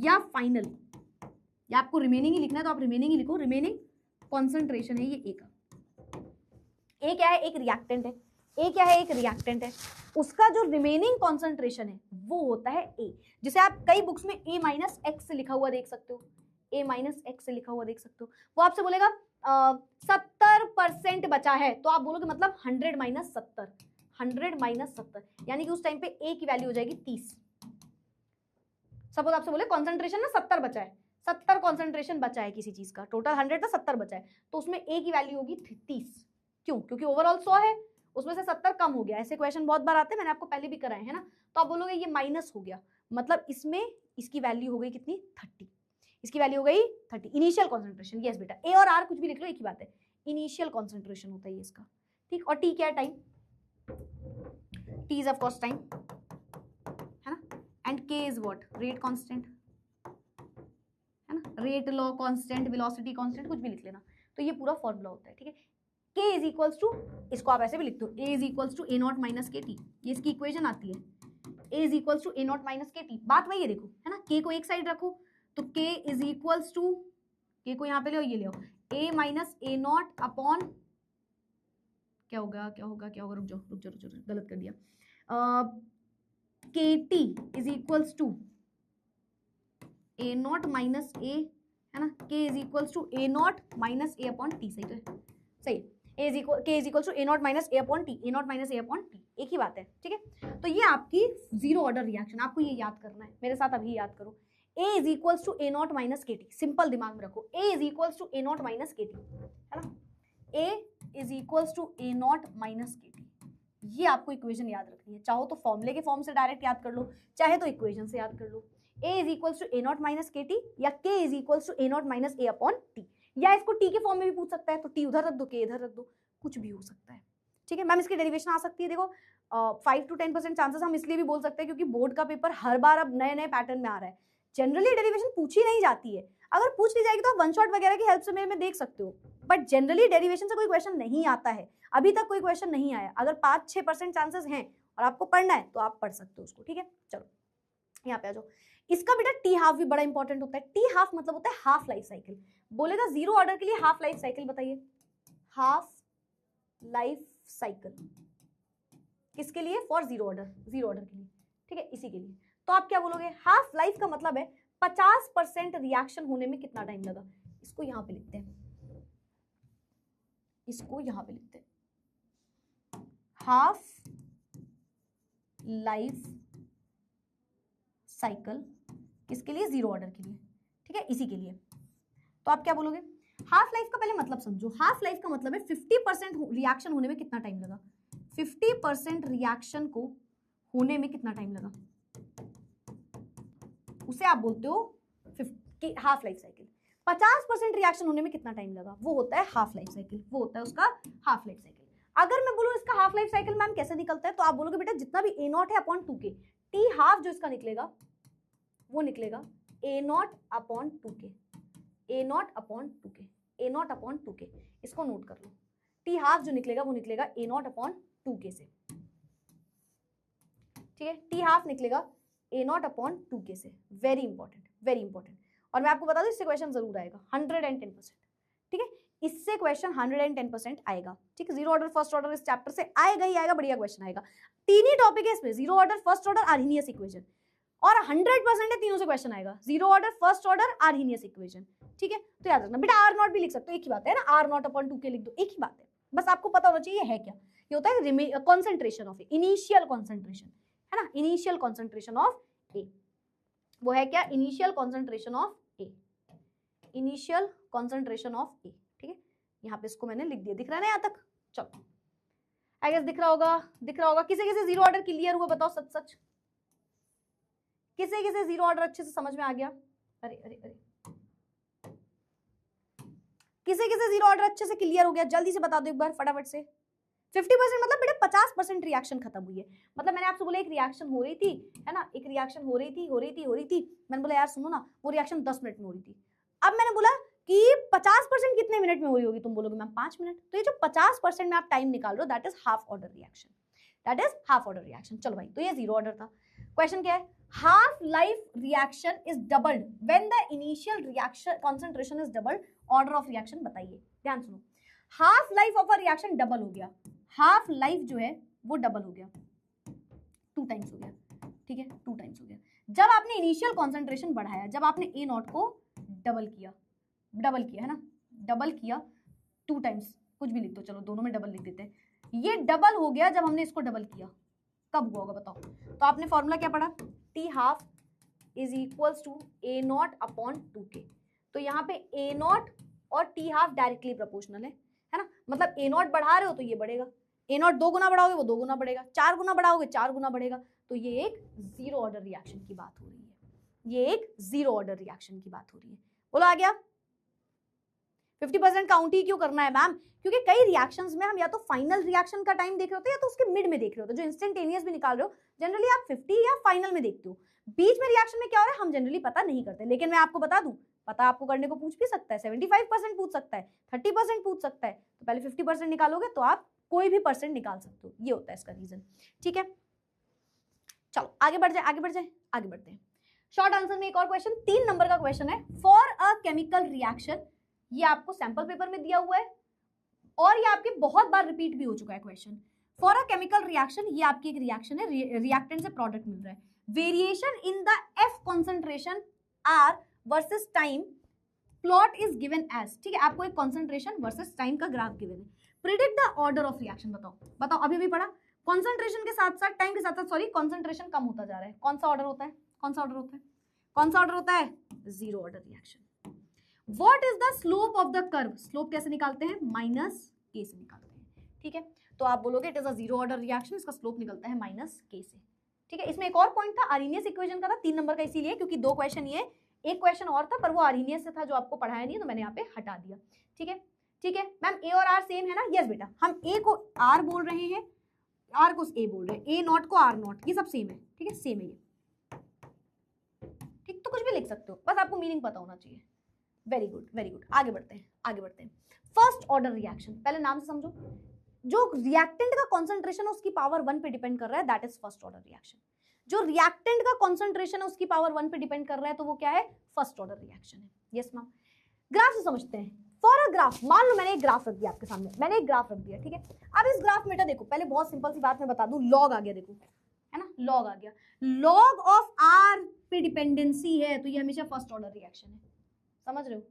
या फाइनल, या आपको रिमेनिंग ही लिखना है तो आप रिमेनिंग ही लिखो, रिमेनिंग कॉन्सेंट्रेशन है ये A का। A क्या है, एक रिएक्टेंट है, A क्या है, एक रिएक्टेंट है, उसका जो रिमेनिंग कॉन्सेंट्रेशन है वो होता है A, जिसे आप कई बुक्स में A माइनस एक्स से लिखा हुआ देख सकते हो, A माइनस एक्स से लिखा हुआ देख सकते हो। वो आपसे बोलेगा 70% बचा है, तो आप बोलोगे मतलब 100 माइनस 70, 100 माइनस 70, यानी कि उस टाइम पे A की वैल्यू हो जाएगी 30। सपोज आपसे बोले कॉन्सेंट्रेशन ना 70 बचा है, 70 कॉन्सेंट्रेशन बचा है किसी चीज का, टोटल 100 था, 70 बचा है, तो उसमें A की वैल्यू होगी 30। क्यों, क्योंकि ओवरऑल 100 है, उसमें से 70 कम हो गया। ऐसे क्वेश्चन बहुत बार आते हैं, मैंने आपको पहले भी कराए हैं ना, तो आप बोलोगे ये माइनस हो गया, मतलब इसमें इसकी वैल्यू हो गई कितनी, 30, इसकी वैल्यू हो गई 30, इनिशियल कॉन्सेंट्रेशन। यस बेटा, A और R कुछ भी लिख लो, एक ही बात है, इनिशियल कॉन्सेंट्रेशन होता है ये इसका, ठीक। और T क्या है, time, T is of course time, है ना, and K is what, rate constant, है ना, rate law constant, velocity constant, कुछ भी लिख लेना, तो ये पूरा फॉर्मूला होता है, ठीक है। K इज इक्वल्स टू, इसको आप ऐसे भी लिखते हो, A is equals to A not minus K T, ये इसकी इक्वेशन आती है, A is equals to A not minus K T. बात वही है, देखो, है ना, K को एक साइड रखो तो K is equals to, K को यहाँ पे ले आओ, ये ले आओ, A minus A not upon, क्या होगा, रुक जाओ, गलत कर दिया, KT is equals to A not minus A, है ना, K is equals to A not minus A upon T, सही तो है, सही, K is equal to A not minus A upon T, A not minus A upon T, एक ही बात है, ठीक है। तो ये आपकी जीरो ऑर्डर रिएक्शन, आपको ये याद करना है, मेरे साथ अभी याद करो, A is equals to A not minus K T, simple दिमाग में रखो, A is equals to A not minus K T, है ना, A is equals to A not minus K T, ये आपको इक्वेशन याद रखनी है, चाहो तो फॉर्मूले के फॉर्म से डायरेक्ट याद कर लो, चाहे तो इक्वेशन से याद कर लो। A is equals to A not minus K T, या K is equals to A not minus A upon T, या इसको T के फॉर्म में भी पूछ सकता है, तो T उधर रख दो, K इधर रख दो, कुछ भी हो सकता है, ठीक है। मैम इसकी डेरिवेशन आ सकती है, देखो 5 to 10% चांसेस हम इसलिए भी बोल सकते हैं क्योंकि बोर्ड का पेपर हर बार अब नए नए पैटर्न में आ रहा है, जनरली डेरिवेशन पूछी नहीं जाती है, अगर पूछ ली जाएगी तो आप वन शॉट वगैरह की हेल्प से में देख सकते हो, बट जनरली डेरिवेशन से कोई क्वेश्चन नहीं आता है, अभी तक कोई क्वेश्चन नहीं आया। अगर 5-6% चांसेस हैं और आपको पढ़ना है तो आप पढ़ सकते हो उसको, ठीक है। चलो यहाँ पे आ जाओ, इसका बेटा टी हाफ भी बड़ा इंपॉर्टेंट होता है। टी हाफ मतलब होता है हाफ लाइफ साइकिल, बोलेगा जीरो ऑर्डर के लिए हाफ लाइफ साइकिल बताइए, हाफ लाइफ साइकिल किसके लिए, फॉर जीरो ऑर्डर के लिए, ठीक है, इसी के लिए। तो आप क्या बोलोगे, हाफ लाइफ का मतलब है 50% रिएक्शन होने में कितना टाइम लगा। इसको यहां पे लिखते हैं, इसको यहां पे लिखते हैं, हाफ लाइफ साइकिल किसके लिए, जीरो ऑर्डर के लिए, ठीक है, इसी के लिए। तो आप क्या बोलोगे, हाफ लाइफ का पहले मतलब समझो। हाफ लाइफ का मतलब है 50% रिएक्शन होने में कितना टाइम लगा, 50% रिएक्शन को होने में कितना टाइम लगा, उसे आप बोलते हो हाफ लाइफ साइकिल। 50% रिएक्शन होने में कितना टाइम लगा, वो होता है हाफ लाइफ साइकिल, वो होता है उसका हाफ लाइफ साइकिल। अगर मैं बोलूं इसका हाफ लाइफ साइकिल मैम कैसे निकलता है, तो आप बोलोगे बेटा जितना भी ए नॉट है अपॉन 2k, टी हाफ जो इसका निकलेगा वो निकलेगा A not upon 2k, A not upon 2k, A not upon 2k, इसको नोट कर लो। टी हाफ जो निकलेगा वो निकलेगा ए नॉट अपॉन 2k से, ठीक है, टी हाफ निकलेगा ए नॉट अपॉन 2k से। Very important, very important. और मैं आपको बता दूं इससे क्वेश्चन जरूर आएगा 110%, ठीक है, इससे क्वेश्चन 110% आएगा, ठीक है। जीरो ऑर्डर फर्स्ट ऑर्डर इस चैप्टर से आएगा ही आएगा, बढ़िया क्वेश्चन आएगा। तीन ही टॉपिक है इसमें, zero order, first order, Arrhenius equation, और 100% है तीनों से क्वेश्चन आएगा, zero order, first order, Arrhenius equation, ठीक है। तो याद रखना बेटा, आर नॉट भी लिख सकते हो, एक ही बात है ना, आर नॉट अपॉन 2k लिख दो, एक ही बात है, बस आपको पता होना चाहिए है क्या। ये होता है concentration of A, initial concentration, है ना, इनिशियल कॉन्सेंट्रेशन ऑफ ए, वो है क्या, initial concentration of A, initial concentration of A, ठीक है। यहाँ पे इसको मैंने लिख दिया, दिख रहा है ना यहाँ तक, चलो आई गेस दिख रहा होगा, दिख रहा होगा। किसे किसे जीरो ऑर्डर क्लियर हुआ, बताओ सच सच, किसे किसे जीरो ऑर्डर अच्छे से समझ में आ गया, अरे अरे अरे, किसे किसे जीरो ऑर्डर अच्छे से क्लियर हो गया, जल्दी से बता दो एक बार फटाफट से। 50% मतलब बेटा 50% रिएक्शन खत्म हुई है, मतलब मैंने आपसे बोला एक रिएक्शन हो रही थी, है ना, एक रिएक्शन हो रही थी, मैंने बोला यार सुनो ना, वो रिएक्शन 10 मिनट में हो रही थी। अब मैंने बोला कि 50% कितने मिनट में हो रही होगी, तुम बोलोगे मैम 5 मिनट। तो ये जो 50% में आप टाइम निकाल रहे हो, that is half order reaction, that is half order reaction. चलो भाई, तो ये जीरो ऑर्डर था। क्वेश्चन क्या है, half life reaction is doubled when the initial reaction concentration is doubled, order of reaction बताइए। ध्यान सुनो, half life of a reaction double हो गया, हाफ लाइफ जो है वो डबल हो गया, 2 टाइम्स हो गया, ठीक है, 2 टाइम्स हो गया। जब आपने इनिशियल कॉन्सेंट्रेशन बढ़ाया, जब आपने ए नॉट को डबल किया है ना, डबल किया 2 टाइम्स, कुछ भी लिख दो, चलो दोनों में डबल लिख देते हैं। ये डबल हो गया जब हमने इसको डबल किया, कब हुआ होगा बताओ। तो आपने फॉर्मूला क्या पढ़ा, T half is equals to A not upon 2k। तो यहाँ पे ए नॉट और टी हाफ डायरेक्टली प्रोपोर्शनल है ना, मतलब ए नॉट बढ़ा रहे हो तो ये बढ़ेगा, ए नॉट 2 गुना बढ़ाओगे वो 2 गुना बढ़ेगा, 4 गुना बढ़ाओगे 4 गुना बढ़ेगा। तो ये एक जीरो ऑर्डर रिएक्शन की बात हो रही है, ये एक जीरो ऑर्डर रिएक्शन की बात हो रही है। बोलो आ गया। 50% काउंट ही क्यों करना है मैम, क्योंकि कई रिएक्शंस में हम या तो फाइनल रिएक्शन का टाइम देख रहे होते हैं या तो उसके मिड में देख रहे होते हैं। जो इंस्टेंटेनियस भी निकाल रहे हो जनरली आप 50 या फाइनल में देखते हो, बीच में रिएक्शन में क्या हो रहा है हम जनरली पता नहीं करते। लेकिन मैं आपको बता दूं, पता आपको करने को पूछ भी सकता है, 75% पूछ सकता है, 30% पूछ सकता है, तो पहले 50% निकालोगे तो आप कोई भी परसेंट निकाल सकते हो, ये होता है इसका रीजन, ठीक है। चलो आगे बढ़ जाए, आगे बढ़ते हैं। शॉर्ट आंसर में एक और क्वेश्चन, 3 नंबर का क्वेश्चन है। फॉर अ केमिकल रिएक्शन, ये आपको सैंपल पेपर में दिया हुआ है और ये आपके बहुत बार रिपीट भी हो चुका है question. For a chemical reaction, ये आपकी एक रिएक्शन है, रिएक्टेंट से प्रोडक्ट मिल रहा है, variation in the F concentration R versus time plot is given as, ठीक है, आपको एक कॉन्सेंट्रेशन वर्सेस टाइम का ग्राफ गिवन है। Predict the order of reaction, बताओ अभी भी पढ़ा, कॉन्सेंट्रेशन के साथ साथ टाइम के साथ साथ, सॉरी, कॉन्सेंट्रेशन कम होता जा रहा है, कौन सा ऑर्डर होता है, zero order reaction. What is the slope of the curve? Slope कैसे निकालते हैं, -k से निकालते हैं, ठीक है। तो आप बोलोगे it is a zero order reaction, इसका स्लोप निकलता है -k से, ठीक है। इसमें एक और पॉइंट था, आर्हीनियस इक्वेशन का था, 3 नंबर का, इसीलिए क्योंकि 2 क्वेश्चन ये, एक क्वेश्चन और था पर वो आर्हीनियस से था जो आपको पढ़ाया नहीं, तो मैंने यहाँ पे हटा दिया, ठीक है। मैम ए और आर सेम है ना, यस बेटा, हम ए को आर बोल रहे हैं, आर को ए बोल रहे हैं, ए नॉट को आर नॉट, ये सब सेम है, ठीक है, सेम है ये, ठीक। तो कुछ भी लिख सकते हो, बस आपको मीनिंग पता होना चाहिए। वेरी गुड, आगे बढ़ते हैं। फर्स्ट ऑर्डर रिएक्शन, पहले नाम से समझो, जो रिएक्टेंट का कॉन्सेंट्रेशन है उसकी पावर 1 पे डिपेंड कर रहा है, that is first order reaction. जो रिएक्टेंट का कॉन्सेंट्रेशन है उसकी पावर 1 पे डिपेंड कर रहा है, तो वो क्या है, फर्स्ट ऑर्डर रिएक्शन है। Yes ma'am. ग्राफ से समझते हैं। फॉर अ ग्राफ, मान लो मैंने एक ग्राफ रख दिया आपके सामने, ठीक है। अब इस ग्राफ में देखो, पहले बहुत सिंपल सी बात मैं बता दूं, लॉग आ गया, देखो है ना, लॉग आ गया। लॉग ऑफ आर पे डिपेंडेंसी है तो ये हमेशा फर्स्ट ऑर्डर रिएक्शन है, समझ रहे हो।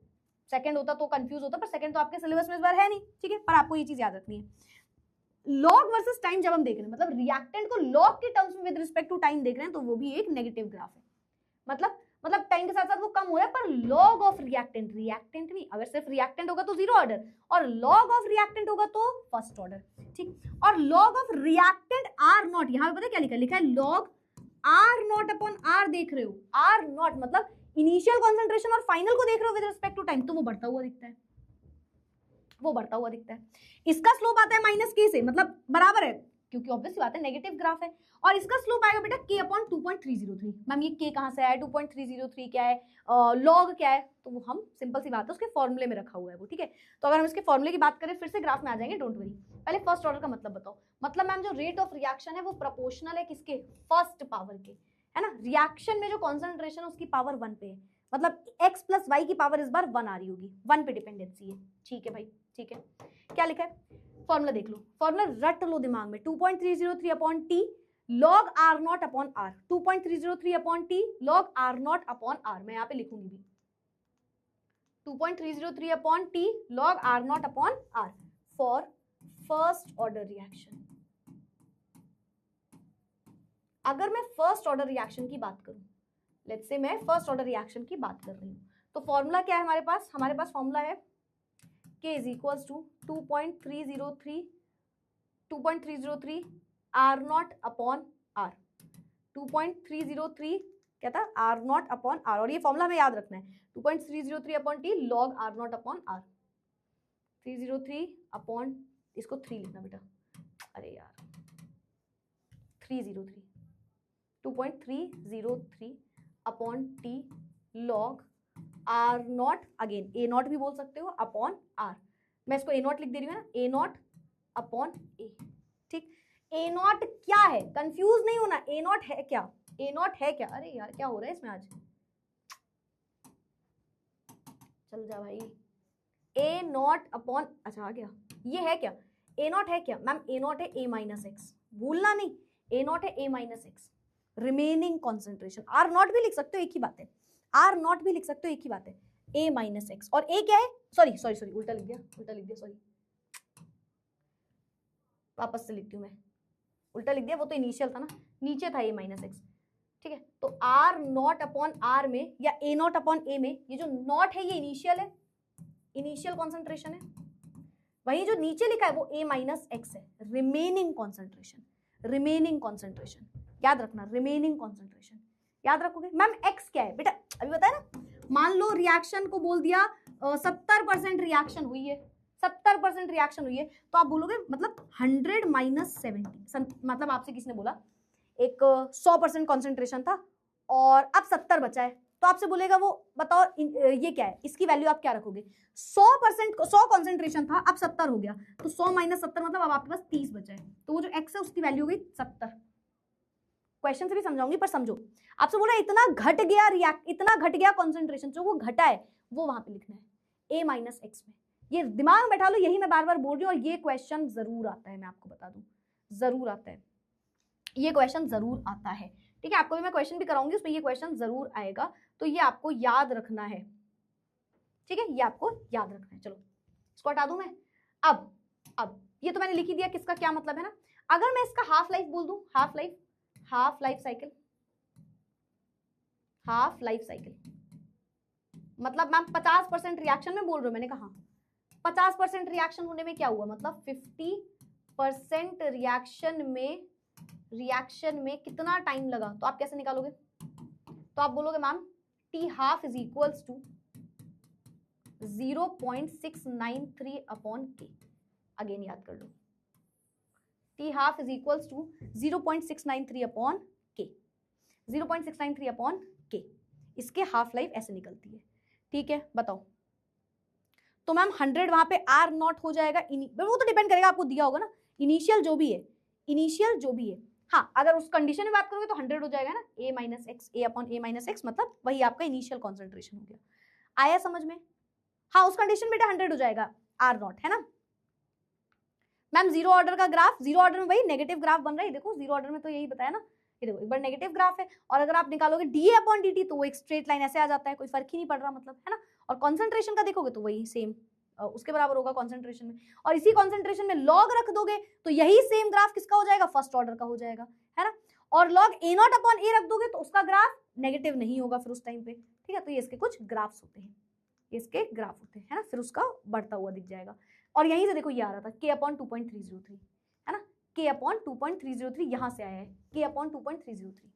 सेकंड होता तो कंफ्यूज होता, पर सेकंड तो आपके सिलेबस में इस बार है नहीं, ठीक है, पर आपको ये चीज याद रखनी है। लॉग वर्सेस टाइम जब हम देख रहे हैं, मतलब रिएक्टेंट को लॉग के टर्म्स में विद रिस्पेक्ट टू टाइम देख रहे हैं, तो वो भी एक नेगेटिव ग्राफ है। मतलब टाइम के साथ साथ वो कम हो रहा है, पर लॉग ऑफ रिएक्टेंट नहीं, अगर सिर्फ रिएक्टेंट होगा तो जीरो ऑर्डर, और लॉग ऑफ रिएक्टेंट होगा तो फर्स्ट ऑर्डर, ठीक। और log of reactant R not, यहां पे पता क्या लिखा है log R not upon R, देख रहे हो आर नॉट मतलब इनिशियल कॉन्सेंट्रेशन और फाइनल को देख रहे हो विद रिस्पेक्ट टू टाइम, तो वो बढ़ता हुआ दिखता है, इसका स्लोप आता है माइनस के से, मतलब बराबर है, क्योंकि ऑब्वियस बात है नेगेटिव ग्राफ है, और इसका स्लोप आएगा बेटा k अपॉन 2.303। मैम ये k कहां से आया, 2.303 क्या है, लॉग क्या है, तो वो हम सिंपल सी बात है उसके फॉर्मूले में रखा हुआ है वो, ठीक है। तो अगर हम इसके फॉर्मूले की बात करें फिर से ग्राफ में आ जाएंगे, डोंट वरी। पहले फर्स्ट ऑर्डर का मतलब बताओ। मतलब मैम जो रेट ऑफ रिएक्शन है वो प्रोपोर्शनल है किसके, फर्स्ट पावर के, है ना। रिएक्शन में जो कॉन्सेंट्रेशन है उसकी पावर 1 पे है, मतलब x प्लस वाई की पावर इस बार 1 आ रही होगी, 1 पे डिपेंडेंसी है, ठीक है भाई, ठीक है। क्या लिखा है, फॉर्मूला देख लो, फॉर्मूला रट लो दिमाग में, 2.303 upon T log R not upon R, 2.303 upon T log R not upon R, मैं यहाँ पे लिखूंगी भी 2.303 upon T log R not upon R for first order reaction. अगर मैं फर्स्ट ऑर्डर रिएक्शन की बात करूं, लेट्स से मैं फर्स्ट ऑर्डर रिएक्शन की बात कर रही हूं, तो फॉर्मूला क्या है हमारे पास फॉर्मूला है K is equals to 2.303 R not upon R, 2.303 क्या था, R नॉट अपॉन R, और ये फॉर्मूला हमें याद रखना है, 2.303 upon T log R not upon R, 303 upon, इसको 3 लिखना बेटा, अरे यार 303, 2.303 upon T log R not, again A not भी बोल सकते हो, अपॉन आर, मैं इसको ए नॉट लिख दे रही हूँ ना, ए नॉट अपॉन ए, ठीक। ए नॉट क्या है, कंफ्यूज नहीं होना, ए नॉट है क्या, ए नॉट है क्या, अरे यार क्या हो रहा है इसमें आज, चल जा भाई, ए नॉट अपॉन, अच्छा आ गया, ये है क्या, ए नॉट है क्या मैम, ए नॉट है ए माइनस एक्स, भूलना नहीं, ए नॉट है A minus X, remaining concentration, R not भी लिख सकते हो, एक ही बात है, आर नॉट भी लिख सकते हो, एक ही बात है, ए माइनस एक्स, और ए क्या है, सॉरी उल्टा लिख दिया, सॉरी, वापस से लिखती हूँ मैं, उल्टा लिख दिया, वो तो इनिशियल था ना, नीचे था ए माइनस एक्स, ठीक है। तो आर नॉट अपॉन आर में या ए नॉट अपॉन ए में, ये जो नॉट है ये इनिशियल है, इनिशियल कॉन्सेंट्रेशन है, वही जो नीचे लिखा है वो ए माइनस एक्स है, रिमेनिंग कॉन्सेंट्रेशन, याद रखना, रिमेनिंग कॉन्सेंट्रेशन याद रखोगे। मैम एक्स क्या है बेटा, अभी बताया ना, मान लो रिएक्शन को बोल दिया 70% रिएक्शन हुई है, 70% रिएक्शन हुई है, तो आप बोलोगे मतलब 100 माइनस 70, मतलब आपसे किसने बोला एक 100% कॉन्सेंट्रेशन था और अब 70 बचा है, तो आपसे बोलेगा वो बताओ ये क्या है, इसकी वैल्यू आप क्या रखोगे, 100 कॉन्सेंट्रेशन था अब 70 हो गया, तो 100 माइनस 70 मतलब अब आपके पास 30 बचा है, तो वो जो एक्स है उसकी वैल्यू हो गई 70। क्वेश्चन से भी समझाऊंगी पर समझो, आपसे बोला इतना घट गया कॉन्सेंट्रेशन, जो वो घटा है वो वहां पे लिखना है ए माइनस एक्स में, ये दिमाग में बैठा लो, यही मैं बार बार बोल रही हूँ, और ये क्वेश्चन जरूर आता है, मैं आपको बता दूं, जरूर आता है, ये क्वेश्चन जरूर आता है, ठीक है। आपको भी मैं क्वेश्चन भी कराऊंगी, उसमें ये क्वेश्चन जरूर आएगा, तो ये आपको याद रखना है, ठीक है, ये आपको याद रखना है। चलो इसको हटा दूं मैं, अब ये तो मैंने लिख ही दिया किसका क्या मतलब है ना। अगर मैं इसका हाफ लाइफ बोल दूं, हाफ लाइफ साइकिल मतलब मैम 50% रिएक्शन में बोल रही हूँ, मैंने कहा 50% रिएक्शन होने में क्या हुआ, मतलब 50% रिएक्शन में कितना टाइम लगा, तो आप कैसे निकालोगे, तो आप बोलोगे ma'am T half is equals to 0.693 upon K, again याद कर लो, T half is equals to 0.693 upon K, 0.693 upon के, इसके हाफ लाइफ ऐसे निकलती है, ठीक है। बताओ तो मैम 100 वहां पे आर नॉट हो जाएगा, वो तो डिपेंड करेगा, आपको दिया होगा ना इनिशियल जो भी है, हाँ अगर उस कंडीशन में बात करोगे तो 100 हो जाएगा ना, ए माइनस एक्स, ए अपॉन ए माइनस एक्स, मतलब वही आपका इनिशियल कॉन्सेंट्रेशन हो गया, आया समझ में, हाँ उस कंडीशन में 100 हो जाएगा आर नॉट, है ना। मैम जीरो ऑर्डर का ग्राफ, जीरो ऑर्डर में वही नेगेटिव ग्राफ बन रहा है, देखो जीरो ऑर्डर में तो यही बताया ना, ये देखो एक बार नेगेटिव ग्राफ है, और अगर आप निकालोगे dA/dt तो वो एक स्ट्रेट लाइन ऐसे आ जाता है, कोई फर्क ही नहीं पड़ रहा मतलब, है ना। और कॉन्सेंट्रेशन का देखोगे तो वही सेम उसके बराबर होगा कॉन्सेंट्रेशन में, और इसी कॉन्सेंट्रेशन में लॉग रख दोगे तो यही सेम ग्राफ किसका हो जाएगा, फर्स्ट ऑर्डर का हो जाएगा, है ना। और लॉग A0/A रख दोगे तो उसका ग्राफ नेगेटिव नहीं होगा फिर उस टाइम पे, ठीक है। तो ये इसके कुछ ग्राफ्स होते हैं, इसके ग्राफ होते हैं, है ना। फिर उसका बढ़ता हुआ दिख जाएगा, और यहीं से देखो ये आ रहा था K/2.303, है ना, K/2.303 यहाँ से आया है K/2.303,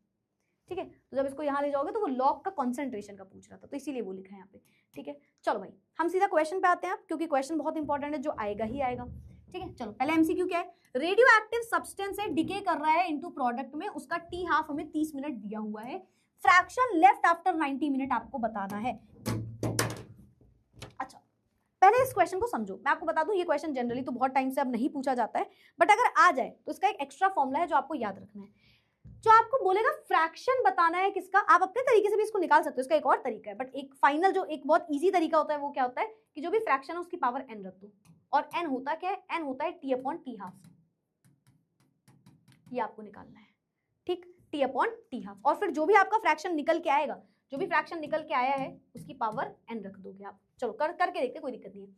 ठीक है। तो जब इसको यहाँ ले जाओगे तो वो लॉग का कॉन्सेंट्रेशन का पूछ रहा था, तो इसीलिए वो लिखा है यहाँ पे, ठीक है। चलो भाई हम सीधा क्वेश्चन पे आते हैं, क्योंकि क्वेश्चन बहुत इंपॉर्टेंट है, जो आएगा ही आएगा, ठीक है। चलो पहले एमसीक्यू क्या है, रेडियो एक्टिव सब्सटेंस है, डिके कर रहा है इनटू प्रोडक्ट में, उसका T½ हमें 30 मिनट दिया हुआ है, फ्रैक्शन लेफ्ट आफ्टर 90 मिनट आपको बताना है। अच्छा पहले इस क्वेश्चन को समझो, मैं आपको बता दूं ये क्वेश्चन जनरली तो बहुत टाइम से अब नहीं पूछा जाता है, बट अगर आ जाए तो इसका एक एक्स्ट्रा फॉर्मूला है जो आपको याद रखना है, जो आपको बोलेगा फ्रैक्शन बताना है किसका, आप अपने तरीके से भी इसको निकाल सकते हो, इसका एक और तरीका है, बट एक फाइनल जो एक बहुत इजी तरीका होता है वो क्या होता है कि जो भी फ्रैक्शन है उसकी पावर n रख दो, और n होता क्या है, n होता है T/T½ ये आपको निकालना है, ठीक, T/T½ और फिर जो भी आपका फ्रैक्शन निकल के आएगा, जो भी फ्रैक्शन निकल के आया है उसकी पावर n रख दोगे आप। चलो करके देखते, कोई दिक्कत नहीं है।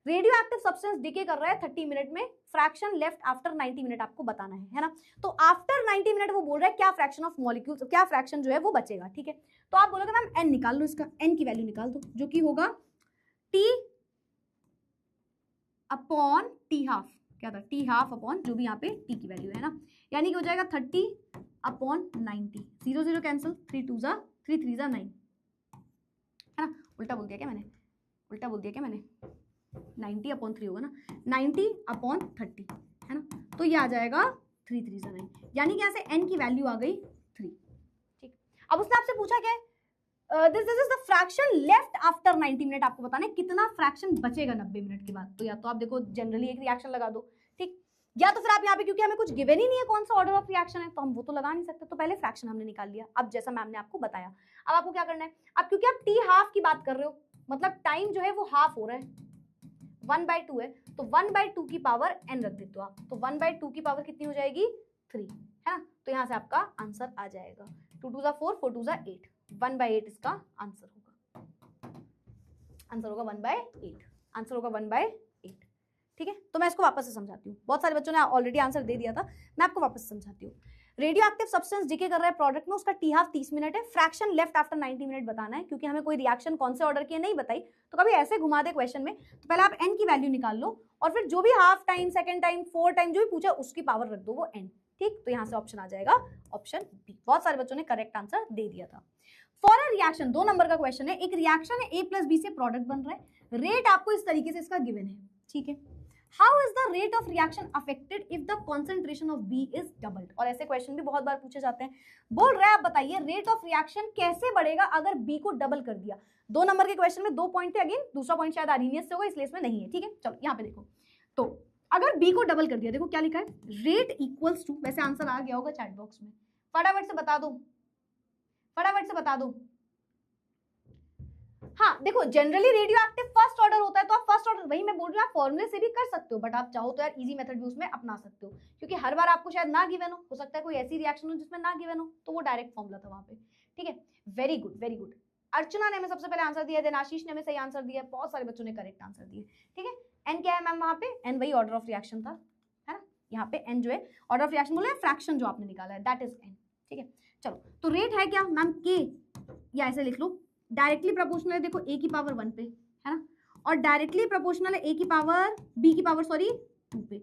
रेडियो एक्टिव सब्सटेंस डिके कर रहा है 30 मिनट में, फ्रैक्शन लेफ्ट आफ्टर 90 मिनट आपको बताना है ना। तो आफ्टर 90 मिनट वो बोल रहा है क्या फ्रैक्शन ऑफ मॉलिक्यूल्स, क्या फ्रैक्शन जो है वो बचेगा, ठीक है। तो आप बोलोगे मैम n निकाल लो, इसका n की वैल्यू निकाल दो, जो कि होगा T/T½ क्या था, T½ जो भी यहाँ पे t की वैल्यू है ना, यानी कि हो जाएगा 30/90, 0 0 कैंसिल, 3 2 जा 3 3 जा 9, है ना। उल्टा बोल दिया क्या मैंने, 90/3 होगा ना, 90/30, है ना। तो ये आ जाएगा 3 3 जा 9, यानी कि यहाँ से n की वैल्यू आ गई 3, ठीक। अब उसने आपसे पूछा क्या, this is the fraction left after 90 minute, आपको बताना है कितना फ्रैक्शन बचेगा 90 मिनट के बाद। तो या तो आप देखो जनरली एक रिएक्शन लगा दो, ठीक, या तो फिर आप यहाँ पे, क्योंकि हमें कुछ गिवन ही नहीं है कौन सा ऑर्डर ऑफ रिएक्शन है तो हम वो तो लगा नहीं सकते, तो पहले फ्रैक्शन हमने निकाल लिया। अब जैसा मैम ने आपको बताया, अब आपको क्या करना है, अब क्योंकि आप T½ की बात कर रहे हो, मतलब टाइम जो है वो हाफ हो रहा है, 1/2 है, तो 1/2 की पावर n रख देते हो आप, तो 1/2 की पावर कितनी हो जाएगी 3, है ना। तो यहाँ से आपका आंसर आ जाएगा 2 2 जा 4 4 2 जा 8, 1/8 इसका आंसर होगा, आंसर होगा 1/8, आंसर होगा 1/8, ठीक है। तो मैं इसको वापस से समझाती हूँ, बहुत सारे बच्चों ने ऑलरेडी आंसर दे दिया था, मैं आपको वापस समझाती हूँ। रेडियो एक्टिव सब्सटेंस डिके कर रहा है प्रोडक्ट में, उसका T½ 30 मिनट है, फ्रैक्शन लेफ्ट आफ्टर 90 मिनट बताना है, क्योंकि हमें कोई रिएक्शन कौन से ऑर्डर की नहीं बताई, तो कभी ऐसे घुमा दे क्वेश्चन में, तो पहले आप n की वैल्यू निकाल लो, और फिर जो भी half time, second time, 4 time जो भी पूछा उसकी पावर रख दो वो n, ठीक। तो यहाँ से ऑप्शन आ जाएगा ऑप्शन बी, बहुत सारे बच्चों ने करेक्ट आंसर दे दिया था। फॉर अ रिएक्शन, 2 नंबर का क्वेश्चन है, एक रिएक्शन है A + B से प्रोडक्ट बन रहा है, रेट आपको इस तरीके से इसका गिवन है, ठीक है। How is the rate of reaction affected if the concentration of B is doubled? और ऐसे क्वेश्चन भी बहुत बार पूछे जाते हैं, बोल रहा है आप बताइए रेट ऑफ रिएक्शन कैसे बढ़ेगा अगर B को डबल कर दिया। 2 नंबर के क्वेश्चन में 2 पॉइंट थे, अगेन दूसरा पॉइंट शायद आर्हीनियस से होगा इसलिए इसमें नहीं है, ठीक है। चलो यहाँ पे देखो, तो अगर B को डबल कर दिया, देखो क्या लिखा है, रेट इक्वल्स टू, वैसे आंसर आ गया होगा चैट बॉक्स में, फटाफट से बता दो, फटाफट से बता दो। हाँ देखो generally radio active first order होता है, तो आप फर्स्ट ऑर्डर, वही मैं बोल रही हूँ, आप फॉर्मूले से भी कर सकते हो, बट आप चाहो तो यार इजी मेथड भी उसमें अपना सकते हो, क्योंकि हर बार आपको शायद ना गिवन हो सकता है कोई ऐसी रिएक्शन हो जिसमें ना गिवन हो, तो वो डायरेक्ट फॉर्मूला था वहां पे, ठीक है। वेरी गुड वेरी गुड, अर्चना ने हमें सबसे पहले आंसर दिया, देन आशीष ने हमें सही आंसर दिया, बहुत सारे बच्चों ने करेक्ट आंसर दिए, ठीक है। एन क्या है मैम वहां पे, एन वही ऑर्डर ऑफ रिएक्शन था, है ना, यहाँ पे एन जो है ऑर्डर ऑफ रिएक्शन बोले, फ्रैक्शन जो आपने निकाला है दैट इज एन, ठीक है। चलो तो रेट है क्या मैम के, या ऐसे लिख लो, डायरेक्टली प्रोपोर्शनल है देखो a की पावर 1 पे, है ना, और डायरेक्टली प्रोपोर्शनल है a की पावर b की पावर 2 पे,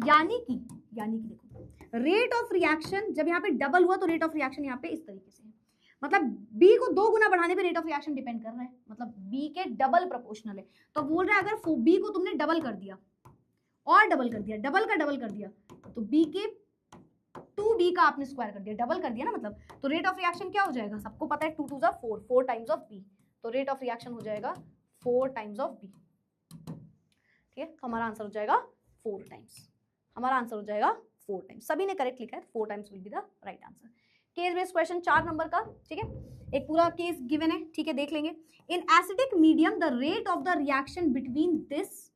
यानी कि देखो रेट ऑफ रिएक्शन जब यहाँ पे डबल हुआ तो रेट ऑफ रिएक्शन यहाँ पे इस तरीके से है, मतलब b को 2 गुना बढ़ाने पे रेट ऑफ रिएक्शन डिपेंड कर रहा है, मतलब b के डबल प्रोपोर्शनल है, तो बोल रहा है अगर b को तुमने डबल कर दिया और डबल कर दिया, डबल का डबल कर दिया, तो b के 2b का आपने स्क्वायर कर दिया, डबल कर दिया ना, मतलब तो रेट ऑफ रिएक्शन क्या हो जाएगा, सबको पता है 2 2 जा 4, 4 टाइम्स ऑफ b, तो रेट ऑफ रिएक्शन हो जाएगा 4 टाइम्स ऑफ b, ठीक है। तो हमारा आंसर हो जाएगा 4 टाइम्स, हमारा आंसर हो जाएगा 4 टाइम्स, सभी ने करेक्ट लिखा है, 4 times will be the right answer. Case based question 4 number का, ठीक है, एक पूरा केस गिवन है, ठीक है, देख लेंगे। In acidic medium the rate of the reaction between this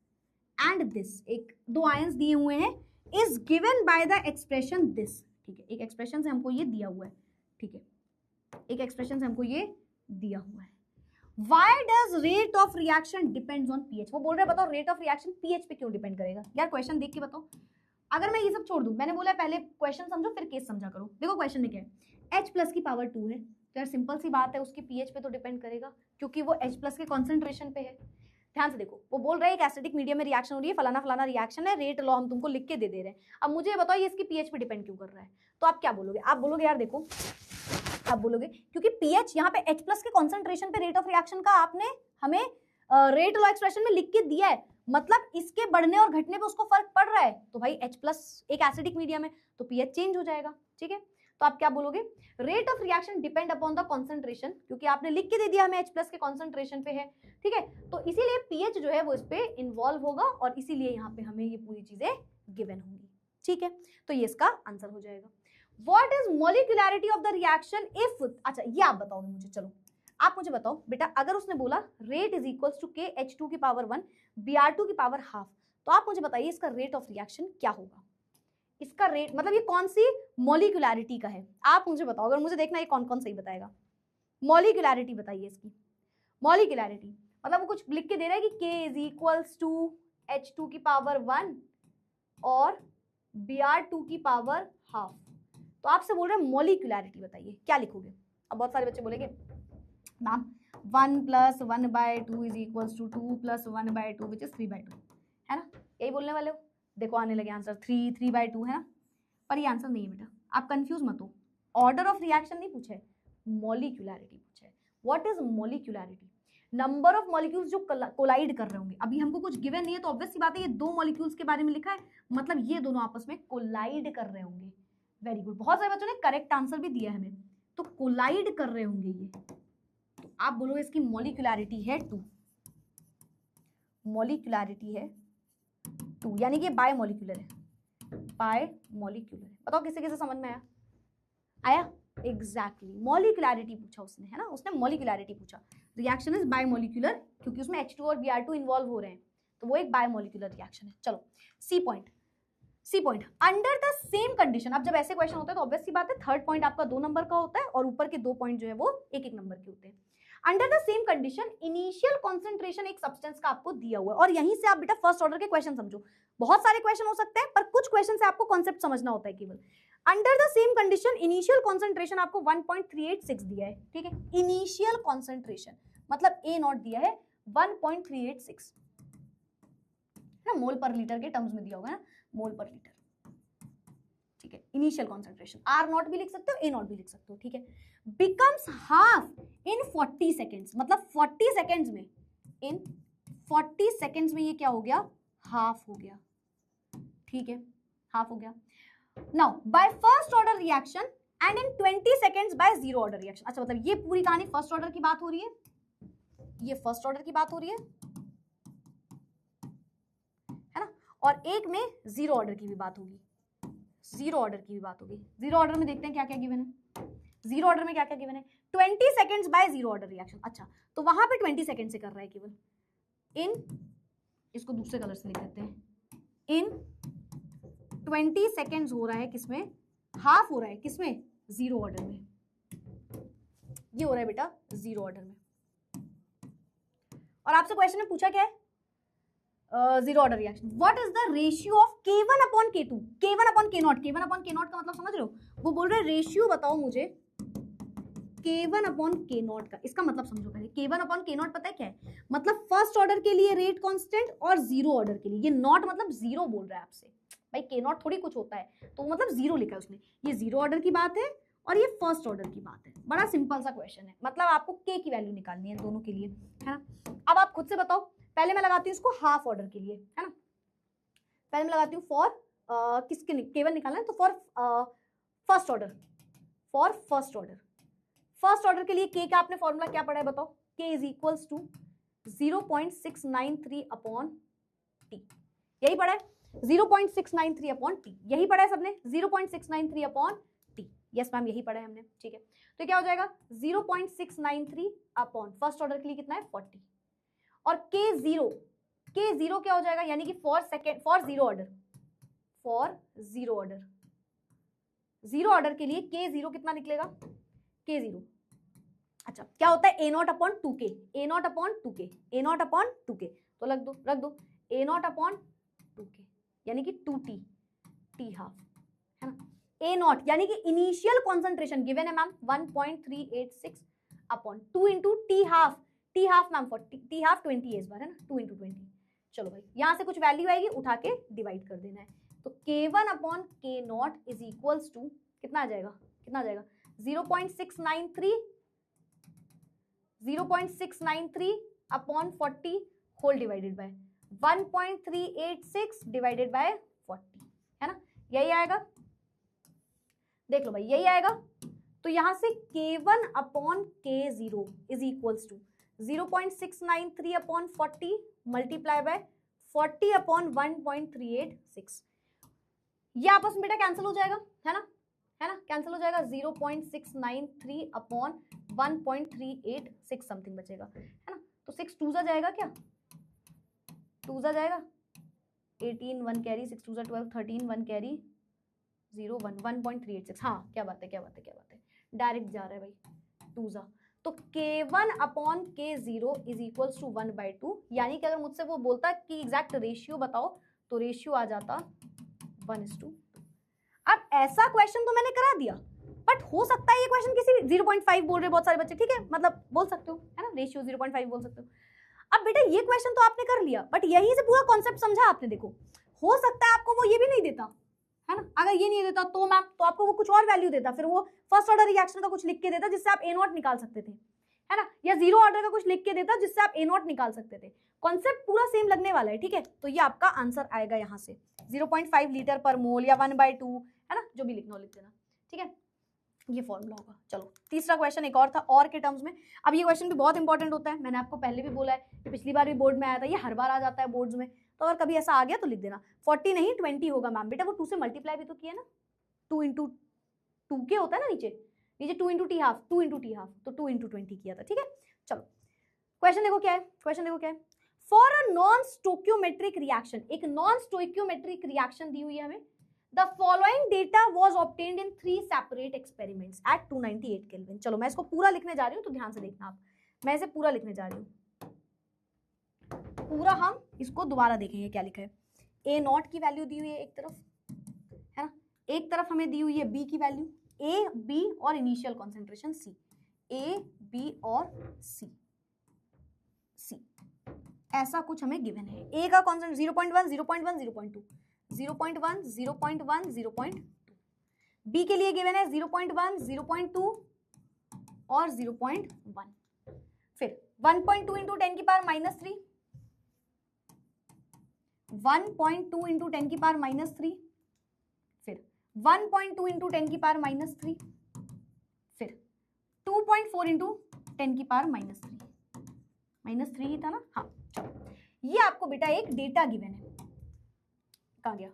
and this, एक 2 आयंस दिए हुए हैं, is given by the expression this, ठीक है, एक एक्सप्रेशन से हमको ये दिया हुआ है, ठीक है, एक एक्सप्रेशन से हमको ये दिया हुआ है। Why does rate of reaction depends on pH? वो बोल रहे हैं बताओ रेट ऑफ रिएक्शन pH पे क्यों डिपेंड करेगा। यार क्वेश्चन देख के बताओ, अगर मैं ये सब छोड़ दूं, मैंने बोला पहले क्वेश्चन समझो फिर केस समझा करो। देखो क्वेश्चन में क्या है, H प्लस की पावर 2 है, तो यार सिंपल सी बात है उसकी pH पे तो डिपेंड करेगा क्योंकि वो H प्लस के कॉन्सेंट्रेशन पे है। ध्यान से देखो, वो बोल रहे हैं एक एसिडिक मीडियम में रिएक्शन हो रही है, फलाना फलाना रिएक्शन है, रेट लॉ हम तुमको लिख के दे रहे हैं। अब मुझे ये बताओ ये इसकी pH पे डिपेंड क्यों कर रहा है, तो आप क्या बोलोगे? आप बोलोगे यार देखो, आप बोलोगे क्योंकि pH यहाँ पे H प्लस के कॉन्सेंट्रेशन पे रेट ऑफ रिएक्शन का आपने हमें रेट लॉ एक्सप्रेशन में लिख के दिया है, मतलब इसके बढ़ने और घटने पे उसको फर्क पड़ रहा है, तो भाई H प्लस एक एसिडिक मीडियम है तो pH चेंज हो जाएगा। ठीक है, तो आप क्या बोलोगे? Rate of reaction depend upon the concentration, क्योंकि आपने लिख के दे दिया हमें H प्लस के कॉन्सेंट्रेशन पे है। ठीक है, तो इसीलिए pH जो है वो इस पे इन्वॉल्व होगा और इसीलिए यहाँ पे हमें ये पूरी चीजें गिवन होंगी। ठीक है, तो ये इसका आंसर हो जाएगा। What is molecularity of the reaction if, अच्छा ये आप बताओगे मुझे, चलो आप मुझे बताओ बेटा, अगर उसने बोला रेट इज इक्वल्स टू के H2 की पावर 1 Br2 की पावर हाफ, तो आप मुझे बताइए इसका रेट ऑफ रिएक्शन क्या होगा। इसका रेट मतलब ये कौन सी मॉलिक्यूलैरिटी का है, आप मुझे बताओ। अगर मुझे देखना ये कौन कौन सही बताएगा। मॉलिक्यूलैरिटी बताइए इसकी। मॉलिक्यूलैरिटी मतलब वो कुछ लिख के दे रहा है कि K is equals to H2 की पावर 1 और Br2 की पावर हाफ, तो आपसे बोल रहे हैं मॉलिक्यूलैरिटी बताइए, क्या लिखोगे? अब बहुत सारे बच्चे बोलेंगे ma'am 1 + 1/2 is equals to 2 + 1/2 which is 3/2, है ना, यही बोलने वाले हो। देखो आने लगे आंसर 3/2 है ना, पर ये आंसर नहीं है बेटा, आप कंफ्यूज मत हो। ऑर्डर ऑफ रिएक्शन नहीं पूछा है, मॉलिक्यूलैरिटी पूछा है। What is molecularity? Number of molecules जो कोलाइड कर रहे होंगे। अभी हमको कुछ गिवन नहीं है तो ऑब्वियस सी बात है ये दो मॉलिक्यूल्स के बारे में लिखा है, मतलब ये दोनों आपस में कोलाइड कर रहे होंगे। वेरी गुड, बहुत सारे बच्चों ने करेक्ट आंसर भी दिया है हमें, तो कोलाइड कर रहे होंगे ये, तो आप बोलोगे इसकी मॉलिक्यूलैरिटी है 2, मॉलिक्यूलैरिटी है 2, यानी कि बाय मॉलिक्यूलर है, बाय मॉलिक्यूलर है। बताओ किसे किसे समझ में आया? आया? एग्जैक्टली, मॉलिक्यूलैरिटी पूछा उसने, है ना, उसने मॉलिक्यूलैरिटी पूछा। रिएक्शन इज बाय मॉलिक्यूलर क्योंकि उसमें H2 और Br2 इन्वॉल्व हो रहे हैं, तो वो एक बाय मॉलिक्यूलर रिएक्शन है। चलो see point, see point under the same condition. अब जब ऐसे क्वेश्चन होते हैं तो ऑब्वियस सी बात है थर्ड पॉइंट आपका 2 नंबर का होता है और ऊपर के 2 पॉइंट जो है वो 1-1 नंबर के होते हैं। Under the same condition initial concentration एक सब्सटेंस का आपको दिया हुआ है, और यहीं से आप बेटा फर्स्ट ऑर्डर के क्वेश्चन समझो। बहुत सारे क्वेश्चन हो सकते हैं पर कुछ क्वेश्चन से आपको कॉन्सेप्ट समझना होता है केवल। Under the same condition initial concentration आपको 1.386 दिया है। ठीक है, इनिशियल कॉन्सेंट्रेशन मतलब ए नॉट दिया है 1.386 ना, मोल पर लीटर के टर्म्स में दिया होगा ना, मोल पर लीटर। ठीक है, इनिशियल कॉन्सेंट्रेशन आर नॉट भी लिख सकते हो, ए नॉट भी लिख सकते हो। ठीक है, बिकम्स हाफ इन 40 सेकेंड्स, मतलब 40 सेकेंड्स में, इन 40 सेकेंड्स में ये क्या हो गया? हाफ हो गया। ठीक है, हाफ हो गया। Now by first order reaction and in 20 seconds by zero order reaction. अच्छा, मतलब ये पूरी कहानी फर्स्ट ऑर्डर की बात हो रही है, ये फर्स्ट ऑर्डर की बात हो रही है ना, और एक में जीरो ऑर्डर की भी बात होगी, जीरो ऑर्डर की भी बात होगी। जीरो ऑर्डर में देखते हैं क्या क्या गिवन है, जीरो ऑर्डर में क्या क्या गिवन है। 20 seconds by zero order reaction. अच्छा, तो वहां पे 20 सेकेंड से कर रहा है केवल, इन, इसको दूसरे कलर से लिख देते हैं, इन 20 सेकेंड्स हो रहा है किसमें? हाफ हो रहा है किसमें? जीरो ऑर्डर में। ये हो रहा है बेटा जीरो ऑर्डर में। और आपसे क्वेश्चन में पूछा क्या है? Zero order reaction. What is the ratio of K1 upon K2? K1 upon K0, K1 upon K0 का मतलब समझ रहे हो? वो बोल रहे रेशियो बताओ मुझे K1 अपॉन K0 का। इसका मतलब समझो पहले, K1 अपॉन K0 पता है क्या है? मतलब फर्स्ट ऑर्डर के लिए रेट कांस्टेंट और जीरो ऑर्डर के लिए, ये नॉट मतलब जीरो बोल रहा है आपसे भाई, K0 थोड़ी कुछ होता है, तो मतलब जीरो लिखा है उसने। ये जीरो ऑर्डर की बात है और ये फर्स्ट ऑर्डर की बात है। बड़ा सिंपल सा क्वेश्चन है, मतलब आपको K की वैल्यू निकालनी है दोनों के लिए, है ना। अब आप खुद से बताओ, पहले मैं लगाती हूँ इसको हाफ ऑर्डर के लिए, है ना, पहले मैं लगाती हूँ फॉर किसके केवल निकालना है, तो for first order, for first order. First order के लिए K का आपने फॉर्मूला क्या पढ़ा है बताओ? K is equals to 0.693 upon T, यही पढ़ा है, 0.693 अपॉन T, यही पढ़ा है सबने, 0.693 अपॉन T। यस मैम, यही पढ़ा है हमने। ठीक है, तो क्या हो जाएगा 0.693 अपॉन फर्स्ट ऑर्डर के लिए कितना है 40, और K0 क्या हो जाएगा, यानी कि for second, for zero order, for zero order zero order के लिए के जीरो कितना निकलेगा, के जीरो, अच्छा क्या होता है, ए नॉट अपॉन टू के, ए नॉट अपॉन टू के, ए नॉट अपॉन टू के, तो रख दो ए नॉट अपॉन टू के यानी कि टू टी, टी हाफ है ना, ए नॉट यानी कि इनिशियल कॉन्सेंट्रेशन गिवन है ma'am 1.386 upon 2 into T half ma'am 40, T half 20 इस बार है ना, 2 इंटू 20। चलो भाई यहां से कुछ वैल्यू आएगी उठा के डिवाइड कर देना है, तो K1 अपॉन के नॉट इज इक्वल्स टू कितना आ जाएगा, 0.693 upon 40 whole divided by 1.386 divided by 40 है ना, यही आएगा, देख लो भाई यही आएगा। तो यहां से K1 upon K0 is equals to 0.693 upon 40 multiply by 40 upon 1.386, ये आपस में बेटा कैंसिल हो जाएगा है ना, कैंसिल हो जाएगा, 0.693 अपॉन 1.386 समथिंग बचेगा है ना, तो 6 टू जा जाएगा, क्या 2 जा जाएगा, 18 1 कैरी, 6 2 12 13 1 कैरी 0 1 1.386, हाँ क्या बात है, डायरेक्ट जा रहा है भाई 2 जा, तो K1 upon K0 is equals to 1/2, यानी कि अगर मुझसे वो बोलता कि एग्जैक्ट रेशियो बताओ तो रेशियो आ जाता 1:2। अब ऐसा क्वेश्चन तो मैंने करा दिया, बट हो सकता है ये क्वेश्चन किसी 0.5 बोल रहे बहुत सारे बच्चे, ठीक है, मतलब बोल सकते हो है ना, रेशियो 0.5 बोल सकते हो। अब बेटा ये क्वेश्चन तो आपने कर लिया, बट यही से पूरा कॉन्सेप्ट समझा आपने, देखो हो सकता है आपको वो ये भी नहीं देता है ना, अगर ये नहीं देता तो मैम तो आपको वो कुछ और वैल्यू देता, फिर वो फर्स्ट ऑर्डर रिएक्शन का कुछ लिख के देता जिससे आप ए नॉट निकाल सकते थे है ना, या जीरो ऑर्डर का कुछ लिख के देता जिससे आप ए नॉट निकाल सकते थे, कॉन्सेप्ट पूरा सेम लगने वाला है, ठीक है। तो ये आपका आंसर आएगा यहाँ से 0.5 लीटर पर मोल या 1/2 है ना, जो भी लिखना हो लिख देना, ठीक है, ये फॉर्मूला होगा। चलो तीसरा क्वेश्चन एक और था और के टर्म्स में, अब ये क्वेश्चन भी बहुत इंपॉर्टेंट होता है, मैंने आपको पहले भी बोला है, पिछली बार भी बोर्ड में आया था, ये हर बार आ जाता है बोर्ड्स में, तो अगर कभी ऐसा आ गया तो लिख देना, 40 नहीं 20 होगा मैम, बेटा वो 2 से मल्टीप्लाई भी तो किया ना, 2 इंटू 2 के होता है ना, नीचे 2 इंटू टी हाफ, तो 2 इंटू 20 किया था, ठीक है। चलो क्वेश्चन देखो क्या है, for a non stoichiometric reaction, एक नॉन स्टोइकियोमेट्रिक रिएक्शन दी हुई है हमें, the following data was obtained in 3 separate experiments at 298 kelvin. चलो मैं इसको पूरा लिखने जा रही हूँ, तो ध्यान से देखना आप, मैं इसे पूरा लिखने जा रही हूँ, पूरा हम इसको दोबारा देखेंगे क्या लिखा है। ए नॉट की वैल्यू दी हुई है एक तरफ है ना, एक तरफ हमें दी हुई है बी की वैल्यू, ए बी और initial concentration C, A B और सी, ऐसा कुछ हमें गिवन है। ए का कॉन्सेंट्रेशन 0.1 0.1 0.2 0.1 0.1 0.2, बी के लिए गिवन है 0.1 0.2 और 0.1, फिर 1.2 इंटू 10 की पावर -3, 1.2 इंटू 10 की पावर -3, फिर 1.2 इंटू 10 की पावर -3, फिर 2.4 इंटू 10 की पावर -3 ही था ना, हाँ चलो ये आपको बेटा एक डेटा गिवन है, कहाँ गया,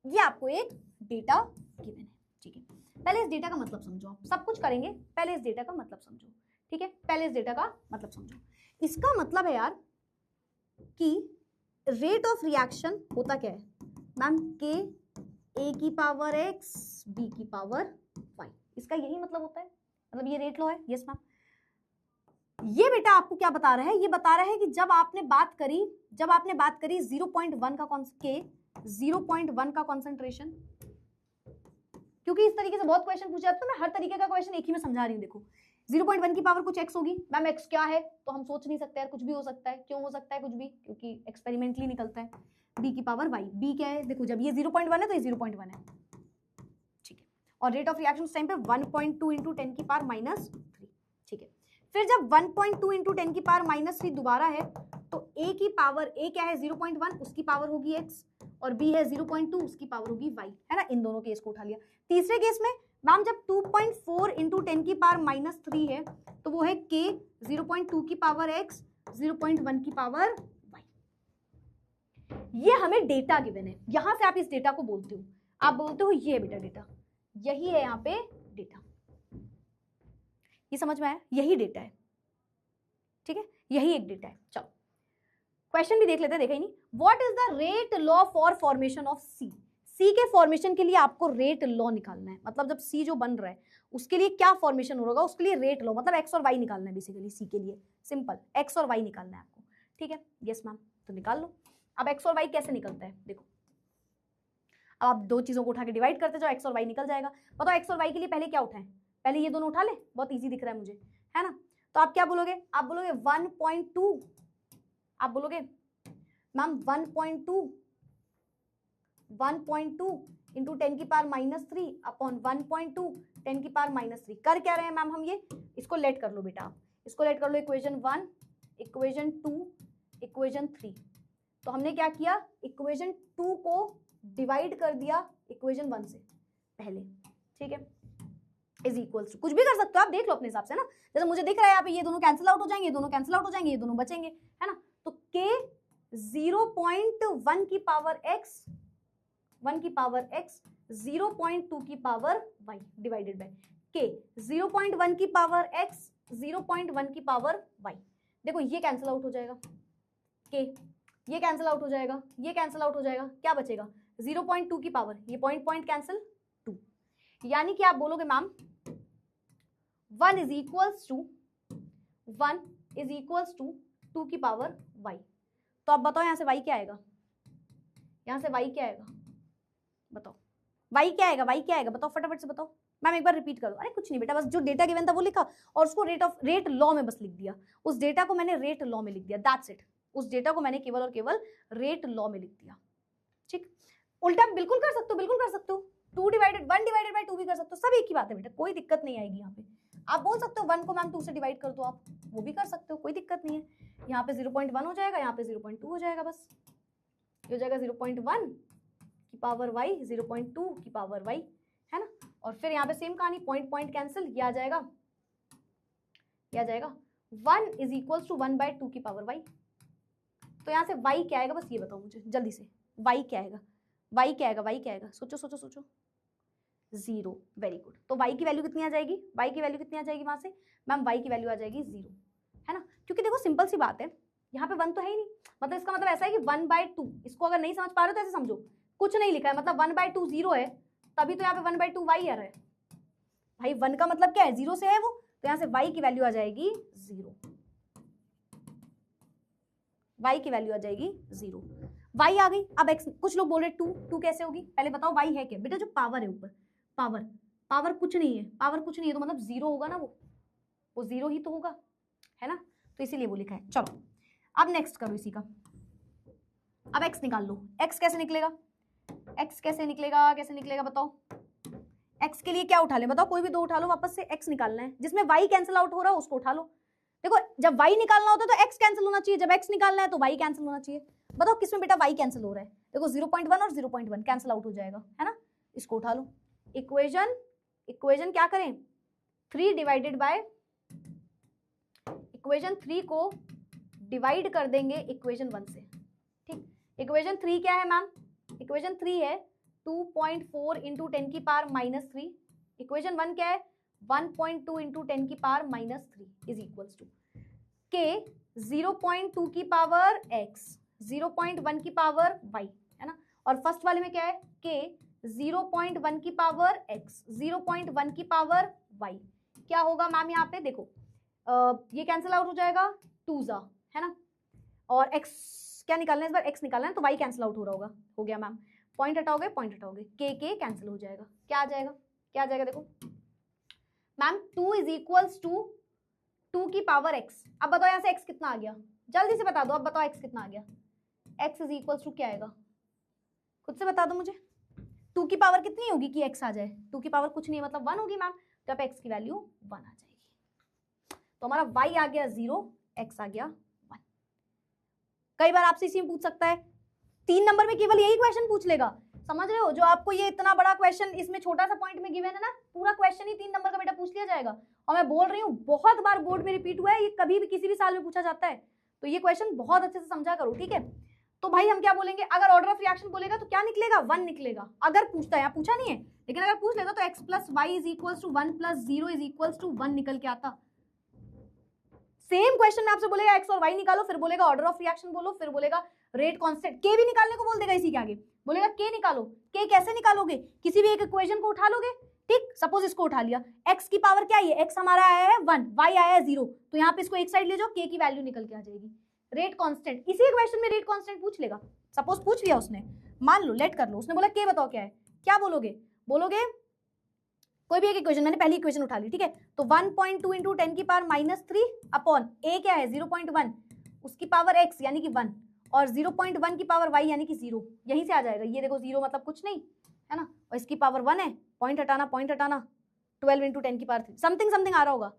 ये आपको एक डेटा गिवन है, ठीक है। पहले इस डेटा का मतलब समझो, सब कुछ करेंगे, पहले इस डेटा का मतलब समझो, ठीक है, पहले इस डेटा का मतलब समझो। इसका मतलब है यार कि रेट ऑफ रिएक्शन होता क्या है मैम, के ए की पावर x बी की पावर y, इसका यही मतलब होता है, मतलब ये रेट लॉ है, यस मैम। ये बेटा आपको क्या बता रहा है, ये बता रहा है कि जब आपने बात करी 0.1 का के 0.1 का कॉन्सेंट्रेशन, क्योंकि इस तरीके से बहुत क्वेश्चन पूछे जाते हैं, मैं हर तरीके का क्वेश्चन एक ही में समझा रही हूँ। देखो 0.1 की पावर कुछ x होगी, मैम x क्या है, तो हम सोच नहीं सकते यार, कुछ भी हो सकता है, क्यों हो सकता है कुछ भी, क्योंकि एक्सपेरिमेंटली निकलता है। b की पावर y, b क्या है, देखो जब ये 0.1 है तो ये 0.1 है, ठीक है, और रेट ऑफ रिएक्शन उस टाइम पे 1.2 इंटू 10 की पावर -3, ठीक है। फिर जब 1.2 इंटू 10 की पावर -3 दोबारा है, तो a की पावर, a क्या है 0.1, उसकी पावर होगी x, और b है 0.2, उसकी पावर होगी y, है ना, इन दोनों केस को उठा लिया। तीसरे केस में मैम जब 2.4 इंटू 10 की पावर -3 है, तो वो है k 0.2 की पावर x 0.1 की पावर y, ये हमें डेटा गिवन है। यहां से आप इस डेटा को बोलते हो, आप बोलते हो ये बेटा डेटा, यही है यहाँ पे डेटा, ये समझ में आया, यही डेटा है, ठीक है, यही एक डेटा है। चलो क्वेश्चन भी देख लेते हैं, देखा ही नहीं, what is the rate law for formation of C, C के फॉर्मेशन के लिए आपको रेट लॉ निकालना है, मतलब जब सी जो बन रहा है उसके लिए क्या फॉर्मेशन होगा, उसके लिए रेट लॉ, मतलब एक्स और वाई निकालना है बेसिकली सी के लिए, सिंपल एक्स और वाई निकालना है आपको, ठीक है। यस मैम, तो निकाल लो। अब एक्स और वाई कैसे निकलता है देखो, अब आप दो चीजों को उठा के डिवाइड करते जाओ, एक्स और वाई निकल जाएगा। बताओ एक्स और वाई के लिए पहले क्या उठाएं, पहले ये दोनों उठा ले, बहुत इजी दिख रहा है मुझे, है ना। तो आप क्या बोलोगे, आप बोलोगे 1.2, आप बोलोगे मैम 1.2 इंटू 10 की पावर -3 अपॉन 1.2 10 की पावर -3। कर क्या रहे हैं मैम हम, ये इसको लेट कर लो बेटा, आप इसको लेट कर लो, इक्वेशन 1, इक्वेशन 2, इक्वेशन 3। तो हमने क्या किया, इक्वेशन 2 को डिवाइड कर दिया इक्वेशन 1 से पहले, ठीक है, इज इक्वल्स टू, कुछ भी कर सकते हो आप, देख लो अपने हिसाब से ना, जैसे मुझे दिख रहा है यहाँ पे ये दोनों कैंसिल आउट हो जाएंगे, ये दोनों कैंसिल आउट हो जाएंगे, ये दोनों बचेंगे, है ना। तो k 0.1 की पावर x, 1 की पावर x 0.2 की power y divided by k 0.1 की पावर x 0.1 की पावर y। देखो ये कैंसिल आउट हो जाएगा, k ये कैंसिल आउट हो जाएगा, ये कैंसिल आउट हो जाएगा, क्या बचेगा 0.2 की पावर, ये पॉइंट पॉइंट कैंसिल 2, यानी कि आप बोलोगे मैम 1 इज इक्वल्स टू 2 की पावर y। तो आप बताओ यहां से y क्या आएगा, यहां से y क्या आएगा, बताओ y क्या आएगा, y क्या आएगा, बताओ फटाफट से बताओ। मैम एक बार रिपीट कर दो, अरे कुछ नहीं बेटा, बस जो डेटा गिवन था वो लिखा और उसको रेट लॉ में बस लिख दिया, उस डेटा को मैंने रेट लॉ में लिख दिया, दैट्स इट, उस डेटा को मैंने केवल और केवल रेट लॉ में लिख दिया, ठीक। उल्टा बिल्कुल कर सकते हो, बिल्कुल कर सकते हो, 1 डिवाइडेड बाय 2 भी कर सकते हो, सब एक ही बात है बेटा, कोई दिक्कत नहीं आएगी यहाँ पे। आप बोल सकते हो 1 को मैम 2 से डिवाइड कर दो, आप वो भी कर सकते हो, कोई दिक्कत नहीं है। यहाँ पे 0.1 हो जाएगा, यहाँ पे 0.2 हो जाएगा, बस ये हो जाएगा 0.1 की पावर y 0.2 की पावर y, है ना। और फिर यहाँ पे सेम कहानी, पॉइंट पॉइंट कैंसिल, ये आ जाएगा, ये आ जाएगा 1 इज इक्वल्स टू 1/2 की पावर y। तो यहाँ से y क्या आएगा, बस ये बताओ मुझे जल्दी से, y क्या आएगा, y क्या आएगा, y क्या आएगा, सोचो सोचो सोचो, 0, वेरी गुड। तो y की वैल्यू कितनी आ जाएगी, y की वैल्यू कितनी आ जाएगी वहां से, मैम y की वैल्यू आ जाएगी 0, है ना। क्योंकि देखो सिंपल सी बात है, यहाँ पे 1 तो है ही नहीं, मतलब इसका मतलब ऐसा है कि 1/2, इसको अगर नहीं समझ पा रहे हो तो ऐसे समझो, कुछ नहीं लिखा है, मतलब 1/2 0 है, तभी तो यहाँ पे 1/2 y आ रहा है भाई, 1 का मतलब क्या है, 0 से है वो, तो यहाँ से y की वैल्यू आ जाएगी 0, y की वैल्यू आ जाएगी 0, y आ गई। अब x, कुछ लोग बोल रहे 2 कैसे होगी, पहले बताओ y है क्या बेटा, जो पावर है ऊपर, पावर कुछ नहीं है, पावर कुछ नहीं है तो मतलब 0 होगा ना, वो 0 ही तो होगा, है ना, तो इसीलिए वो लिखा है। चलो अब नेक्स्ट करो इसी का, अब x निकाल लो, x कैसे निकलेगा, x कैसे निकलेगा, कैसे निकलेगा बताओ। x के लिए क्या उठा ले बताओ, कोई भी दो उठा लो, वापस से x निकालना है, जिसमें y कैंसिल आउट हो रहा है उसको उठा लो। देखो जब y निकालना होता है तो x कैंसिल होना चाहिए, जब x निकालना है तो y कैंसिल होना चाहिए। बताओ किसमें बेटा y कैंसिल हो रहा है, देखो 0.1 और 0.1 कैंसिल आउट हो जाएगा, है ना, इसको उठा लो। इक्वेशन क्या करें, 3 डिवाइडेड बाय, इक्वेशन 3 को डिवाइड कर देंगे इक्वेशन 1 से, ठीक। इक्वेशन 3 क्या है मैम, इक्वेशन 3 है 2.4 इंटू 10 की पावर -3, इक्वेशन 1 क्या है 1.2 इंटू 10 की power -3 is equals to k 0.2 की पावर x 0.1 की पावर y, है ना। और फर्स्ट वाले में क्या है k 0.1 की पावर x 0.1 की पावर y। क्या होगा मैम यहाँ पे देखो, ये कैंसिल आउट हो जाएगा 2 जा, है ना, और x क्या निकालना है इस बार, x निकालना है तो y कैंसिल आउट हो रहा होगा, हो गया मैम, पॉइंट हटाओगे k कैंसिल हो जाएगा, क्या आ जाएगा, क्या आ जाएगा देखो मैम 2 इज इक्वल्स टू 2 की पावर x। अब बताओ यहाँ से x कितना आ गया, जल्दी से बता दो, अब बताओ x कितना आ गया, x इज इक्वल्स टू क्या आएगा, खुद से बता दो मुझे, 2 की पावर कितनी होगी कि x आ जाए, 2 की पावर कुछ नहीं है मतलब 1 होगी मैम, तो अब x की वैल्यू 1 आ जाएगी, तो हमारा y आ गया 0, x आ गया 1। कई बार आपसे इसी में पूछ सकता है, 3 नंबर में केवल यही क्वेश्चन पूछ लेगा, समझ रहे हो, जो आपको ये इतना बड़ा क्वेश्चन इसमें छोटा सा पॉइंट में गिवन है ना, पूरा क्वेश्चन ही 3 नंबर का बेटा पूछ लिया जाएगा। और मैं बोल रही हूँ बहुत बार बोर्ड में रिपीट हुआ है, ये कभी भी किसी भी साल में पूछा जाता है, तो ये क्वेश्चन बहुत अच्छे से समझा करो, ठीक है। तो भाई हम क्या बोलेंगे, अगर ऑर्डर ऑफ रिएक्शन बोलेगा तो क्या निकलेगा 1 निकलेगा, अगर पूछता है, यहाँ पूछा नहीं है लेकिन अगर पूछ लेता तो x plus y is equals to 1 plus 0 is equals to 1 निकल के आता, सेम क्वेश्चन में आपसे बोलेगा एक्स और वाई निकालो, फिर बोलेगा ऑर्डर ऑफ रिएक्शन बोलो, फिर बोलेगा रेट कांस्टेंट, के भी निकालने को बोल देगा इसी के आगे, बोलेगा के निकालो। के कैसे निकालोगे, किसी भी एक इक्वेशन को उठा लोगे, ठीक, सपोज इसको उठा लिया, x की पावर क्या है, x हमारा आया है 1, y आया है 0, तो यहाँ पे इसको एक साइड ले जाओ, k की वैल्यू निकल के आ जाएगी। रेट कांस्टेंट, इसी क्वेश्चन में रेट कांस्टेंट पूछ लेगा, सपोज पूछ लिया उसने, मान लो, लेट कर लो, उसने बोला k बताओ क्या है, क्या बोलोगे, बोलोगे कोई भी एक इक्वेशन, मैंने पहली इक्वेशन उठा ली, ठीक है, तो 1.2 इंटू 10 की पावर -3 अपॉन a क्या है 0.1, उसकी पावर x यानी कि 1, और 0.1 की पावर y यानी कि 0, यहीं से आ जाएगा। ये देखो 0 मतलब कुछ नहीं है ना, और इसकी पावर 1 है, पॉइंट हटाना 12 इंटू 10 की पावर 3, समथिंग आ रहा होगा।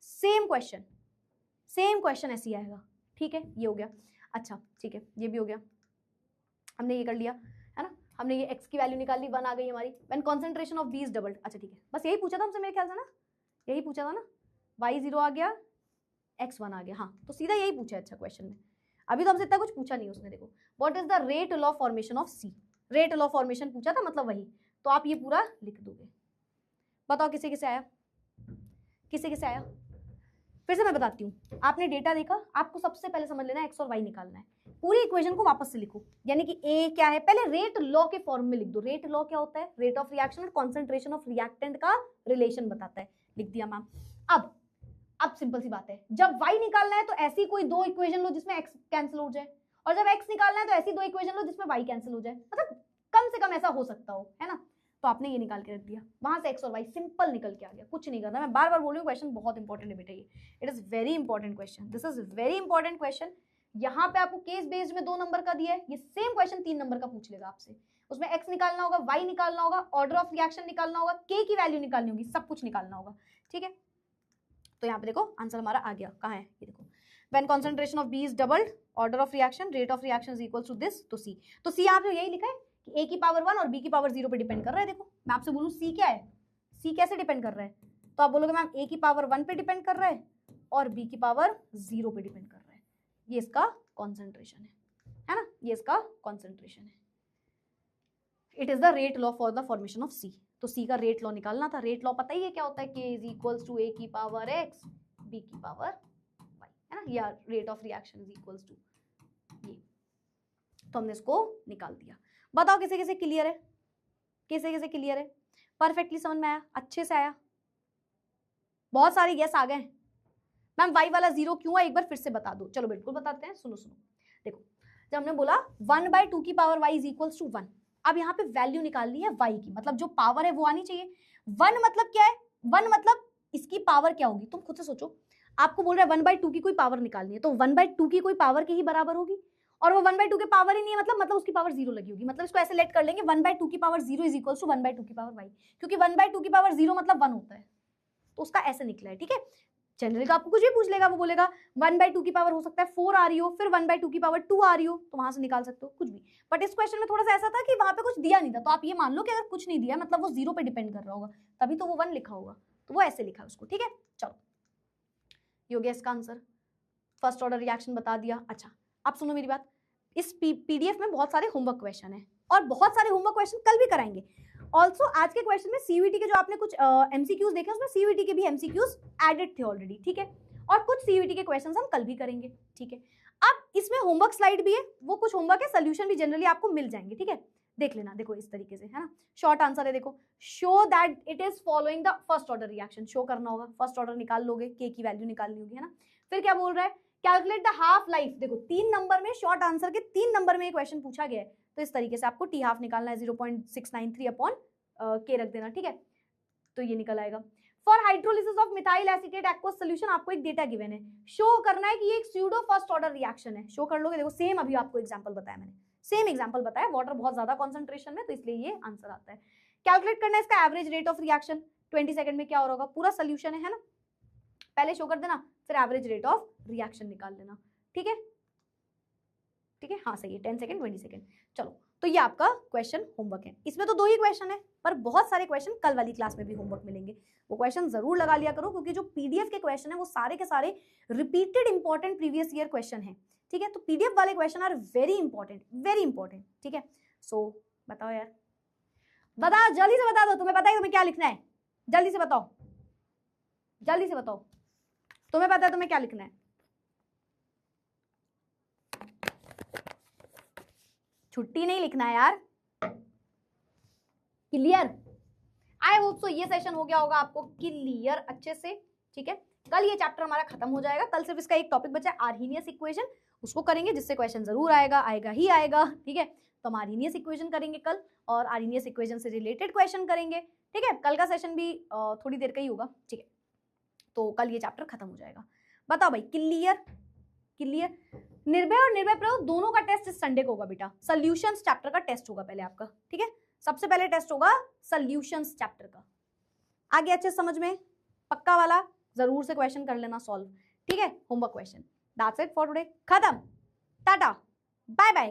सेम क्वेश्चन ऐसे ही आएगा, ठीक है, ये हो गया। अच्छा ठीक है, ये भी हो गया, हमने ये कर लिया है ना, हमने ये x की वैल्यू निकाल ली, 1 आ गई हमारी। When concentration of B is doubled, अच्छा ठीक है, बस यही पूछा था हमसे मेरे ख्याल से ना, यही पूछा था ना, y 0 आ गया, x 1 आ गया, हाँ तो सीधा यही पूछा है। अच्छा क्वेश्चन में अभी तो हमसे इतना कुछ पूछा नहीं उसने। देखो what is the rate law formation of C, rate law formation पूछा था, मतलब वही, तो आप ये पूरा लिख दोगे। बताओ किसे किसे आया, किसे किसे आया, फिर से मैं बताती हूँ। आपने डेटा देखा, आपको सबसे पहले समझ लेना x और y निकालना है, पूरी इक्वेशन को वापस से लिखो, यानी कि a क्या है, पहले रेट लॉ के फॉर्म में लिख दो। रेट लॉ क्या होता है, रेट ऑफ रिएक्शन और कॉन्सेंट्रेशन ऑफ रिएक्टेंट का रिलेशन बताता है, लिख दिया मैम। अब सिंपल सी बात है, जब y निकालना है तो ऐसी कोई दो इक्वेशन लो जिसमें x कैंसिल हो जाए, और जब x निकालना है तो ऐसी दो इक्वेशन लो जिसमें y कैंसिल हो जाए, मतलब कम से कम ऐसा हो सकता हो, है ना। तो आपने ये निकाल के रख दिया, वहां से x और y सिंपल निकल के आ गया, कुछ नहीं करना। मैं बार बार बोल रही हूँ, क्वेश्चन बहुत इंपॉर्टेंट है बेटा, ये it is very important question, this is very important question. यहाँ पे आपको केस बेस्ड में 2 नंबर का दिया है, ये सेम क्वेश्चन 3 नंबर का पूछ लेगा आपसे, उसमें x निकालना होगा, y निकालना होगा, ऑर्डर ऑफ रिएक्शन निकालना होगा, k की वैल्यू निकालनी होगी, सब कुछ निकालना होगा, ठीक है। तो यहाँ पे देखो आंसर हमारा आ गया, कहाँ है ये देखो, when concentration of B is doubled, order of reaction, rate of reaction is equal to this, तो C, तो C यहाँ पे यही लिखा है कि A की पावर 1 और B की पावर 0 पे डिपेंड कर रहा है। देखो मैं आपसे बोलूँ C क्या है, C कैसे डिपेंड कर रहा है, तो आप बोलोगे मैम A की पावर 1 पे डिपेंड कर रहा है और B की पावर 0 पे डिपेंड कर रहा है, ये इसका कॉन्सेंट्रेशन है ना, ये इसका कॉन्सेंट्रेशन है। It is the rate law for the formation of C, तो C का रेट लॉ निकालना था। रेट लॉ पता ही है क्या होता है, K is equals to A की पावर x B की पावर y, है ना, या rate of reaction is equals to ये, तो हमने इसको निकाल दिया। बताओ किसे किसे क्लियर है, किसे किसे क्लियर है, परफेक्टली समझ में आया, अच्छे से आया, बहुत सारे यस आ गए। मैम y वाला 0 क्यों है, एक बार फिर से बता दो। चलो बिल्कुल बताते हैं, सुनो सुनो, देखो जब हमने बोला 1/2 की power y is equals to 1, अब यहाँ पे वैल्यू निकालनी है y की, मतलब जो पावर है वो आनी चाहिए। 1 मतलब क्या है, 1 मतलब इसकी पावर क्या होगी, तुम खुद से सोचो। आपको बोल रहा है 1/2 की कोई पावर निकालनी है, तो 1/2 की कोई पावर के ही बराबर होगी, और वो 1/2 के पावर ही नहीं है, मतलब उसकी पावर 0 लगी होगी। मतलब इसको ऐसे लेट कर लेंगे, 1/2 की पावर 0 इज इक्वल्स टू 1/2 की पावर y, क्योंकि 1/2 की पावर 0 मतलब 1 होता है, तो उसका ऐसे निकला है, ठीक है। जनरली तो आपको कुछ भी पूछ लेगा, वो बोलेगा 1/2 की पावर हो सकता है 4 आ रही हो, फिर 1/2 की पावर 2 आ रही हो, तो वहां से निकाल सकते हो कुछ भी। बट इस क्वेश्चन में थोड़ा सा ऐसा था कि वहां पे कुछ दिया नहीं था, तो आप ये मान लो कि अगर कुछ नहीं दिया मतलब वो 0 पे डिपेंड कर रहा होगा, तभी तो वो 1 लिखा होगा, तो वो ऐसे लिखा उसको, ठीक है। चलो ये हो गया इसका आंसर, फर्स्ट ऑर्डर रिएक्शन बता दिया। अच्छा अब सुनो मेरी बात, इस पीडीएफ में बहुत सारे होमवर्क क्वेश्चन है, और बहुत सारे होमवर्क क्वेश्चन कल भी कराएंगे। ऑल्सो आज के क्वेश्चन में सीयूईटी के जो आपने कुछ एमसीक्यूज देखे, उसमें सीयूईटी के भी एमसीक्यूज एडेड थे ऑलरेडी, ठीक है, और कुछ सीयूईटी के क्वेश्चंस हम कल भी करेंगे, ठीक है। अब इसमें होमवर्क स्लाइड भी है, वो कुछ होमवर्क है, सोल्यूशन भी जनरली आपको मिल जाएंगे, ठीक है, देख लेना। देखो इस तरीके से है ना, शॉर्ट आंसर है, देखो show that it is following the first order reaction, show करना होगा, फर्स्ट ऑर्डर निकाल लोगे, के की वैल्यू निकालनी होगी, है ना। फिर क्या बोल रहा है, कैलकुलेट द हाफ लाइफ, देखो 3 नंबर में, शॉर्ट आंसर के 3 नंबर में क्वेश्चन पूछा गया है, तो इस तरीके से आपको टी हाफ निकालना है, 0.693 अपॉन के रख देना, ठीक है, तो ये निकल आएगा। For hydrolysis of methyl acetate aqueous solution, आपको एक डेटा गिवन है, शो करना है कि ये एक स्यूडो फर्स्ट ऑर्डर रिएक्शन है, शो कर लोगे। देखो सेम अभी आपको एग्जांपल बताया मैंने, सेम एग्जांपल बताया, वाटर बहुत ज्यादा कंसंट्रेशन में, तो इसलिए ये आंसर आता है। कैलकुलेट करना है इसका average rate of reaction, 20 second में क्या हो रहा होगा, पूरा सोल्यूशन है ना, पहले शो कर देना, फिर एवरेज रेट ऑफ रिएक्शन निकाल लेना, ठीक है, ठीक है, हाँ सही है, 10 सेकंड 20 सेकंड। चलो तो ये आपका क्वेश्चन होमवर्क है, इसमें तो 2 ही क्वेश्चन है, पर बहुत सारे क्वेश्चन कल वाली क्लास में भी होमवर्क मिलेंगे, वो क्वेश्चन जरूर लगा लिया करो, क्योंकि जो पीडीएफ के क्वेश्चन है वो सारे के सारे repeated important previous year question है, ठीक है। तो पीडीएफ वाले क्वेश्चन आर वेरी इंपॉर्टेंट, ठीक है। सो बताओ यार, बताओ जल्दी से बता दो, तुम्हें पता है तुम्हें क्या लिखना है, जल्दी से बताओ, जल्दी से बताओ, तुम्हें पता है तुम्हें क्या लिखना है। छुट्टी नहीं लिखना है यार। क्लियर? आई होप सो ये सेशन हो गया होगा आपको क्लियर अच्छे से। ठीक है, कल ये चैप्टर हमारा खत्म हो जाएगा। कल सिर्फ इसका एक टॉपिक बचा है, आर्हीनियस इक्वेशन, उसको करेंगे जिससे क्वेश्चन जरूर आएगा, आएगा ही आएगा। ठीक है, तो हम आर्हीनियस इक्वेशन करेंगे कल, और आर्हीनियस इक्वेशन से रिलेटेड क्वेश्चन करेंगे। ठीक है, कल का सेशन भी थोड़ी देर का ही होगा। ठीक है, तो कल ये चैप्टर खत्म हो जाएगा। बताओ भाई, क्लियर? क्लियर? निर्भय और निर्भय प्रयोग दोनों का टेस्ट इस संडे को होगा बेटा। सॉल्यूशंस चैप्टर का टेस्ट होगा पहले आपका। ठीक है, सबसे पहले टेस्ट होगा सॉल्यूशंस चैप्टर का। आगे अच्छे समझ में? पक्का वाला जरूर से क्वेश्चन कर लेना सॉल्व। ठीक है, homework question. That's it for today, खत्म, टाटा, बाय बाय।